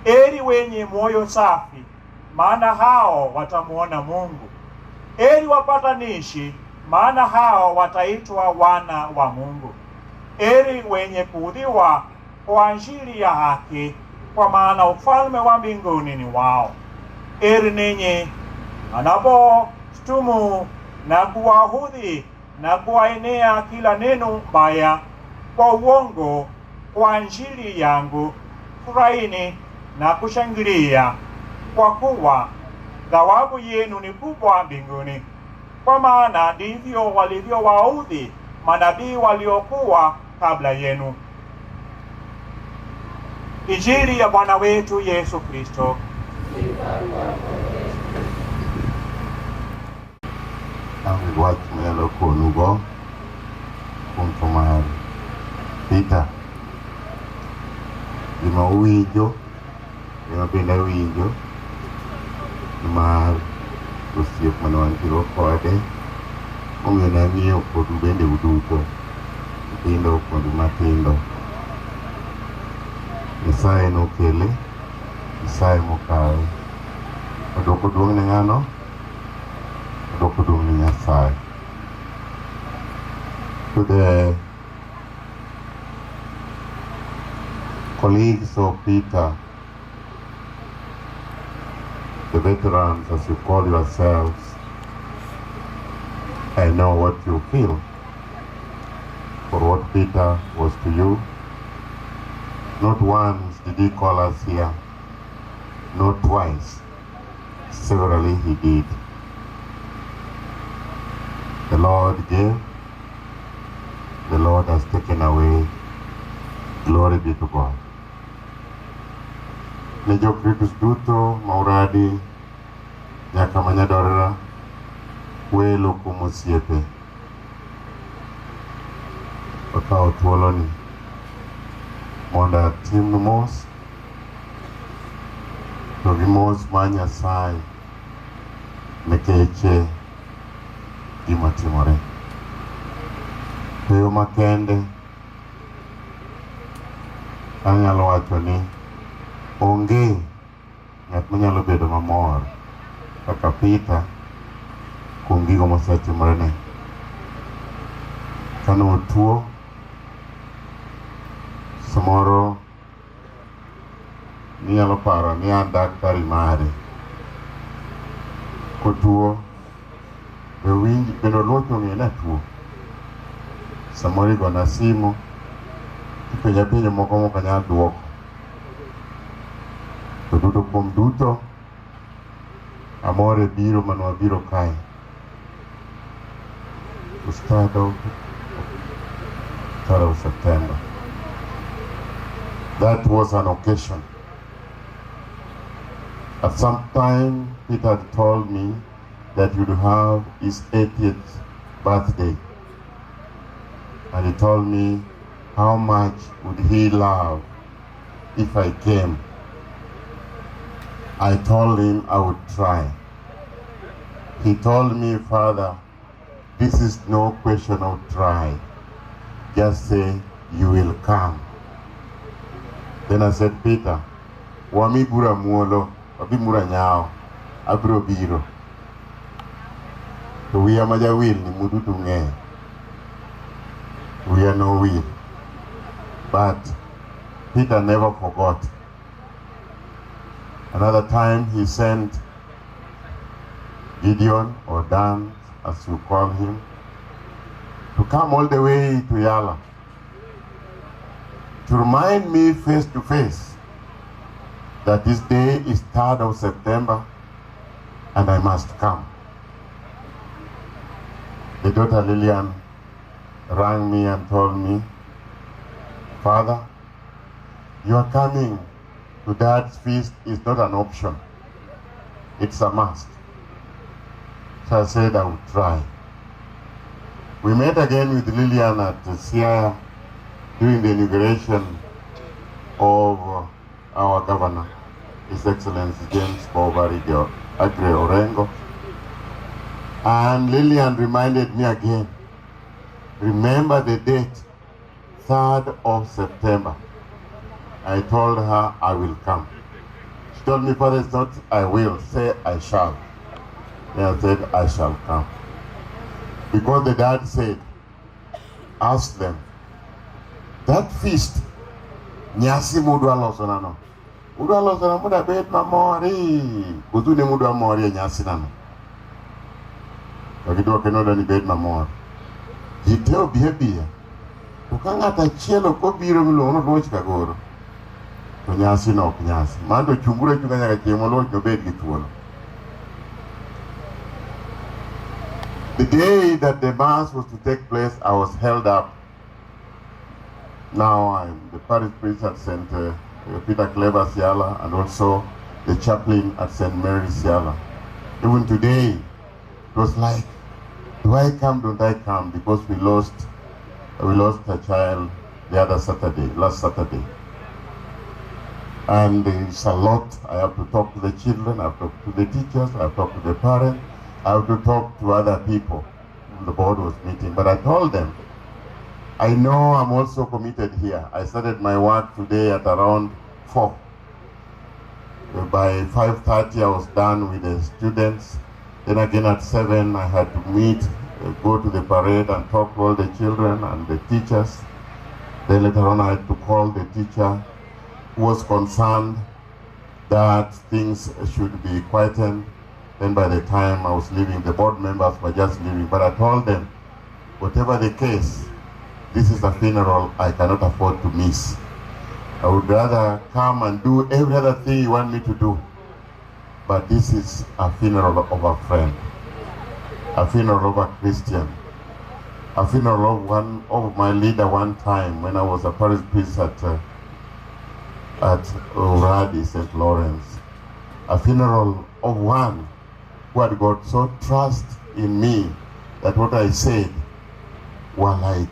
Heri wenye moyo safi, maana hao watamuona Mungu. Heri wapatanishi, maana hao wataitwa wana wa Mungu. Heri wenye kuudhiwa kwa ajili ya haki, kwa maana ufalme wa mbinguni ni wao. Heri ninyi anaposhtumu na kuwaudhi na kuwaenea kila neno mbaya kwa uongo kwa ajili yangu. Furahini na kushangilia, kwa kuwa thawabu yenu ni kubwa mbinguni, kwa maana ndivyo walivyowaudhi manabii waliokuwa kabla yenu. Injili ya Bwana wetu Yesu Kristo. Ang wach manyalo konugo kuom tho mar Peter. Gima uwinjo, gima bende awinjo, mar osiep mane wantiere kode, omiyo nang'iyo kodu bende uduto, nyithindo kod matindo. Nyasaye nokele, Nyasaye mokawe. Odoko duong' ne ng'ano? Odoko duong' ne Nyasaye. To the colleagues of Peter, the veterans as you call yourselves, I know what you feel for what Peter was to you. Not once did he call us here, not twice, severally he did. The Lord gave, the Lord has taken away. Glory be to God. Ne jokritus duto mauradi nyaka manyadorera welo kuom osiepe, okawo thuoloni mondo atim mos, to gi mos mar Nyasaye nikech gima timore. Eyo makende anyalo wacho ni onge ng'at manyalo bedo mamor kaka Peter kuom gigo mosetimorene. Kane otuo, samoro ninyalo paro ni an daktari mare. Kotuo, bende oluoch ong'e ni atuo. Samoro igona simu penye moko moko nyalo duoko. To duto kuom duto, amore biro manwa biro kae. To start of September. That was an occasion. At some time, Peter had told me that he would have his 80th birthday. And he told me how much would he love if I came. I told him I would try. He told me, Father, this is no question of try. Just say you will come. Then I said, Peter, wami bura muolo, wabi mura nyao, abro biro. To we are maja will ni mudu tunge. We are no will. But Peter never forgot. Another time he sent Gideon, or Dan, as you call him, to come all the way to Yala, to remind me face to face that this day is 3rd of September and I must come. The daughter Lillian rang me and told me, Father, you are coming to Dad's feast is not an option. It's a must. So I said I would try. We met again with Lillian at Siaya during the inauguration of our governor, His Excellency James Bobari Agre Orengo. And Lillian reminded me again, remember the date, 3rd of September. I told her I will come. She told me, Father, it's not I will, say I shall. Then I said, I shall come. Because the dad said, ask them, that feast, nyasi mudu aloso nano. Mudu aloso nano, muda bet mamori. Kutu ne mudu amori nyasi nano. Wakidu wakenoda ni bet mamori. Jiteo bihebia. Ukangata chielo ko biro milono rochi kagoro. To nyasi no nyasi. Mando chungura chunganya kachemo lo no bet gituolo. The day that the mass was to take place, I was held up. Now I'm the parish priest at St. Peter Clever Siala and also the chaplain at St. Mary Siala. Even today, it was like, do I come, don't I come? Because we lost a child the other Saturday, last Saturday. And there's a lot. I have to talk to the children, I have to talk to the teachers, I have to talk to the parents, I have to talk to other people. The board was meeting, but I told them, I know I'm also committed here. I started my work today at around 4. By 5:30 I was done with the students. Then again at 7 I had to meet, go to the parade and talk to all the children and the teachers. Then later on I had to call the teacher who was concerned that things should be quietened. Then by the time I was leaving, the board members were just leaving. But I told them, whatever the case, this is a funeral I cannot afford to miss. I would rather come and do every other thing you want me to do. But this is a funeral of a friend, a funeral of a Christian, a funeral of one of my leader one time when I was a parish priest at Uradi, St. Lawrence. A funeral of one who had got so trust in me that what I said were like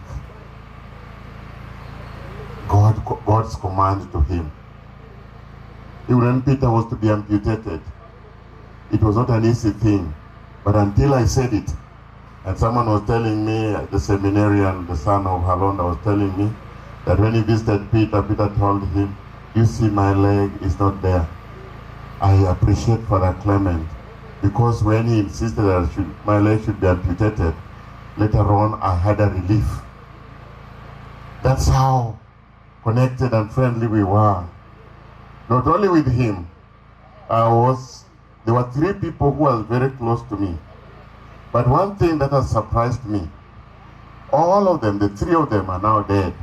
God's command to him. Even when Peter was to be amputated, it was not an easy thing. But until I said it, and someone was telling me, the seminarian, the son of Halonda, was telling me that when he visited Peter, Peter told him, you see my leg is not there. I appreciate Father Clement, because when he insisted that my leg should be amputated, later on I had a relief. That's how connected and friendly we were. Not only with him, there were 3 people who were very close to me. But one thing that has surprised me, all of them, the 3 of them are now dead.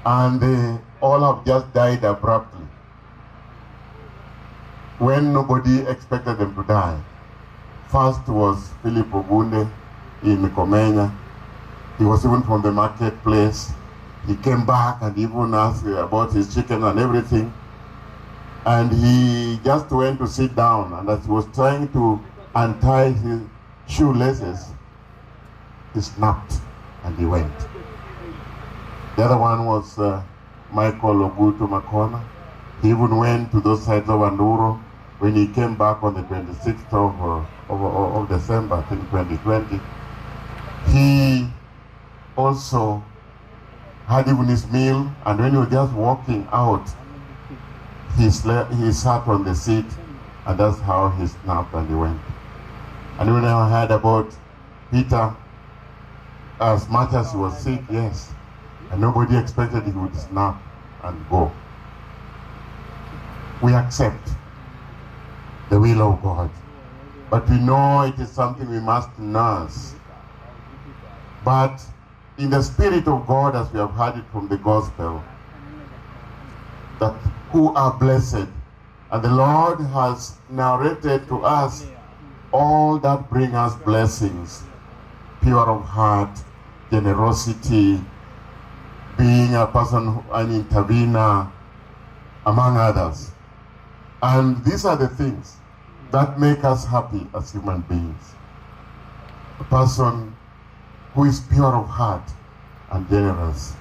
and they all have just died abruptly when nobody expected them to die. First was Philip Ogunde in Komenya. He was even from the marketplace. He came back and even asked about his chicken and everything. And he just went to sit down, and as he was trying to untie his shoelaces, he snapped and he went. The other one was Michael Ogutu Makona. He even went to those sides of Anduro. When he came back on the 26th of December, I think 2020, he also had even his meal, and when he was just walking out, he sat on the seat, and that's how he snapped and he went. And when I heard about Peter, as much as he was sick, yes, and nobody expected he would snap and go. We accept the will of God, but we know it is something we must nurse. But in the Spirit of God, as we have heard it from the Gospel, that who are blessed, and the Lord has narrated to us all that bring us blessings: pure of heart, generosity, being a person, an intervener, among others. And these are the things that make us happy as human beings. A person who is pure of heart and generous.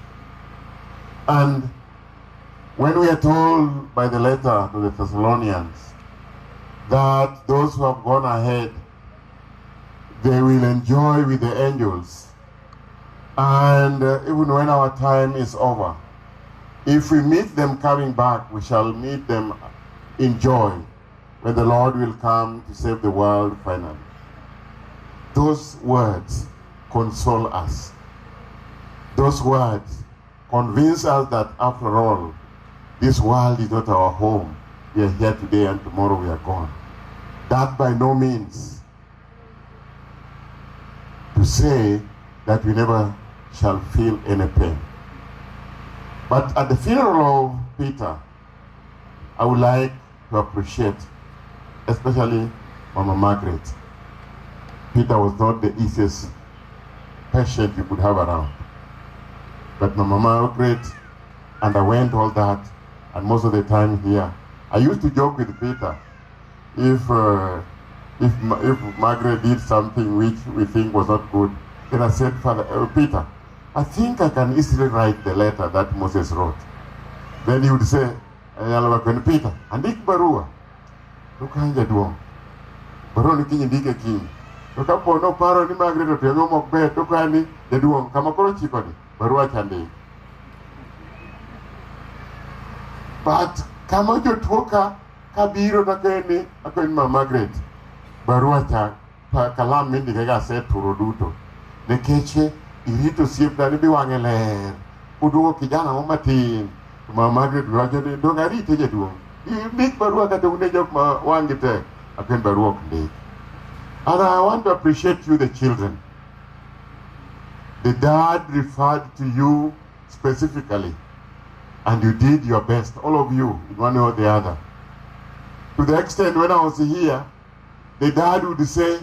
And when we are told by the letter to the Thessalonians that those who have gone ahead, they will enjoy with the angels, and even when our time is over, if we meet them coming back, we shall meet them in joy, when the Lord will come to save the world finally. Those words console us. Those words convince us that after all, this world is not our home. We are here today and tomorrow we are gone. That by no means to say that we never shall feel any pain. But at the funeral of Peter, I would like to appreciate, especially Mama Margaret. Peter was not the easiest patient you could have around. But Mama Margaret underwent all that, and most of the time here, I used to joke with Peter, if Margaret did something which we think was not good, then I said, Father Peter, I think I can easily write the letter that Moses wrote. Then he would say, Peter, andik barua. Tukanja duong. Barua ni kinyi ndike kinyi. Tukapo no paro ni Margaret otengo mokbe tukani jaduong kama koro chikoni barua chandi. But kama jotuoka kabiro takeni akoni ma Margaret barua cha kalam mindi kega set turoduto. Nekeche irito siepna ni biwange ler. Uduo kijana matin. Ma Margaret wacho ni donga rite jaduong. Big barua kata une jok ma wangite aken barua kende. And I want to appreciate you, the children. The dad referred to you specifically, and you did your best, all of you, in one way or the other. To the extent when I was here, the dad would say,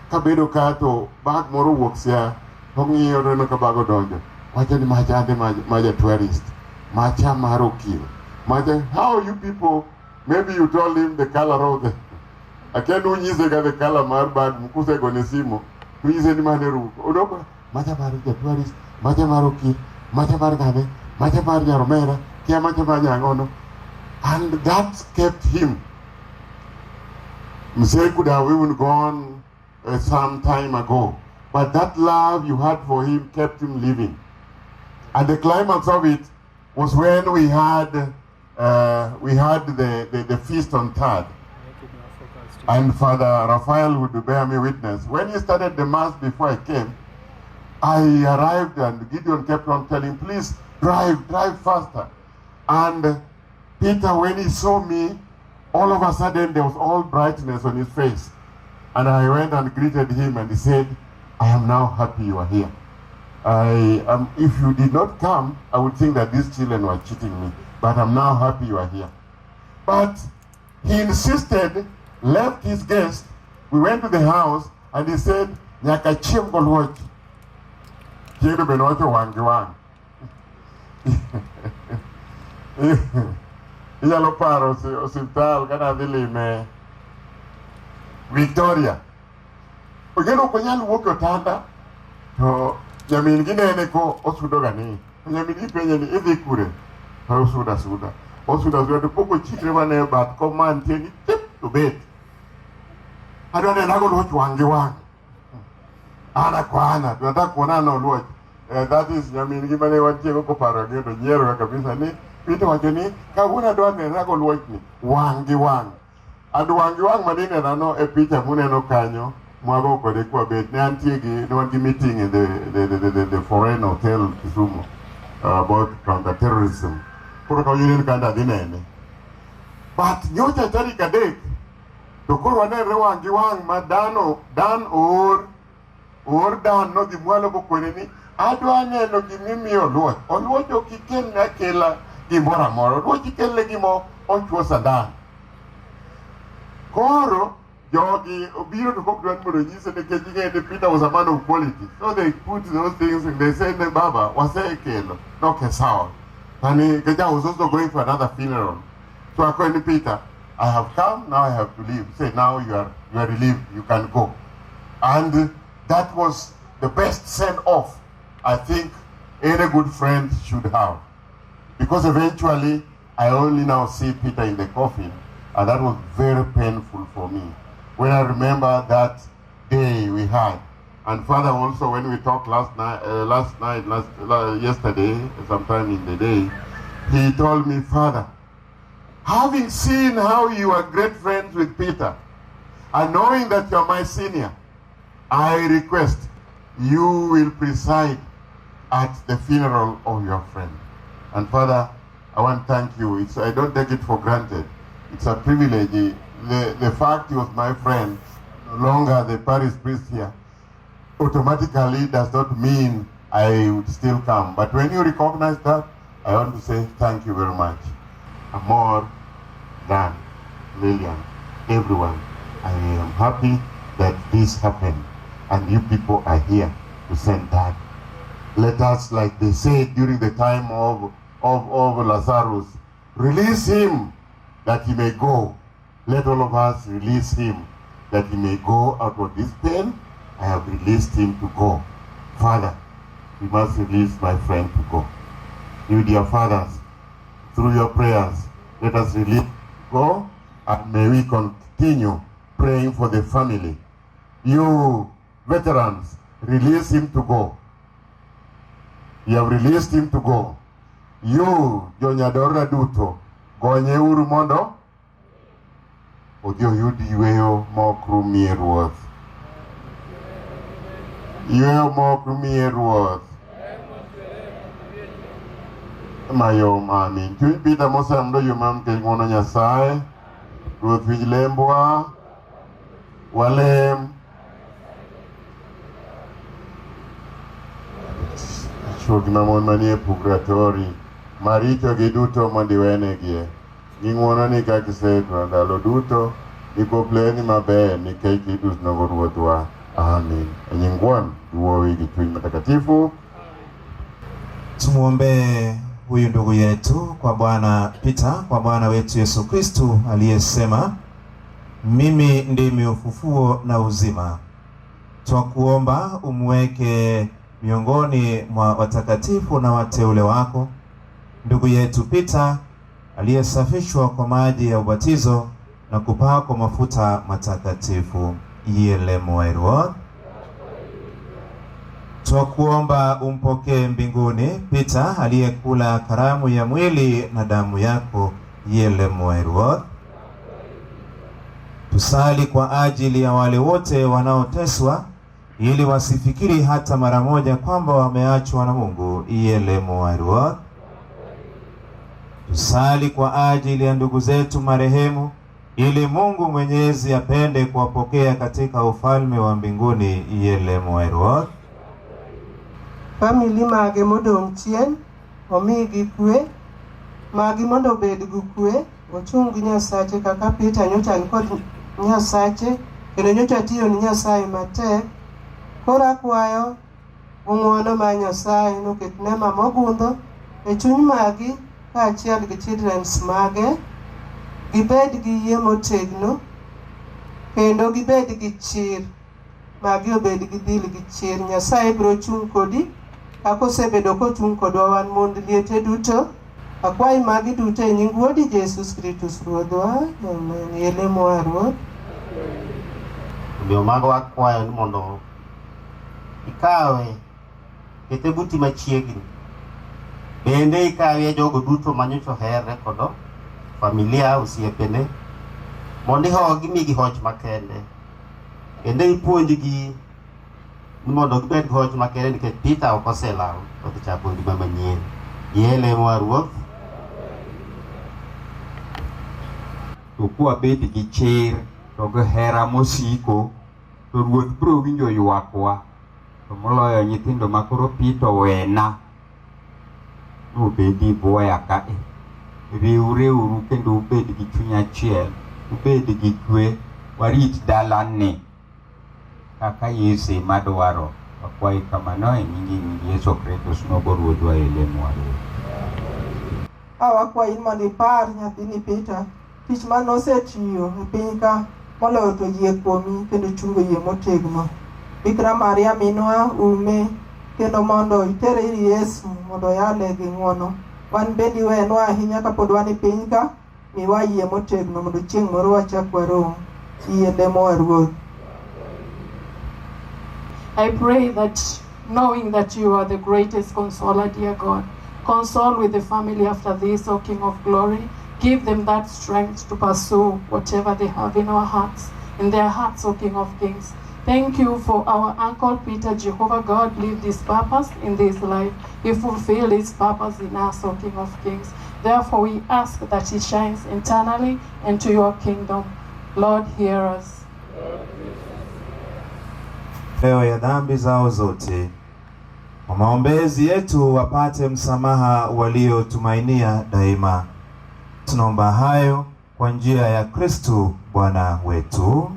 kabedo kato, bag moro works here, hongi yoro kabago donjo. Wacha ni maja tourist, macha marokil. Maja, how you people, maybe you told him the color of the, I can't use the color mar bag, mukuse gonesimo, who is any maneru. Odopa, macha marija tourist, macha marokil, macha margane, macha marja romera, kia macha marja angono. And that kept him. Mzee could have even gone some time ago. But that love you had for him kept him living. And the climax of it was when we had the feast on Third. And Father Raphael would bear me witness. When he started the mass before I came, I arrived and Gideon kept on telling, please drive faster. And Peter, when he saw me, all of a sudden there was all brightness on his face. And I went and greeted him and he said, I am now happy you are here. If you did not come, I would think that these children were cheating me. But I'm now happy you are here. But he insisted, left his guest. We went to the house and he said, "Nyaka chiem golwoch." Kiedo benocho wangi wang. Iyalo paro hospital kana dhilime Victoria. Ogeno konyal wuok otanda to jamin ginene ko osudo gani. Jamin ipenye ni idhi kure. Osuda suda. Osuda suda to poko chikre mane bat ko mantie ni tip to bet. Adone nago luoch wangi wang. Ana kwana, tunataka kuona na luoch. That is jamin gimane wantie ko paro ni to nyiero kabisa ni Peter wachoni kawuna dwane nago luoch ni wangi wang. Adu wangi wang manine nano e picha muneno kanyo. Mwago kode kwa bet ne antiegi no one meeting in the foreign hotel Kisumu about counter-terrorism. Kuro ka yini kanda dinene. But nyocha tari kadek to kuro wane rewangi wang madano dan or dan no di mwalo ko kweneni adwane no gimimi oluoch. Oluoch okikel na kela gimbora moro. Oluoch ikele gimo onchwo sadan. Koro Yogi, Obiro to come to Anmurojis and the Peter was a man of quality. So they put those things and they said, Baba, was a kilo, no Kesawa. And Keja was also going for another funeral. So according to Peter, I have come, now I have to leave. Say, now you are relieved, you can go. And that was the best send-off I think any good friend should have. Because eventually, I only now see Peter in the coffin, and that was very painful for me. When I remember that day we had, and Father also when we talked yesterday, sometime in the day, he told me, Father, having seen how you are great friends with Peter, and knowing that you are my senior, I request you will preside at the funeral of your friend. And Father, I want to thank you. I don't take it for granted. It's a privilege. The fact he was my friend, no longer the parish priest here, automatically does not mean I would still come. But when you recognize that, I want to say thank you very much. Amor, Dan, Lillian, everyone, I am happy that this happened. And you people are here to send that. Let us, like they said during the time of Lazarus, release him that he may go. Let all of us release him that he may go out of this pain. I have released him to go. Father, we must release my friend to go. You, dear fathers, through your prayers, let us release him to go, and may we continue praying for the family. You veterans, release him to go. You have released him to go. You, Jonyadora Duto, gonye uru mondo, odio yudi yueyo mokru mierwoth. Yueyo mokru mierwoth. Mayom, amin. Chuny Peter mosamdo yumam ke ngono Nyasaye, ruoth winj lembwa, walem. Chuog mamon manie purgatory, maricho gi duto mondiwenegie. Ging'wono ni kakisedwa ndalo duto, ikopleni maber nikech idus nogo ruodhwa. Amen. E nying Wuon, Wuowi gi Chuny Mtakatifu. Tumuombe huyu ndugu yetu kwa Bwana Peter, kwa Bwana wetu Yesu Kristu aliyesema, mimi ndimi ufufuo na uzima. Twakuomba umweke miongoni mwa watakatifu na wateule wako ndugu yetu Peter aliyesafishwa kwa maji ya ubatizo na kupakwa mafuta matakatifu. Yele mwairwo. Twakuomba umpokee mbinguni Peter aliyekula karamu ya mwili na damu yako. Yele mwairwo. Tusali kwa ajili ya wale wote wanaoteswa ili wasifikiri hata mara moja kwamba wameachwa na Mungu. Yele mwairwo. Tusali kwa ajili ya ndugu zetu marehemu ili Mungu Mwenyezi apende kuwapokea katika ufalme wa mbinguni. Yele mwairwo. family mage modong chien omigi kwe, magi mondo bed gi kwe, ochung gi Nyasache kaka Peter nyocha kod Nyasache, kendo nyocha tiyo ni Nyasaye matek. Koro akwayo ng'uono ma Nyasaye noket nema mogundho e chuny magi kaachiel gi childrens mage, gibed gi yie motegno kendo gibed gi chir, magi obed gi dil gi chir. Nyasaye biro chung kodi kaka osebedo kochung kodwa wan mond liete duto. Akwayi magi duto e nying Wuodi Jesus Kristus Ruodhwa. Amen. Yelemoa Ruoth. Ndio mago akwayo ni mondo ikawe kete buti machiegni, bende ikawe jogo duto manyocha oherre kodo familia osiepene, mondo ihogi migi hoch makende, kendo ipuonjgi ni mondo gibed gi hoch makende nikech Peter ok oselal odhi chako ngima manyien. Yelemoa Ruoth. To kwabed gi chir to gi hera mosiko, to Ruoth biro winjo ywakwa, to moloyo nyithindo makoro Peter wena nobedi boya ka riureuru kendo ubed gi chuny achiel, ubed gi kwe, warit dalani kaka Yesu madwaro. Akwayi kamano e nying Yesu Kristus nogo Ruodhwa. Yelemoa Ruoth. Akwayi mondo ipar nyathini Peter tich mane osetiyo e piny ka, moloyo to yie kuomi kendo chungo yie motegno. Bikira Maria minwa ume kendo mondo itere ir Yesu mondo yale gi ng'uono. Wan bende iwenwa ahinya kapod wan e piny ka, miwa yie motegno mondo chieng' moro wachak warom. Yelemoa Ruoth. I pray that, knowing that you are the greatest consoler, dear God, console with the family after this, O King of Glory. Give them that strength to pursue whatever they have in our hearts, in their hearts, O King of Kings. Thank you for our Uncle Peter. Jehovah God lived his purpose in this life. He fulfilled his purpose in us, O King of Kings. Therefore, we ask that he shines internally into your kingdom. Lord, hear us. Leo ya dhambi zao zote, kwa maombezi yetu wapate msamaha waliotumainia daima. Tunaomba hayo kwa njia ya Kristo Bwana wetu.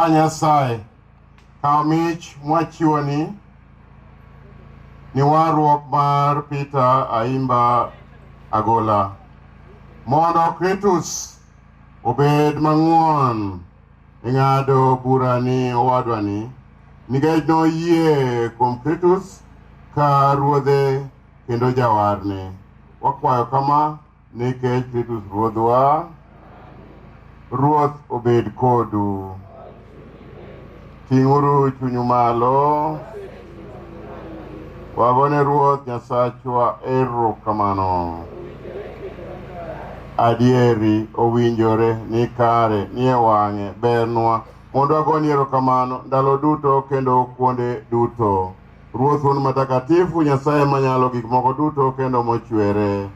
Nyasaye, kaw mich mwachiwoni ni warruok mar Peter Ayimba Agola, mondo Kristus obed mang'won e ng'ado bura ni owadwani, nikech noyie kuom Kristus ka Ruodhe kendo Jawarne. Wakwayo kama nikech Kristus Ruodhwa. Ruoth obed kodu. Ting'uru chunyu malo. Wagone Ruoth Nyasachwa erokamano. Adieri owinjore ni kare ni e wang'e bernwa mondo wagone erokamano ndalo duto kendo kuonde duto. Ruoth un matakatifu, Nyasaye manyalo gik moko duto kendo mochwere.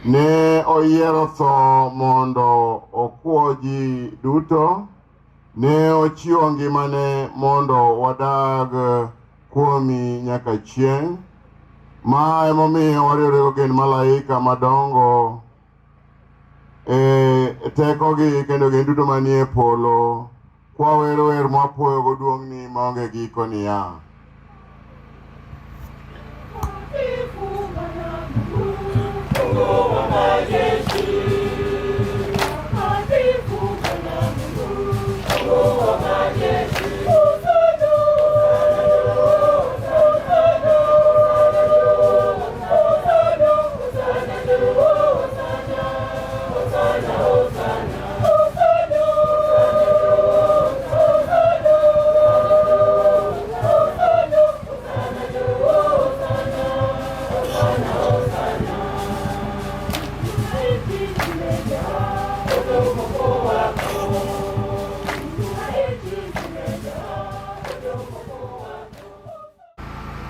Ne oyiero tho mondo okuo ji duto. Ne ochiwo ngimane mondo wadag kuomi nyaka chieng'. Ma emomiyo wariwore gi malaika madongo tekogi kendo gin duto manie polo, kwawero wer mwapuoyogo duong'ni maonge giko niya: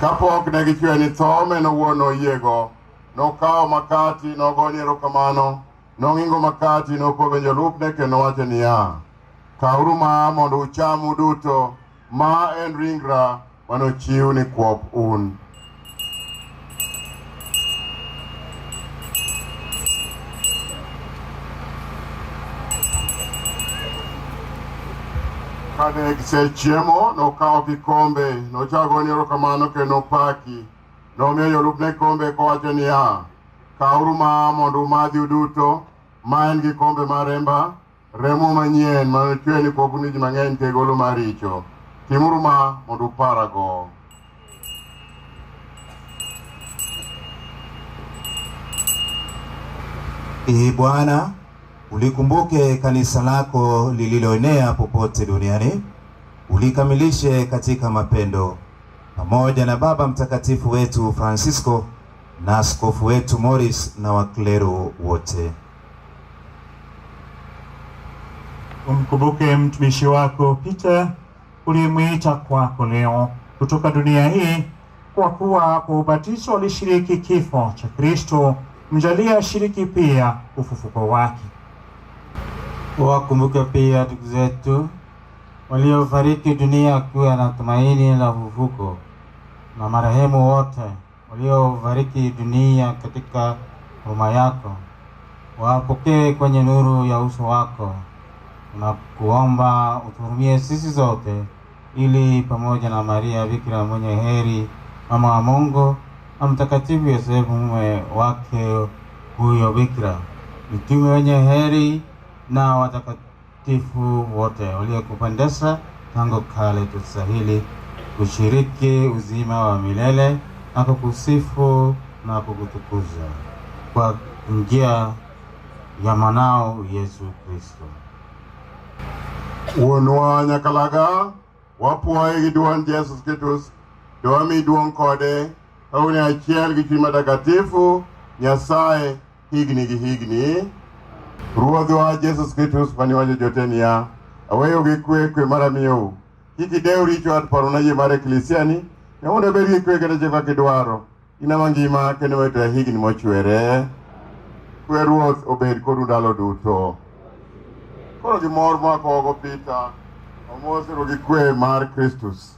Kapok ne gichwe ni tho men owuon oyiego, nokawo makati, nogone erokamano, nong'ingo makati, nopogo jolupne kendo nowacho niya: kawuru ma mondo ucham uduto, ma en ringra manochiw ni kuop un. Kane gisechiemo, nokawo kikombe, nochagone erokamano kendo nopaki. Nomiyo jolupne kikombe kowacho niya: kawuru ma mondo umadhi uduto, ma en kikombe mar remba, remo manyien manochwe ni kuop ni ji mang'eny ke golo maricho. Timuru ma mondo uparago. Ee Bwana, ulikumbuke kanisa lako lililoenea popote duniani, ulikamilishe katika mapendo, pamoja na Baba Mtakatifu wetu Francisco na askofu wetu Morris na waklero wote. Umkumbuke mtumishi wako Peter uliyemwita kwako leo kutoka dunia hii, kwa kuwa kwa ubatizo alishiriki kifo cha Kristo. Mjalie ashiriki pia ufufuko wake. Wakumbuke pia ndugu zetu waliofariki dunia wakiwa na tumaini la ufufuko, na marehemu wote waliofariki dunia katika huruma yako. Wapokee kwenye nuru ya uso wako. Tunakuomba uturumie sisi zote, ili pamoja na Maria Bikira mwenye heri, mama wa Mungu, na Mtakatifu Yosefu mume wake huyo Bikira, mitume wenye heri na watakatifu wote waliokupendeza tangu kale, tusahili kushiriki uzima wa milele na kukusifu na kukutukuza kwa njia ya mwanao Yesu Kristo. Wuonwa nyakalaga, wapuoye gi duond Jesus Kristus, dwami duong' kode, kawune achiel gi chuny matakatifu, Nyasaye higni gi higni. Ruodhwa Jesus Kristus maniwacho jote niya: aweyo gi kwe mar amiyou, kik idew richo at paro na yie mar eklesiani, mondo bed gi kwe kendo kaka idwaro. In ama ngima kendo weto higni mochwere. Kwe Ruoth obed kodu ndalo duto. Koro gimor mwakogo Peter, omosero gi kwe mar Kristus.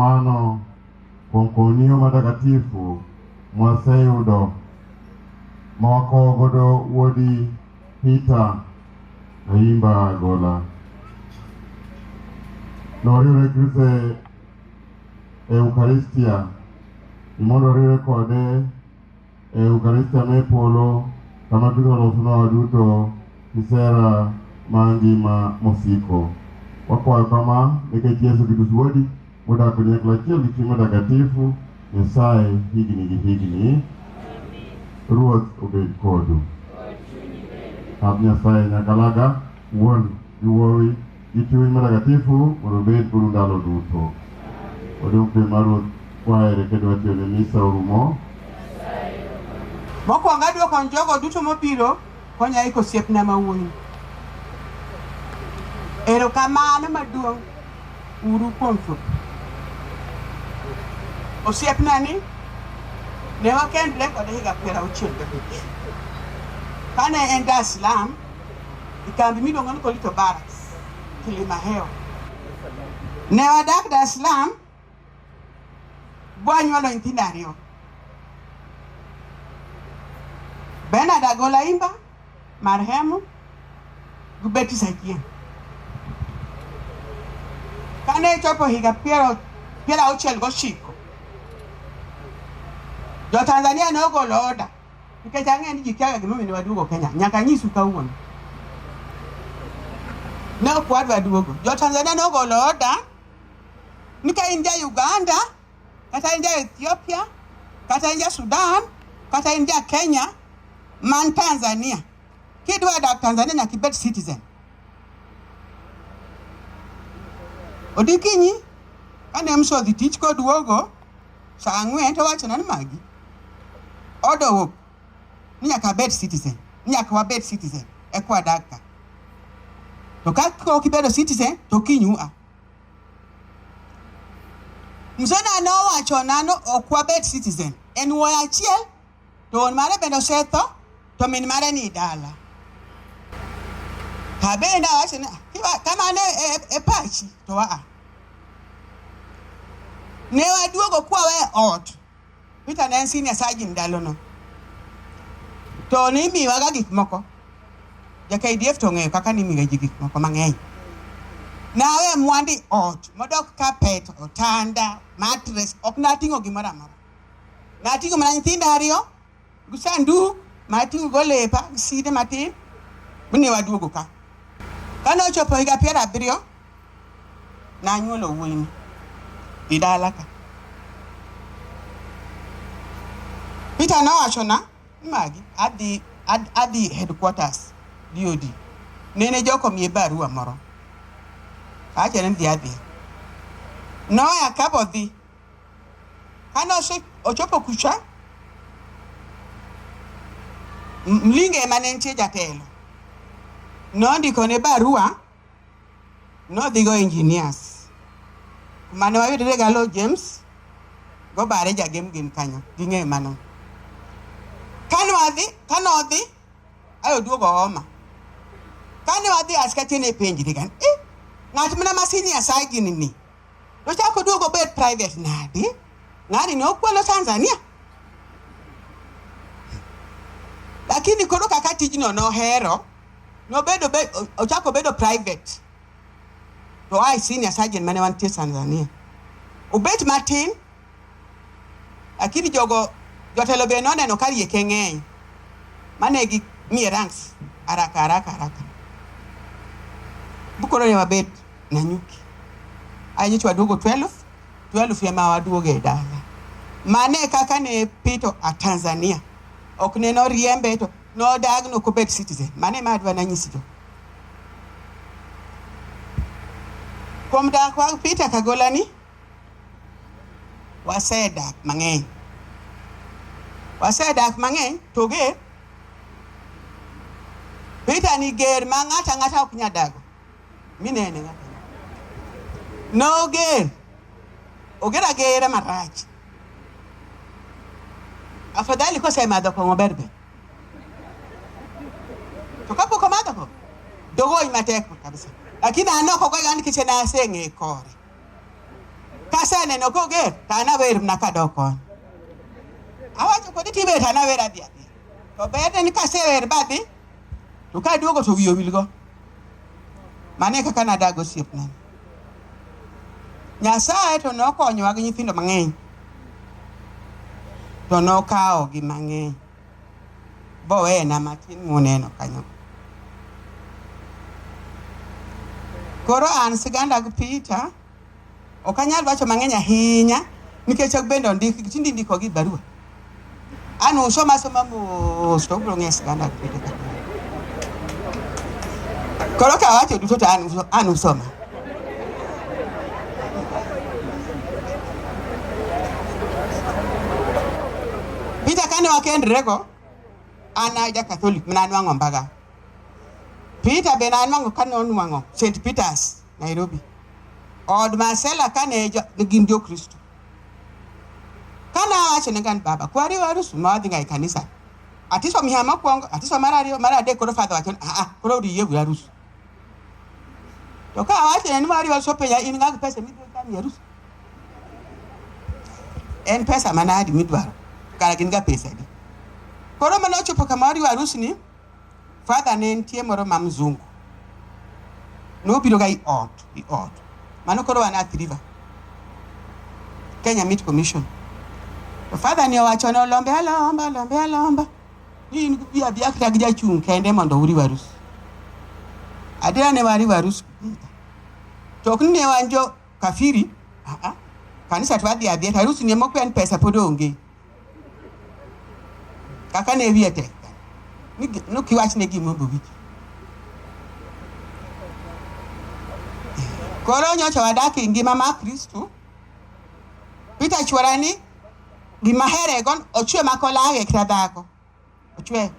erokamano kuom konyo matakatifu mwaseyudo mawakowo godo wuodi Peter Ayimba Gola. Noriwre Kristo e Eukaristia, mondo oriwre kode e Eukaristia me polo, kama Kristo olosonwa duto kisera mangima mosiko. Wakwayo kama nikech Yesu Kristo wuodi modak kanyakla achiel gi Chuny Matakatifu, Nyasaye higni gi higni. Ruoth obed kodu. Ab Nyasaye nyakalaga wuon gi wuowi gi Chuny Matakatifu mondo obed kodu ndalo duto. Odong' kwe mar Ruoth kwaere kendo watiyo ne misa orumo. Mokwongo adwa kon jogo duto mobiro konya iko osiepna mawuoyi. Erokamano maduong' uru kuom chuth. Osiepna ni ne wakendre kod higa 65. Kane en Dar es Salaam, ikambi miluongo ni Kolito Barracks, Kilimaheo. Ne wadak Dar es Salaam, bwanyuolo nyithindo 2. Bernard Agola Ayimba, marehemu, gi Betty Sajien. Kane chopo higa 69, jo Tanzania ne ogolo order, nikech ang'e ni ji kiaga gimomiyo ne waduogo Kenya, nyaka nyisu kawuono. Ne ok wadwa duogo. Jo Tanzania ne ogolo order ni ka in ja Uganda, kata in ja Ethiopia, kata in ja Sudan, kata in ja Kenya, man Tanzania, kidwa dak Tanzania nyaka ibed citizen. Odikinyi kane msodhi tich koduogo saa 4 to wachona ni magi odo ni nyaka bed citizen, nyaka wabed citizen e kwa daka. To ka ok ibedo citizen to kinyu a msona no wachona no ok wabed citizen en wuoyi achiel to on mare bende osetho to min mare ni dala. Kabenda wachona kama ne e pachi to a ne waduogo kwawe ot. Peter ne en senior sergeant ndalono. To ni miwaga gik moko. Ja KDF to ng'eyo kaka ni miga gik moko mang'eny. Nawe mwandi ot, modok carpet, otanda, mattress, ok nating'o gimoro amora. Nating'o mana nyithindo 2, gi sanduk, mating'o go lepa, gi side matin, ne waduogo ka. Kane ochopo higa 70, nanyuolo wuoyini i dala ka. Peter nowachona magi adhi headquarters DOD. Nene joko miye barua moro. Acha ne dhi adhi. Noya kabo dhi. Kane ochopo kucha, mlinge mane nitie jatelo nondiko ne barua, nodhigo engineers mane wayudore Galo James go bare jagem kanyo ging'e mano. Kane odhi ayo duogo Homa. Kane wadhi askati ne penjri gan ng'at mana masini ya sagini ni to chako duogo bet private nadi ng'ani ne okwalo Tanzania. Lakini koro kaka tijno nohero nobedo ochako bedo private. To ai senior sergeant mane wantie Tanzania obet matin, lakini jotelo be noneno ka rieke ng'eny mane gi miye ranks haraka. Bukoro ne wabet nanyuki anyicho waduogo 12 ema waduogo e dala. Mane kaka ne pito a Tanzania ok ne no riembe to no dagno ko bet citizen. Mane madwa na nyisijo kuom dak wa Peter Kagola ni wasedak mang'eny to ge Peter ni ger ma ng'ata ok nyadago minene ng'ata no ger ogera gera marach. Afadhali kwa sema doko ngoberbe to kapo komado ko dogo imateko kabisa, lakini anoko kwa gani kichena asenge kore kasene no koge tana wer mnakadoko awacho kodi tibe tana wer adia to bede ni kasewer badi to ka duogo to wiyo wilgo mane kaka nadago siepna Nyasaye to nokonyowa gi nyithindo mang'eny to nokawo gi mang'eny bowena matin muneno kanyo. Koro an siganda gi Peter ok anyal wacho mang'eny ahinya nikech ok bende tindi ndiko gi barua an usoma mos to biro ng'e siganda gi Peter. Koro ka wacho duto to an usoma. Peter kane wakendrego an aja Catholic mana anwang'o mbaga. Peter be nanwang'o kane onwang'o St. Peter's Nairobi. Od Marcella kane gin jo Kristo. Kana wacho ne gan baba kwari warusu madhi ngai kanisa. Atiso miha mokwongo, atiso mar ariyo, mar adek koro father wacho koro riye gu arusu. To ka wacho ne mari wacho penya in ng'ag pesa midwaro kami arusu. En pesa manadi midwaro. Kara gin ga pesa di. Koro mane ochopo kamari arusu ni father ne entie moro ma mzungu. Nobiro ga i ot. Mano koro wan Athi River. Kenya Meat Commission. To father ni owacho ne lombe. Ni in bia kata gi jachung' kende mondo uri warus. Adira ne wari warus. To ok ne wanjo kafiri. Kanisa twadhi adhi harus ni mokwen pesa pod onge. Kaka ne wiete. Ni kiwach ne gimo bowich. Koro nyocha wadaki ngima ma Kristo. Peter chwarani gima here gon ochwe makolage kata dhako. Ochwe.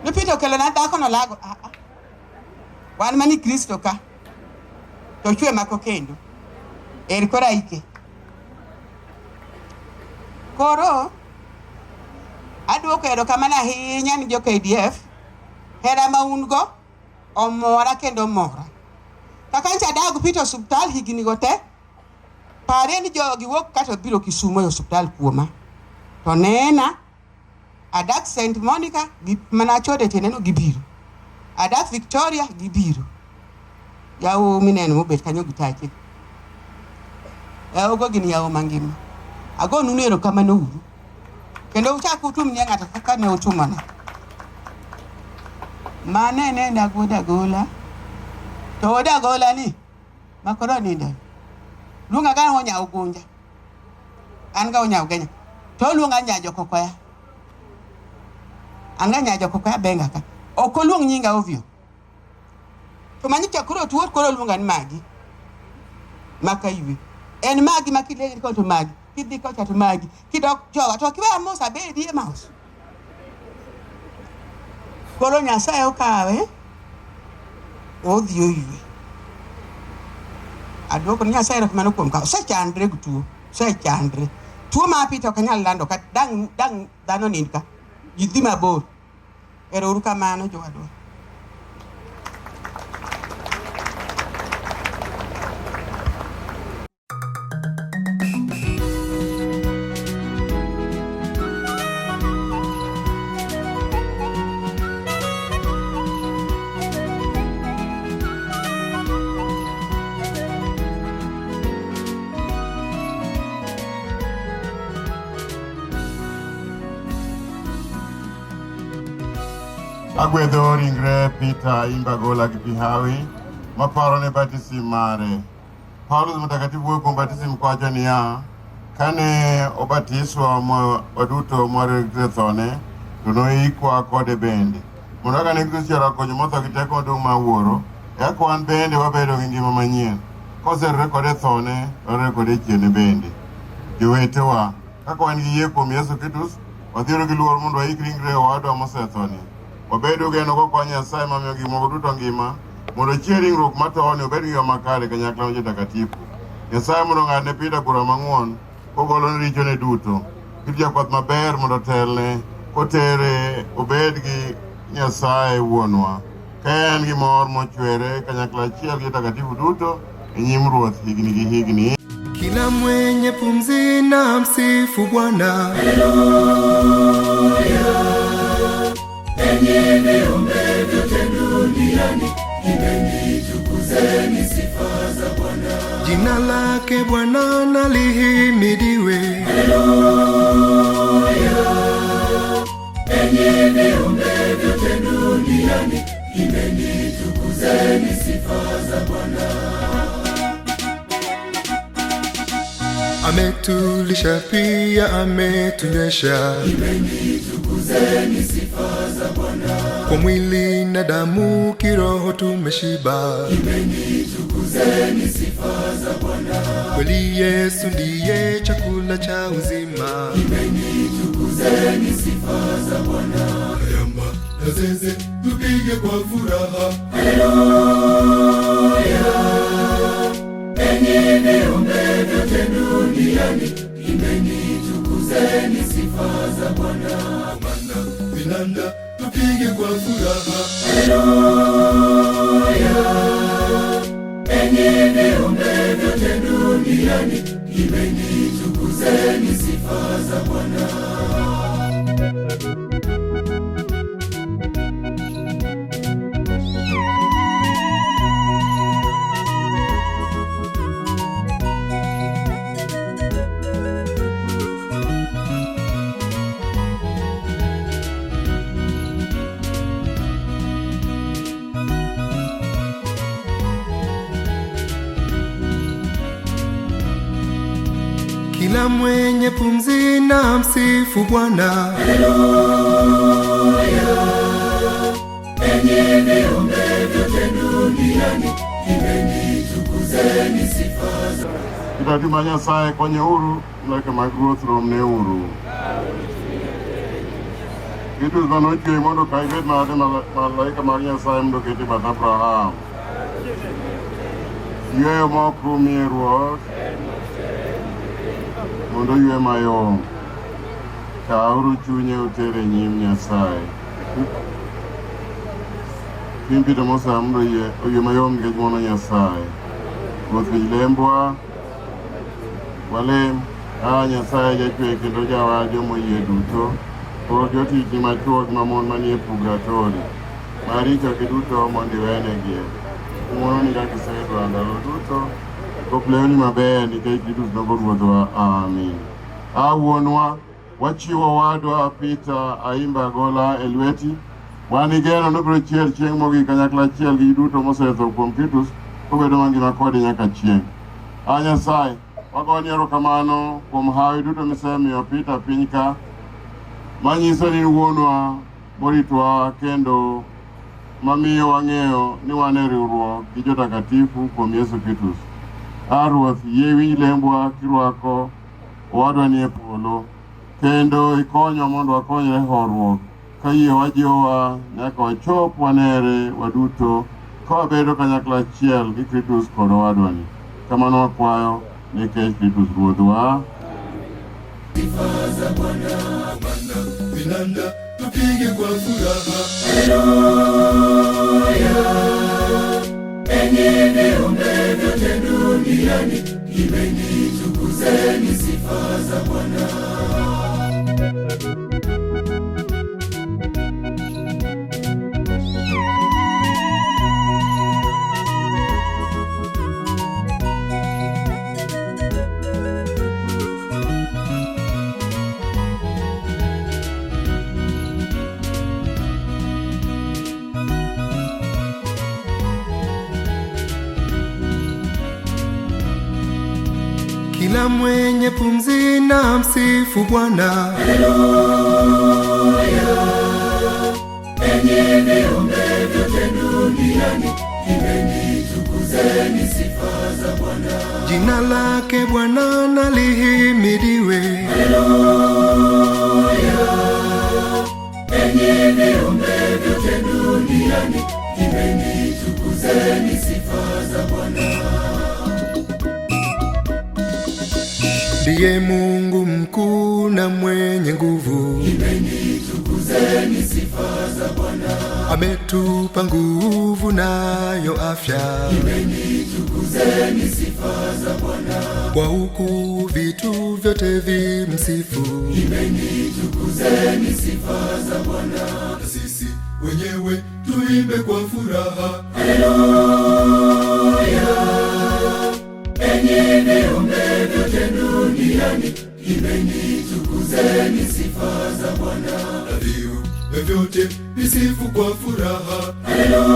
Ni Peter kelo na dhako no lago. Wan mani Kristo ka. To chwe mako kendo. Eri kora ike. Koro aduoko erokamano ahinya ni jo KDF. Hera ma un go omora kendo mora. Kaka ncha dago Peter hospital higini gote. Pare ni jogi wuok kata biro Kisumo hospital kuoma. To nena adak St. Monica mana chode teneno gibiro. Adak Victoria gibiro. Yawo mineno mobet kanyo gitache. Ogo gini yawo mangima. Ago nunu erokamano uru. Kendo uchako utum ni ng'ato kaka ne utumana. Mane ne dagola. To dagola ni makoro ni nda. Lunga ga honya ugunja. An ga honya ugenya. To lunga nyajo kokoya. Anga nyajo kokoya benga ka. Oko luong nyinga ovyo. To manyika koro tuor koro lunga ni magi. Makaiwe. En magi makile ko to magi. Kidhi ko to magi. Kidok jowa to kiwa mosa be die mouse. Koro Nyasaye okawe. Odhi oywe. Adwoko Nyasaye erokamano kuom ka osechandre gutuo. Osechandre. Tuo ma Peter ok nyal lando ka dang dhano ninka. Jidhi mabor. Ero uru kamano jowadwa. Agwedho ringre Peter Ayimba gola gi Hawi maparo ne baptism mare. Paulo mtakatifu wuok baptism kwacho niya kane obatiswa waduto mwaregre thone to noikwa kode bende. Mondo kane Kristo rakonyo motho gi teko dong ma wuoro eka wan bende wabedo gi ngima manyien. Koserre kode thone orre kode chiene bende. Jowetewa kaka wan gi yie kuom Yesu Kristus wadhiero gi luor mondo waik ringre owadwa mosethoni. Wabedo geno kwa Nyasaye mamiyo gik moko duto ngima mondo chieng' ringruok matoni obed gi yo makare kanyakla mar jotakatifu. Nyasaye mondo ng'adne Peter bura mang'won kogolo richone duto. Kit jakwath maber mondo telne kotere obed gi Nyasaye wuonwa. Ka en gi mor mochwere kanyakla achiel gi jotakatifu duto e nyim Ruoth higni gi higni. Kila mwenye pumzi na msifu Bwana. Haleluya. Enyi viumbe vyote duniani, imbeni tukuzeni sifa za Bwana. Jina lake Bwana na lihimidiwe. Haleluya. Enyi viumbe vyote duniani, imbeni tukuzeni sifa za Bwana. Ametulisha pia ametunywesha. Imbeni tukuzeni sifa za Bwana. Kwa mwili na damu kiroho tumeshiba. Imbeni tukuzeni sifa za Bwana. Kweli Yesu ndiye chakula cha uzima. Imbeni tukuzeni sifa za Bwana. Ayamba na zeze tupige kwa furaha. Haleluya. Enyi viumbe vyote duniani, imbeni tukuzeni sifa za Bwana. Mana vinanda tupige kwa furaha. Haleluya. Enyi viumbe vyote duniani, imbeni tukuzeni sifa za Bwana. Kila mwenye pumzi na msifu Bwana. Haleluya. Enyi viumbe vyote duniani, imbeni tukuzeni sifa za Bwana. Itatima Nyasaye konye uru, like my growth from ne uru. Kitu zano chwe mondo kaibet maade malaika mar Nyasaye mdo keti bat Abraham. Ywe mokru mierwok. Mondo ywe mayom. Kauru chunye utere nyim Nyasaye. Kimpita mosa mdo ywe mayom nikech mono Nyasaye. Ruoth lembwa. Walem, Nyasaye jachwe kendo jawajo moyie duto. Koro jotich machuo gi mamon manie purgatori. Maricho gi duto mondo iwenegie. Ng'wono ni kaka isedwa ndalo duto. Koplewni maber nikech giduto nogo ruodhwa. Amin. Wuonwa, wachiwo wadwa Peter Ayimba gola e lweti. Wan igeno ni biro chier chieng' mogik kanyakla achiel gi duto mosetho kuom Titus, kobedo mangima kode nyaka chieng'. Nyasaye, wagoni erokamano kuom hawi duto misemiyo Peter piny ka, manyiso ni wuonwa moritwa kendo mamiyo wang'eyo ni wan e riwruok gi jotakatifu kuom Yesu Kristus. Ruoth, yie winj lembwa kirwako owadwa ni e polo, kendo ikonywa mondo wakonyre horuok, ka yie wajiwowa nyaka wachop wanere waduto kawabedo kanyakla achiel gi Kristus kod owadwani. Kamano wakwayo nikech Kristus Ruodhwa. Sifa za Bwana. Vinanda tupige kwa furaha. Haleluya. Enyi viumbe vyote duniani, imbeni tukuzeni sifa za Bwana. Kila mwenye pumzi na msifu Bwana. Haleluya. Enyi viumbe vyote duniani, imbeni tukuzeni sifa za Bwana. Jina lake Bwana na lihimidiwe. Haleluya. Enyi viumbe vyote duniani, imbeni tukuzeni sifa za Bwana. Ndiye Mungu mkuu mkuu na mwenye nguvu. Imbeni tukuzeni sifa za Bwana. Ametupa nguvu nayo afya. Imbeni tukuzeni sifa za Bwana. Kwa huku vitu vyote vimsifu. Imbeni tukuzeni sifa za Bwana. Na sisi wenyewe tuimbe kwa furaha. Haleluya. Enyi viumbe vyote duniani, imbeni tukuzeni sifa za Bwana. Na viumbe vyote visifu kwa furaha. Haleluya.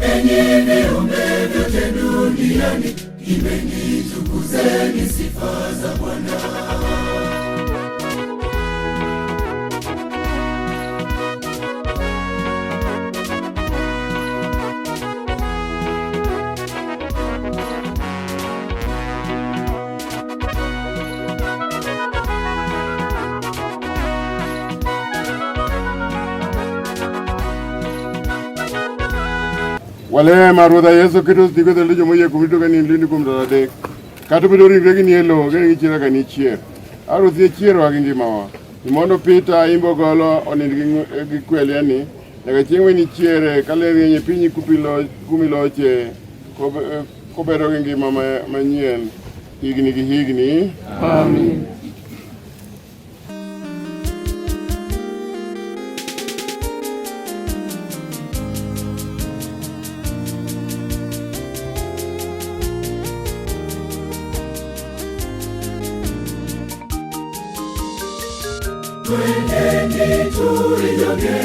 Enyi viumbe vyote duniani, imbeni tukuzeni sifa za Bwana. Wale marudha Yesu Kristo tiko tele jomo ye kumito kani lindi kumdala dek. Katu bidori regi ni elo gani chira kani chier. Aro thie chier wa ngi mawa. Imondo Peter Ayimba golo onindi gikweli ani. Daga chiengwe ni chiere kale nye pinyi kumilo che kobero ngi mama manyien higni. Amen. Twendeni tuijoge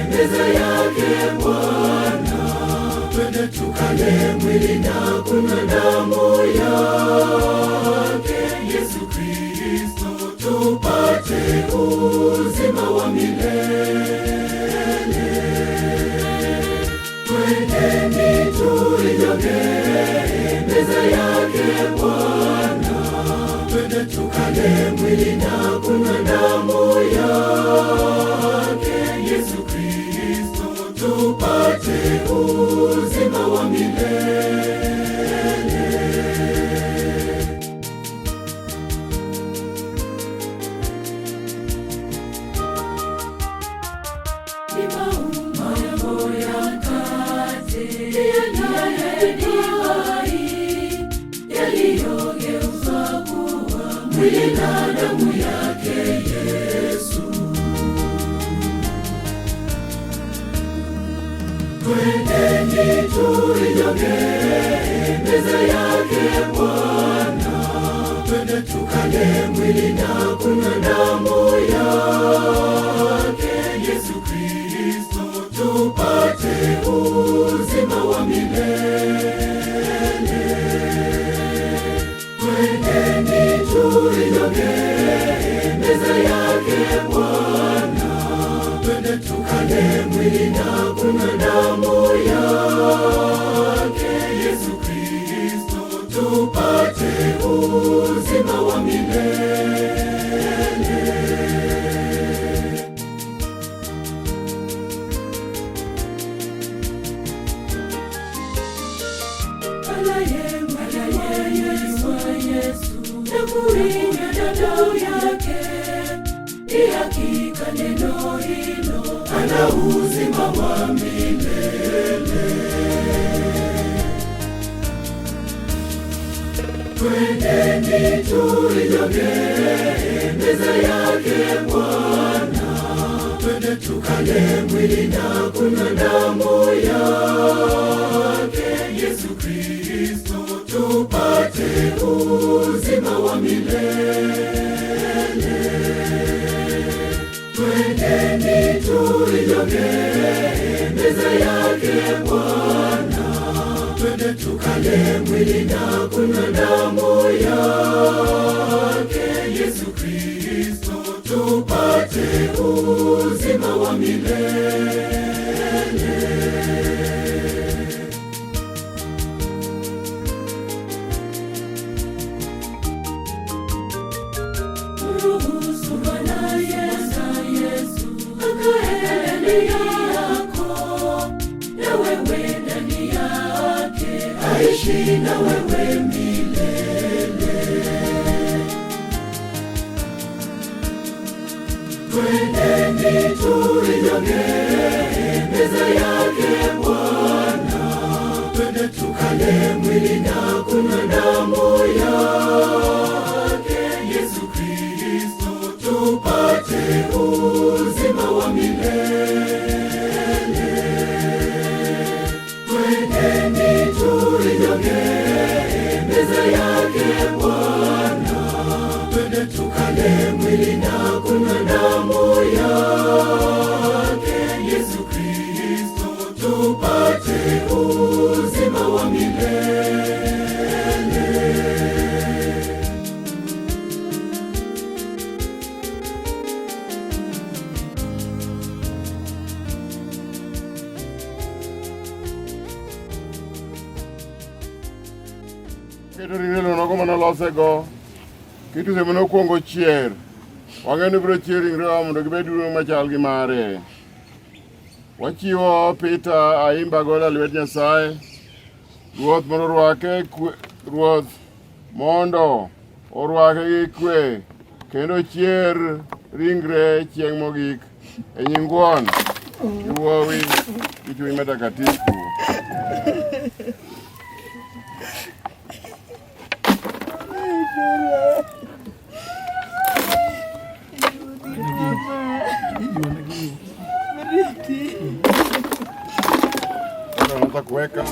meza yake Bwana. Twende tukale mwili na kunywa damu yake Yesu Kristo, tupate uzima wa milele. Twendeni tuijoge meza yake Bwana. Twende tukale mwili na kunywa damu yake Yesu Kristo, tupate uzima wa milele. Ni maumbo ya mkate yaliyogeuzwa kuwa mwili na damu yake Yesu. Twendeni tuijoge meza yake Bwana. Twende tukale mwili na kunywa damu yake Yesu Kristo, tupate uzima wa milele. Twendeni tuijoge meza yake Bwana. Twende tukale mwili na kunywa damu yake Yesu Kristo, tupate uzima wa milele. Hakika neno hilo ana uzima wa milele. Twendeni tuijoge meza yake Bwana. Twende tukale mwili na kunywa damu yake Yesu Kristo, tupate uzima wa milele. Twendeni tuijoge meza yake Bwana. Twende tukale mwili na kunywa damu yake Yesu Kristo, tupate uzima wa milele. Ruhusu Bwana Yesu akae yako, na wewe ndani yake aishi na wewe milele. Twendeni tuijongee meza yake Bwana, twende tukale mwili na kunywa damu yake Yesu Kristo, tupate uzima wa milele. Twendeni tuijongee meza yake Bwana, twende tukale mwili na kunywa damu yake Yesu Kristo, tupate uzima wa milele. Keto ringre nogo manolosego, kitu semo nokwongo chier. Wang'eni biro chier ringre mondo gibed duong' machal gi mare. Wachiwo Peter Ayimba gola lwet Nyasaye. Ruoth mondo orwake ruoth mondo orwake gi kwe kendo chier ringre chieng' mogik e nying Wuon gi Wuowi gi Chuny Matakatifu. Unaweza kuweka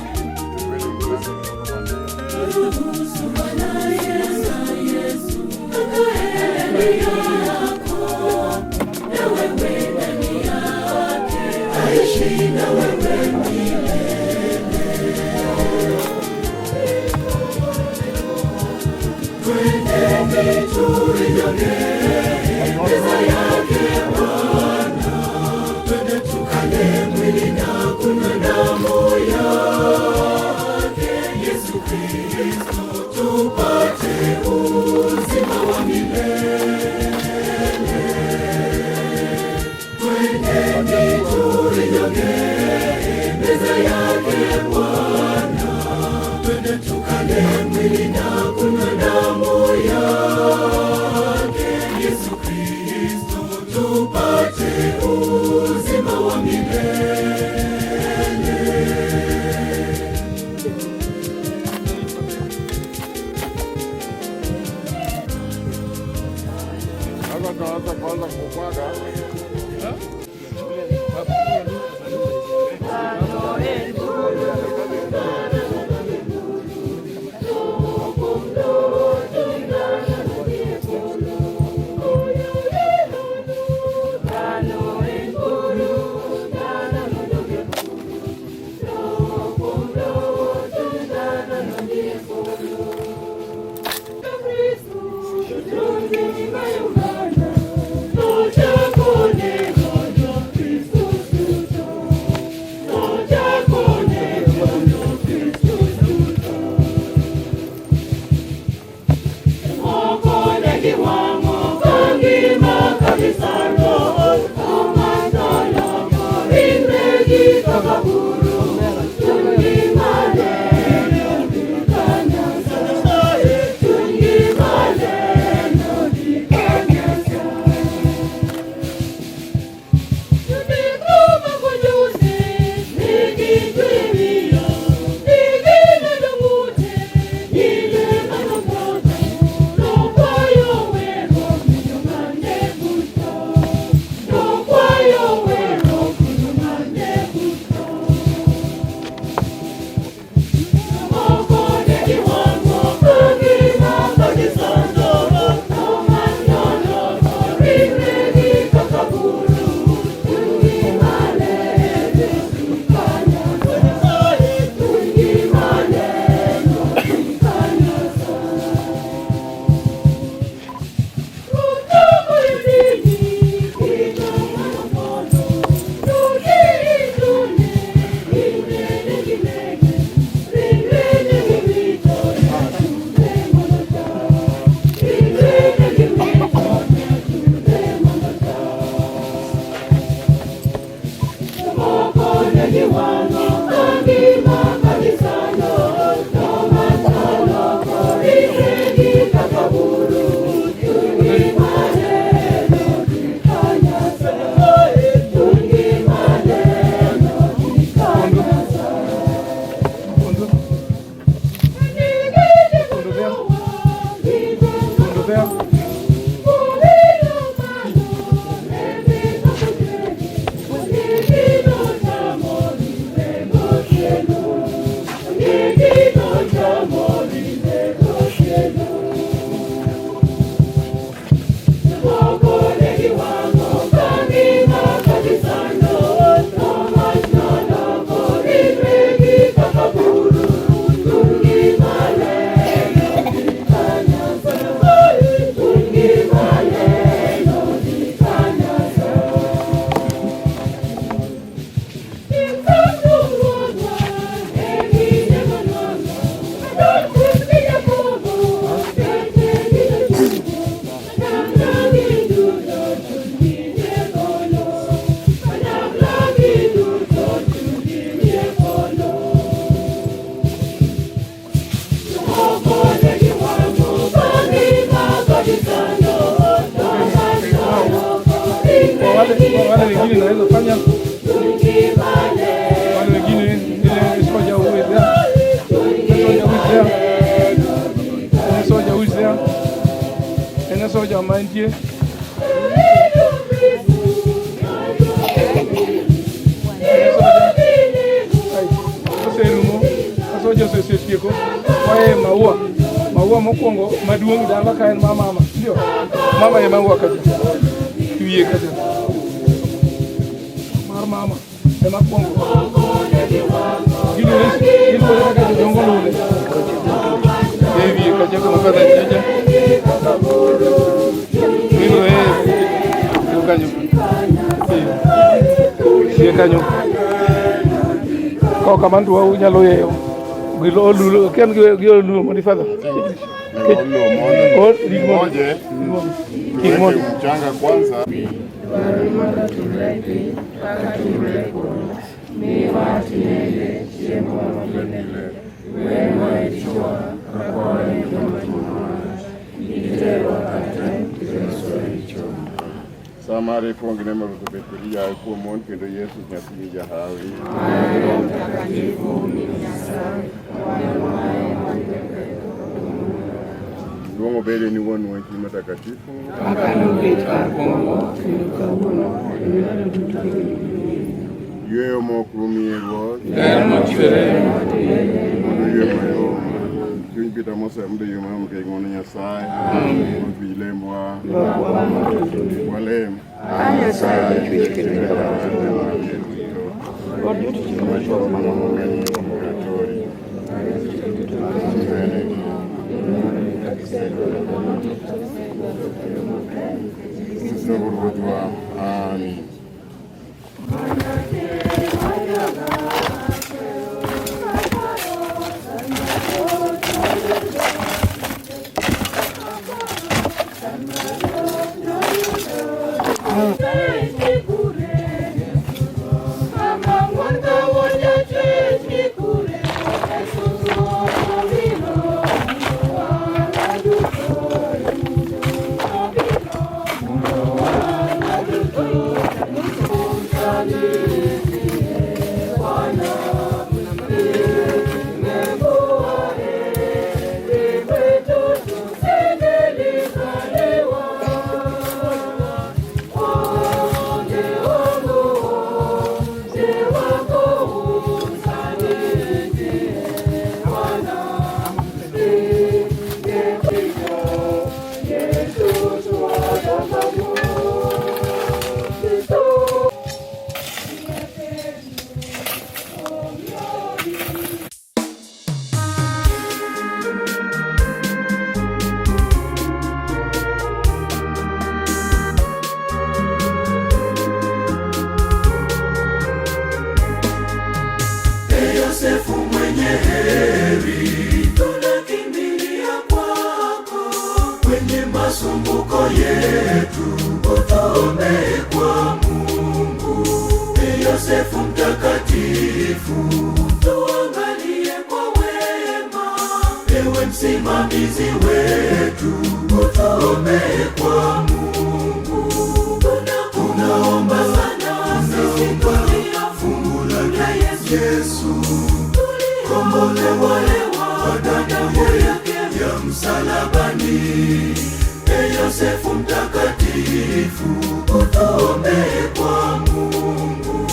Tutakone there. Wale wengine naweza fanya wale wengine ile soja uwezea soja uwezea ena soja mandie serumo soja sesieko wae maua mokongo maduong dala kaen mama ndio mama ya maua kaza tuye kaza mama ema kongo gilo kaza jongo lule devi kaza kama kaza jaja gilo kanyo sie kanyo ko kamandu wa nyalo yeyo gilo lulu ken gilo lulu mo di fada Kimoja mchanga kwanza Samare pongine marutubetulia kwa mon kendo Yesu nyasini jahawi Duomo bele ni wonu wenki matakatifu Yeo mo krumi ero Yung pita mo sa mbe yung mga mkaingon niya say Magbilem wa Walem Say Amin. Yosefu mwenye heri, tunakimbilia kwako kwenye masumbuko yetu, utuombee kwa Mungu. Yosefu mtakatifu, tuangalie kwa wema, ewe msimamizi wetu, utuombee kwa Mungu. Tunaomba sana sisi kwa fungu la Yesu, kombolewa kwa damu yake ya msalabani, Yosefu mtakatifu, utuombee kwa Mungu.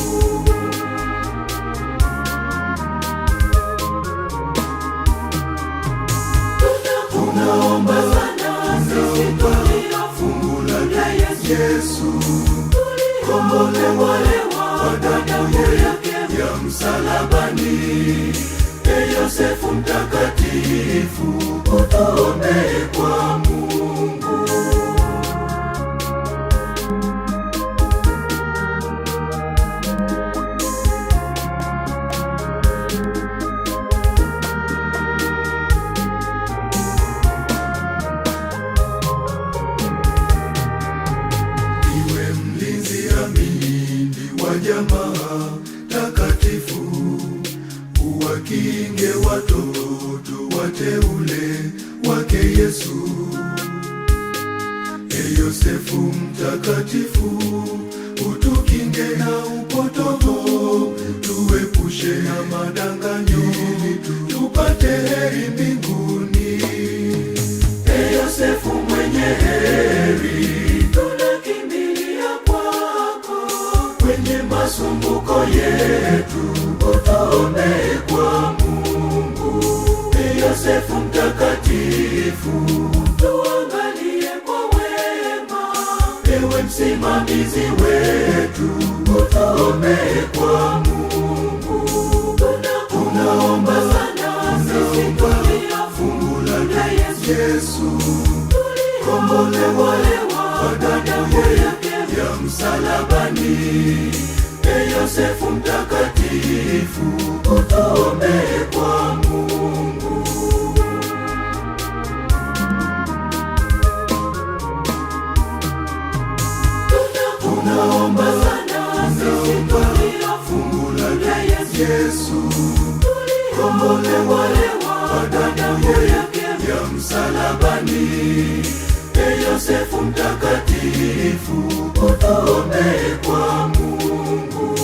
Tunaomba sana sisi fungu la Yesu, kombolewa kwa damu yake ya msalabani. Yosefu mtakatifu, utuombee kwa Mungu. Iwe mlinzi amini wa jamaa takatifu, uwakinge watoto wateule wake Yesu. Yosefu mtakatifu, utukinge na upotovu, tuepushe na madanganyo, tupate heri mbinguni. Yosefu mwenye heri, tunakimbilia kwako, kwenye masumbuko yetu, utuombee kwa Mungu. Yosefu mtakatifu, tuangalie kwa wema, ewe msimamizi wetu, utuombee kwa Mungu. Tunaomba sana sisi fungu la Yesu, kombolewa kwa damu yake ya msalabani. Yosefu mtakatifu, utuombee kwa Mungu. Tunaomba sana sisi fungu la Yesu, kombolewa kwa damu yake ya msalabani. Yosefu mtakatifu, utuombee kwa Mungu.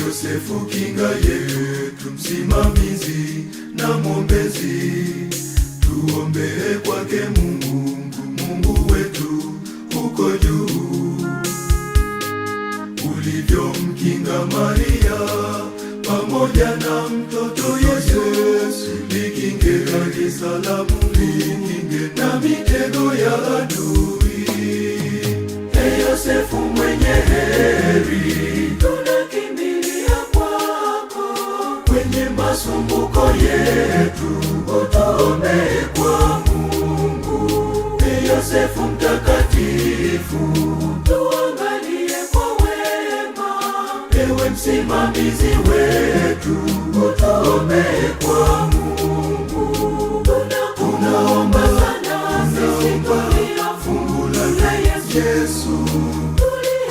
Yosefu kinga yetu, msimamizi na mwombezi, tuombee kwake Mungu wetu huko juu. Ulivyomkinga Maria pamoja na mtoto Yesu, likinge kanisa la Mungu, likinge na mitego ya adui. Yosefu mwenye heri, tunakimbilia kwako, kwenye masumbuko yetu, utuombee kwa Mungu. Yosefu mtakatifu, tuangalie kwa wema, ewe msimamizi wetu, utuombee kwa Mungu. Tunaomba sana sisi fungu la Yesu,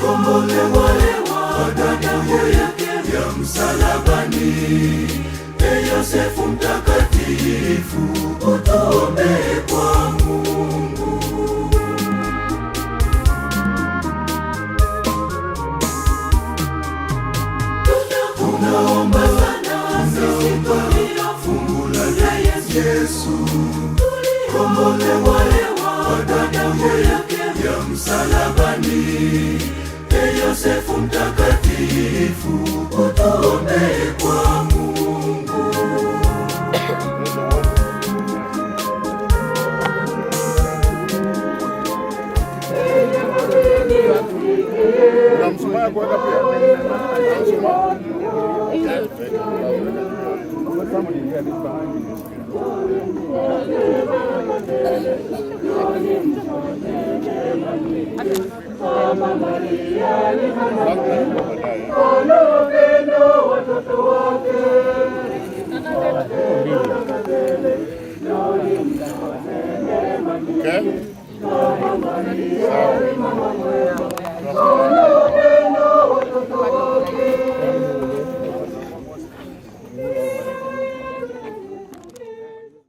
kombolewa kwa damu yake ya msalabani. Yosefu mtakatifu, utuombee kwa Mungu. Tunaomba sana sisi fungu la Yesu, kombolewa kwa damu yake ya msalabani. Yosefu mtakatifu, utuombee kwa Mungu. Mama Maria watoto wake